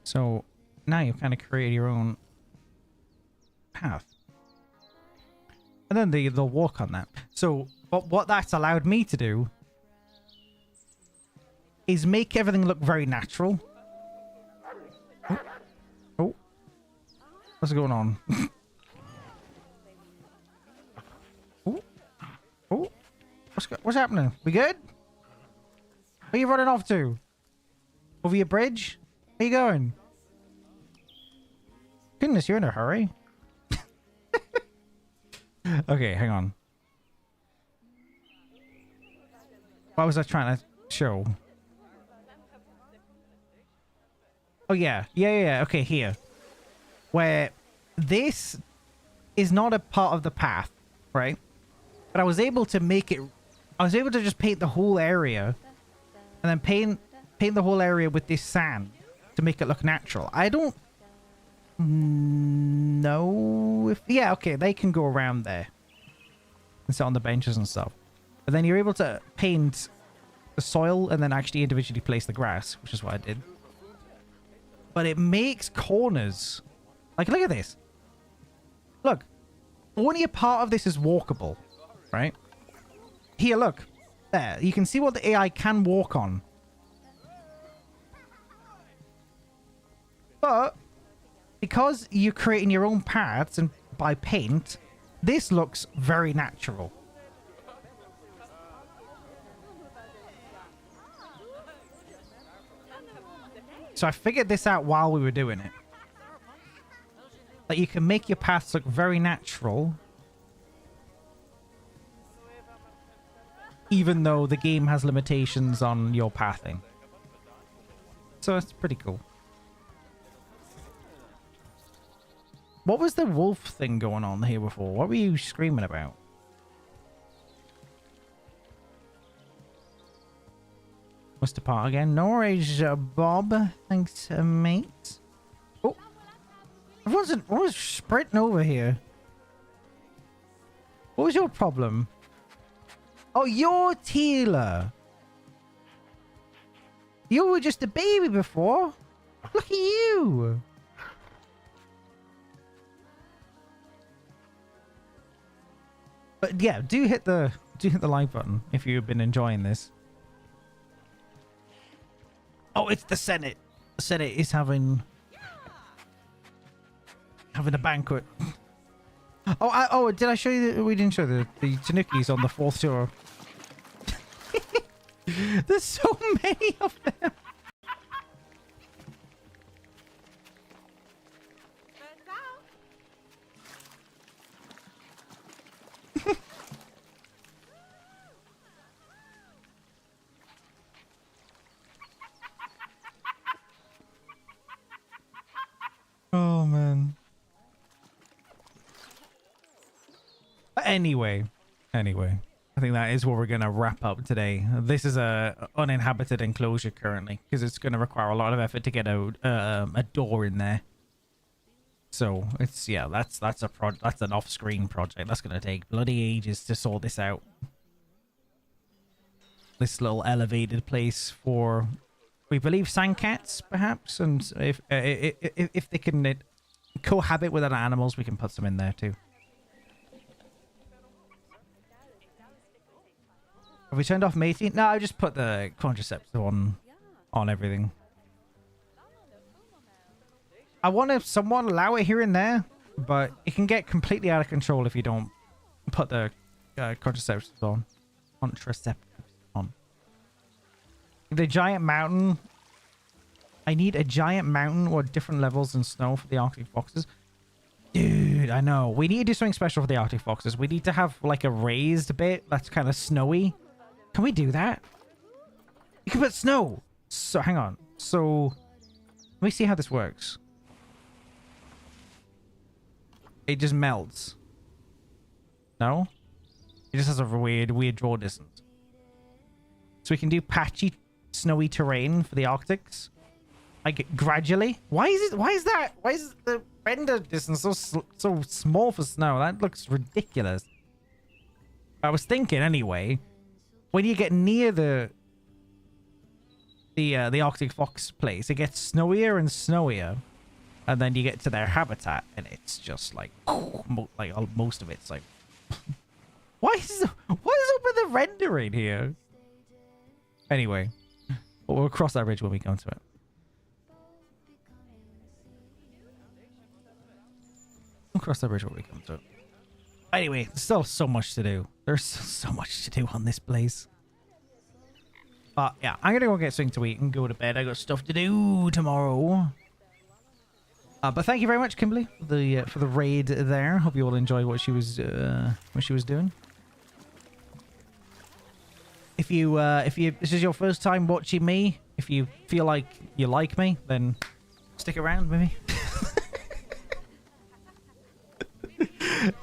So now you've kind of created your own path. And then they'll walk on that. So what that's allowed me to do is make everything look very natural. Oh. What's going on? Oh. Oh. What's happening? We good? Where are you running off to? Over your bridge? Where you going? Goodness, you're in a hurry. Okay, hang on. What was I trying to show? Oh, yeah. Yeah. Okay, here. Where this is not a part of the path, right? But I was able to make it... I was able to just paint the whole area. And then paint the whole area with this sand to make it look natural. I don't know if... Yeah, okay, they can go around there and sit on the benches and stuff. But then you're able to paint the soil and then actually individually place the grass, which is what I did. But it makes corners. Like, look at this. Look. Only a part of this is walkable, right? Here, look. There. You can see what the AI can walk on. But because you're creating your own paths and by paint, this looks very natural. So I figured this out while we were doing it. That you can make your paths look very natural, even though the game has limitations on your pathing. So it's pretty cool. What was the wolf thing going on here before? What were you screaming about? What's the part again? No worries, Bob. Thanks, mate. Oh. Everyone's sprinting over here. What was your problem? Oh, you're Teela. You were just a baby before. Look at you. But yeah, do hit the like button if you've been enjoying this. Oh, it's the Senate. The Senate is having a banquet. Oh, did I show you that we didn't show the Tanukis on the 4th tour? There's so many of them. Anyway, I think that is what we're gonna wrap up today. This is a uninhabited enclosure currently because it's gonna require a lot of effort to get a door in there. So it's that's an off-screen project. That's gonna take bloody ages to sort this out. This little elevated place for, we believe, sandcats perhaps, and if they can cohabit with other animals, we can put some in there too. Have we turned off mating? No, I just put the contraceptive on everything. I want to somewhat allow it here and there, but it can get completely out of control if you don't put the contraceptives on. The giant mountain. I need a giant mountain or different levels in snow for the Arctic foxes. Dude, I know. We need to do something special for the Arctic foxes. We need to have like a raised bit that's kind of snowy. Can we do that? You can put snow. So hang on. So let me see how this works. It just melts. No? It just has a weird draw distance. So we can do patchy, snowy terrain for the Arctics. Like gradually. Why is the render distance so small for snow? That looks ridiculous. I was thinking anyway, when you get near the Arctic fox place, it gets snowier and snowier, and then you get to their habitat, and it's just like most of it's like, what is up with the rendering here? Anyway, we'll cross that bridge when we come to it. We'll cross that bridge when we come to it. Anyway, there's still so much to do. There's so much to do on this place. But yeah, I'm gonna go get something to eat and go to bed. I got stuff to do tomorrow. But thank you very much, Kimberly, for the raid there. Hope you all enjoyed what she was doing. If this is your first time watching me, if you feel like you like me, then stick around, maybe.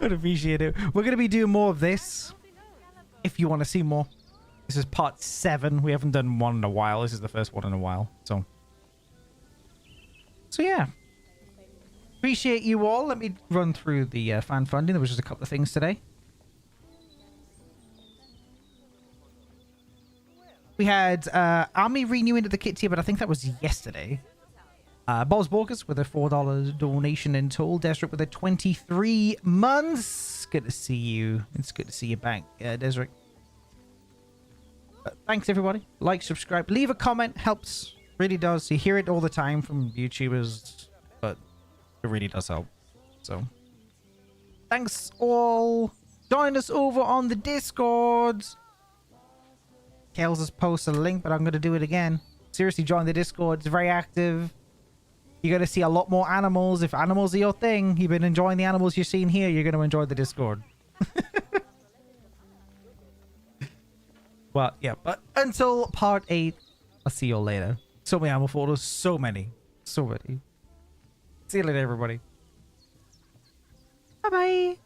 I'd appreciate it. We're going to be doing more of this if you want to see more. This is part 7. We haven't done one in a while. This is the first one in a while. So yeah. Appreciate you all. Let me run through the fan funding. There was just a couple of things today. We had Army renewing to the kit tier, but I think that was yesterday. Bob's Borges with a $4 donation in total. Desric with a 23 months. Good to see you. It's good to see you back, Desric. Thanks, everybody. Like, subscribe, leave a comment. Helps. Really does. You hear it all the time from YouTubers, but it really does help. So, thanks all. Join us over on the Discord. Kales has posted a link, but I'm going to do it again. Seriously, join the Discord. It's very active. You're going to see a lot more animals. If animals are your thing, you've been enjoying the animals you're seeing here, you're going to enjoy the Discord. Well, yeah, but until part 8, I'll see you all later. So many animal photos. So many. So many. See you later, everybody. Bye-bye.